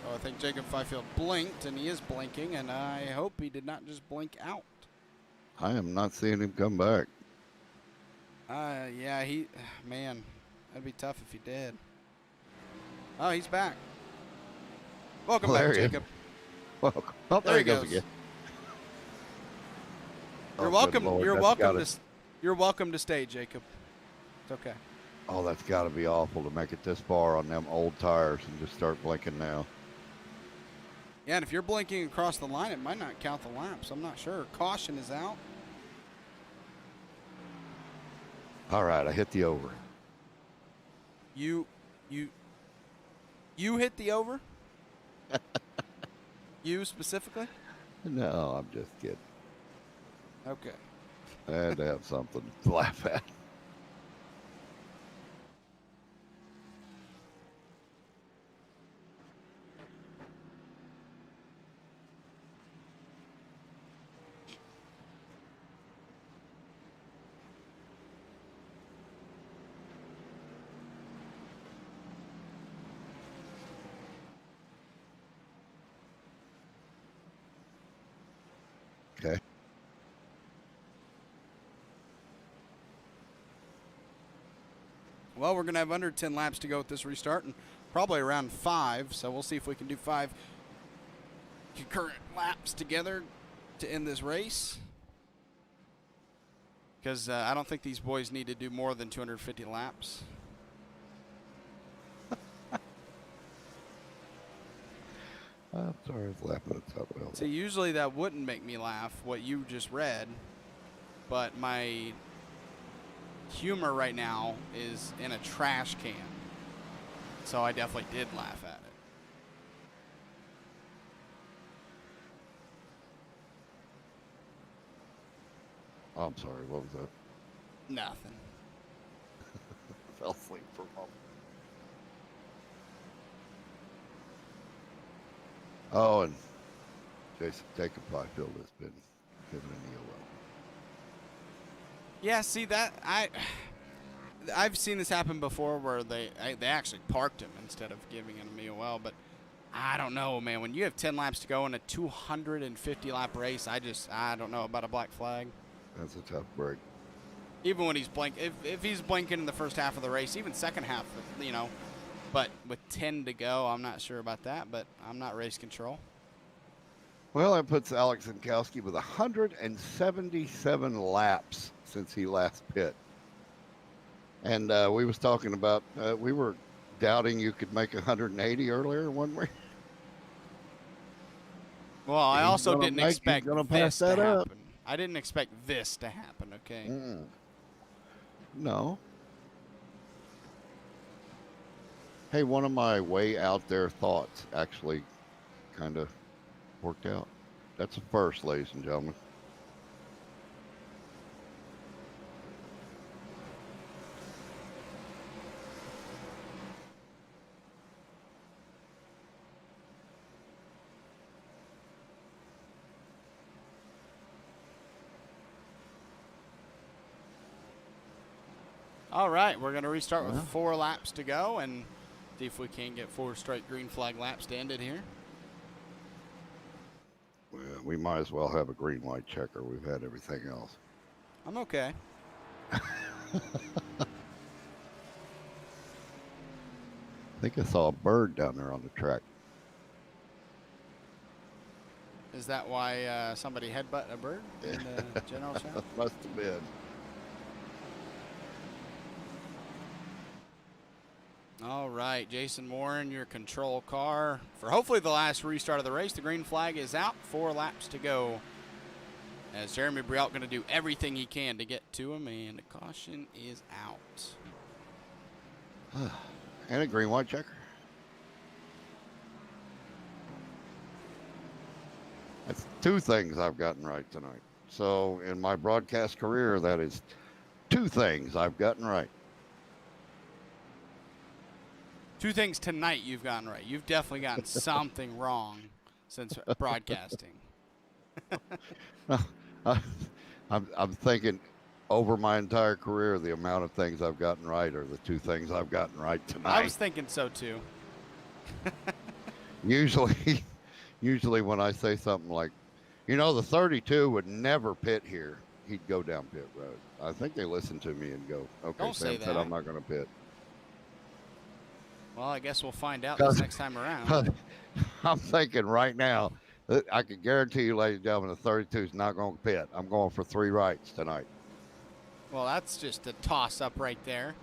Oh, I think Jacob Fifield blinked, and he is blinking, and I hope he did not just blink out. I am not seeing him come back. Yeah, man, that'd be tough if he did. Oh, he's back. Welcome Oh, back, there he is. Jacob. Welcome. Oh, There he goes. again. You're Oh, good welcome. Lord, You're that's welcome gotta- to. You're welcome to stay, Jacob. It's okay. Oh, that's got to be awful to make it this far on them old tires and just start blinking now. Yeah, and if you're blinking across the line, it might not count the laps. I'm not sure. Caution is out. All right, I hit the over. You hit the over? You specifically? No, I'm just kidding. Okay. I had to have something to laugh at. Okay. Well, we're going to have under 10 laps to go with this restart, and probably around 5, so we'll see if we can do 5 concurrent laps together to end this race. Because I don't think these boys need to do more than 250 laps. I'm sorry, I was laughing at something else. See, usually that wouldn't make me laugh, what you just read, but my humor right now is in a trash can. So I definitely did laugh at it. Oh, I'm sorry, what was that? Nothing. I fell asleep for a moment. Oh, and Jason Jacob Fifield has been given an EOL. Yeah, see that I've seen this happen before where they actually parked him instead of giving him a MEOL, but I don't know, man. When you have 10 laps to go in a 250 lap race, I don't know about a black flag. That's a tough break. Even when he's if he's blinking in the first half of the race, even second half, you know. But with 10 to go, I'm not sure about that, but I'm not race control. Well, that puts Alex Zinkowski with 177 laps since he last pit. And we was talking about, we were doubting you could make 180 earlier, weren't we? Well, I He's also gonna didn't make- he's expect gonna this pass to that up. happen. I didn't expect this to happen, okay? No. Hey, one of my way out there thoughts actually kind of worked out. That's a first, ladies and gentlemen. All right, we're going to restart with 4 laps to go and see if we can get 4 straight green flag laps to end it here. Well, we might as well have a green light checker. We've had everything else. I'm okay. I think I saw a bird down there on the track. Is that why somebody headbutt a bird in the general shot? Must have been. All right, Jason Warren, your control car for hopefully the last restart of the race. The green flag is out. 4 laps to go. As Jeremy Brielt going to do everything he can to get to him, and the caution is out. And a green light checker. That's 2 things I've gotten right tonight. So in my broadcast career, that is 2 things I've gotten right. 2 things tonight you've gotten right. You've definitely gotten something wrong since broadcasting. I'm thinking over my entire career, the amount of things I've gotten right are the 2 things I've gotten right tonight. I was thinking so too. Usually when I say something like, the 32 would never pit here, he'd go down pit road. I think they listen to me and go, okay, Don't say Sam said that. I'm not going to pit. Well, I guess we'll find out this next time around. I'm thinking right now, I can guarantee you, ladies and gentlemen, the 32 is not going to pit. I'm going for 3 rights tonight. Well, that's just a toss-up right there.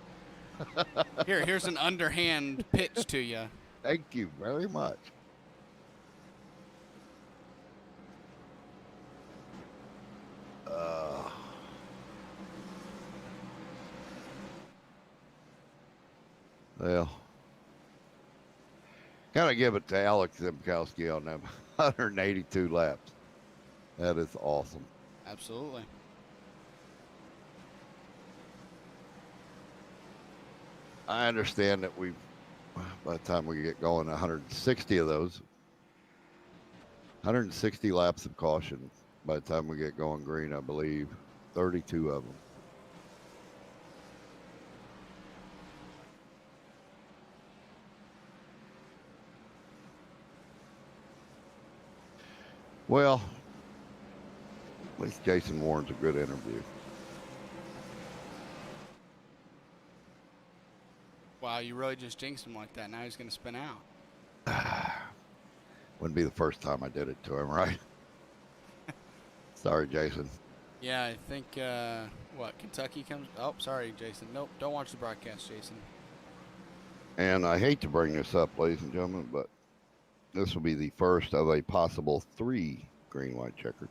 Here's an underhand pitch to you. Thank you very much. Well, gotta give it to Alex Zimkowski on them 182 laps. That is awesome. Absolutely. I understand that by the time we get going, 160 of those, 160 laps of caution by the time we get going green, I believe, 32 of them. Well, at least Jason Warren's a good interview. Wow, you really just jinxed him like that. Now he's going to spin out. Wouldn't be the first time I did it to him, right? Sorry, Jason. Yeah, I think, Kentucky comes... Oh, sorry, Jason. Nope, don't watch the broadcast, Jason. And I hate to bring this up, ladies and gentlemen, but this will be the first of a possible 3 green-white checkers.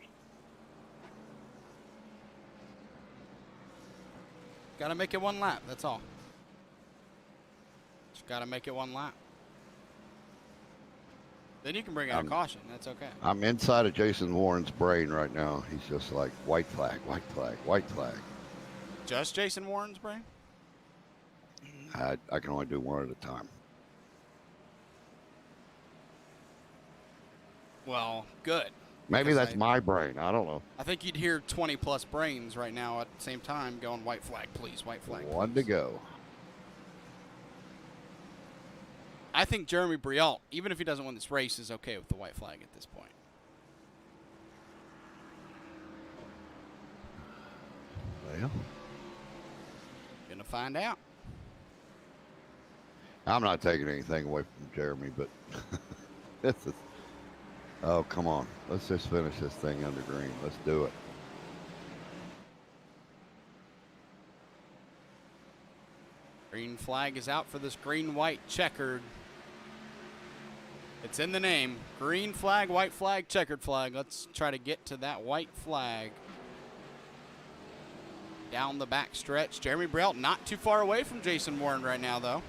Got to make it 1 lap, that's all. Just got to make it 1 lap. Then you can bring out a caution. That's okay. I'm inside of Jason Warren's brain right now. He's just like, white flag, white flag, white flag. Just Jason Warren's brain? I can only do one at a time. Well, good. Maybe that's my brain. I don't know. I think you'd hear 20-plus brains right now at the same time going, white flag, please, white flag, please. 1 to go. I think Jeremy Brialt, even if he doesn't win this race, is okay with the white flag at this point. Well, Gonna find out. I'm not taking anything away from Jeremy, but this is... Oh, come on. Let's just finish this thing under green. Let's do it. Green flag is out for this green-white checkered. It's in the name. Green flag, white flag, checkered flag. Let's try to get to that white flag. Down the back stretch. Jeremy Brialt not too far away from Jason Warren right now, though.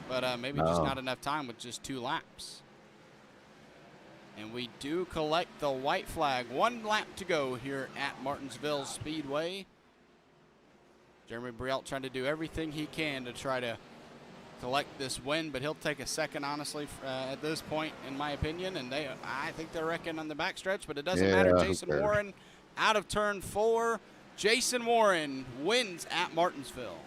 But maybe just not enough time with just 2 laps. And we do collect the white flag. 1 lap to go here at Martinsville Speedway. Jeremy Brialt trying to do everything he can to try to collect this win, but he'll take a second, honestly, at this point, in my opinion. And I think they're wrecking on the backstretch, but it doesn't matter. Jason Warren out of turn 4. Jason Warren wins at Martinsville.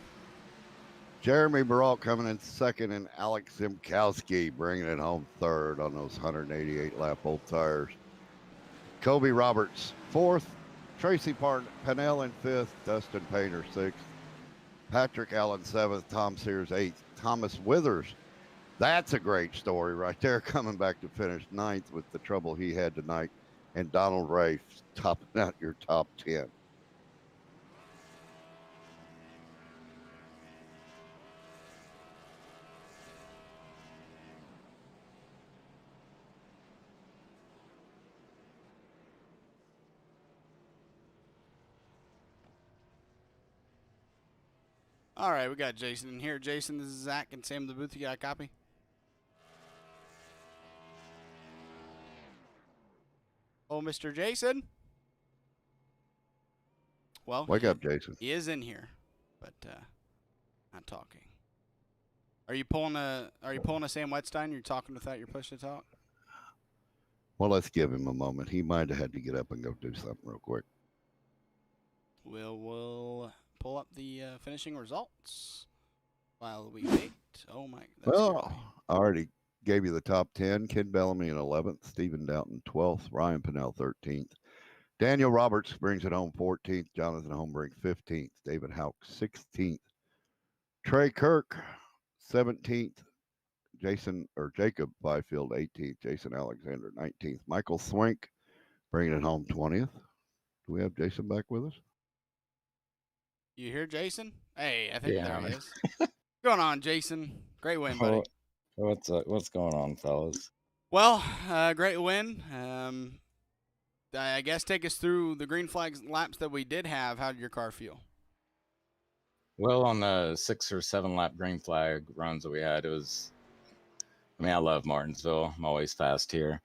Jeremy Brialt coming in second, and Alex Zimkowski bringing it home third on those 188-lap old tires. Kobe Roberts fourth, Tracy Pannell in fifth, Dustin Painter sixth, Patrick Allen seventh, Tom Sears eighth, Thomas Withers. That's a great story right there, coming back to finish ninth with the trouble he had tonight, and Donald Ray topping out your top 10. All right, we got Jason in here. Jason, this is Zach and Sam in the booth. You got a copy? Oh, Mr. Jason? Well, Wake up, Jason. he is in here, but not talking. Are you pulling a Sam Wetstein? You're talking without your push to talk? Well, let's give him a moment. He might have had to get up and go do something real quick. We'll pull up the finishing results while we wait. Oh my! Well, I already gave you the top 10. Ken Bellamy in 11th, Stephen Doughton 12th, Ryan Pannell 13th, Daniel Roberts brings it home 14th, Jonathan Holmbrink 15th, David Houck 16th, Trey Kirk 17th, Jacob Byfield 18th, Jason Alexander 19th, Michael Swink bringing it home 20th. Do we have Jason back with us? You hear Jason? Hey, I think Yeah, there he is. What's going on, Jason? Great win, buddy. What's going on, fellas? Well, great win. I guess take us through the green flag laps that we did have. How did your car feel? Well, on the 6 or 7 lap green flag runs that we had, I love Martinsville. I'm always fast here.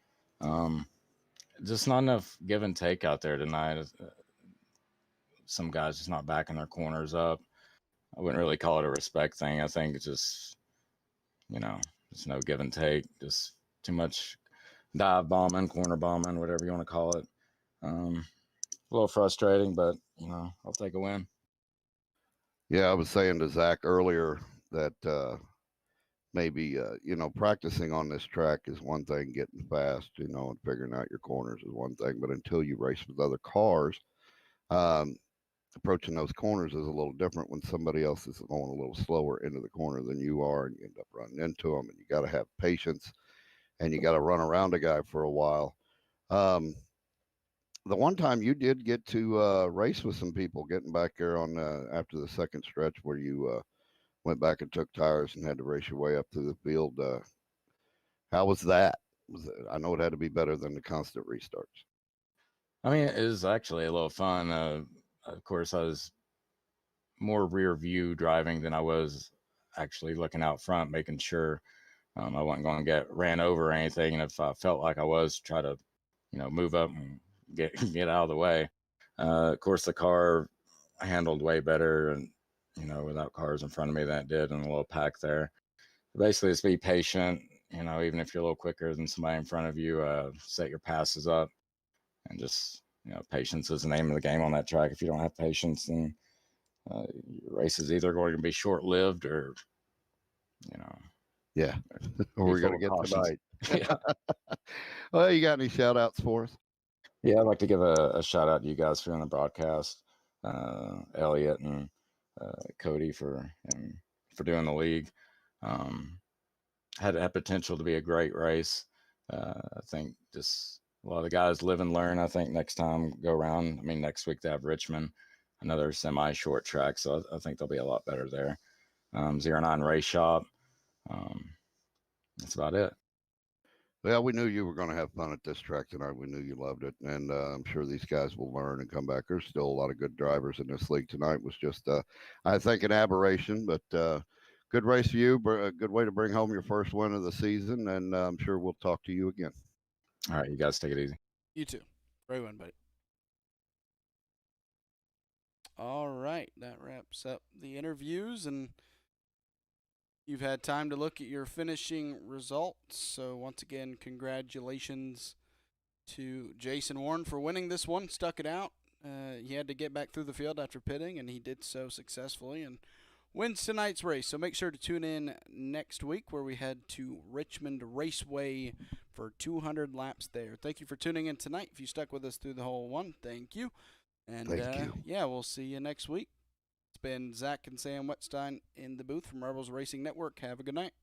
Just not enough give and take out there tonight. Some guys just not backing their corners up. I wouldn't really call it a respect thing. I think it's just, just no give and take. Just too much dive bombing, corner bombing, whatever you want to call it. A little frustrating, but, I'll take a win. Yeah, I was saying to Zach earlier that maybe, practicing on this track is one thing, getting fast, and figuring out your corners is one thing. But until you race with other cars, approaching those corners is a little different when somebody else is going a little slower into the corner than you are, and you end up running into them. And you got to have patience, and you got to run around a guy for a while. The one time you did get to race with some people, getting back there on after the second stretch where you went back and took tires and had to race your way up through the field. How was that? I know it had to be better than the constant restarts. It was actually a little fun. Of course, I was more rear view driving than I was actually looking out front, making sure I wasn't going to get ran over or anything. And if I felt like I was, try to, move up and get out of the way. Of course, the car handled way better, and without cars in front of me than it did in a little pack there. Basically, just be patient. Even if you're a little quicker than somebody in front of you, set your passes up, and just patience is the name of the game on that track. If you don't have patience, then your race is either going to be short-lived or, yeah, we're going to get tonight. Yeah. Well, you got any shout outs for us? Yeah, I'd like to give a shout out to you guys for doing the broadcast, Elliot and Cody for doing the league. Had potential to be a great race. I think just a lot of the guys live and learn. I think next time go around, next week they have Richmond, another semi-short track, so I think they'll be a lot better there. 09 Race Shop. That's about it. Well, we knew you were going to have fun at this track tonight. We knew you loved it, and I'm sure these guys will learn and come back. There's still a lot of good drivers in this league tonight. It was just, I think, an aberration, but good race for you. A good way to bring home your first win of the season, and I'm sure we'll talk to you again. All right, you guys take it easy. You too. Great win, buddy. All right, that wraps up the interviews, and you've had time to look at your finishing results. So once again, congratulations to Jason Warren for winning this one. Stuck it out. He had to get back through the field after pitting, and he did so successfully and wins tonight's race. So make sure to tune in next week where we head to Richmond Raceway for 200 laps there. Thank you for tuning in tonight. If you stuck with us through the whole one, thank you. And thank you. Yeah, we'll see you next week. It's been Zach and Sam Wetstein in the booth from Rebels Racing Network. Have a good night.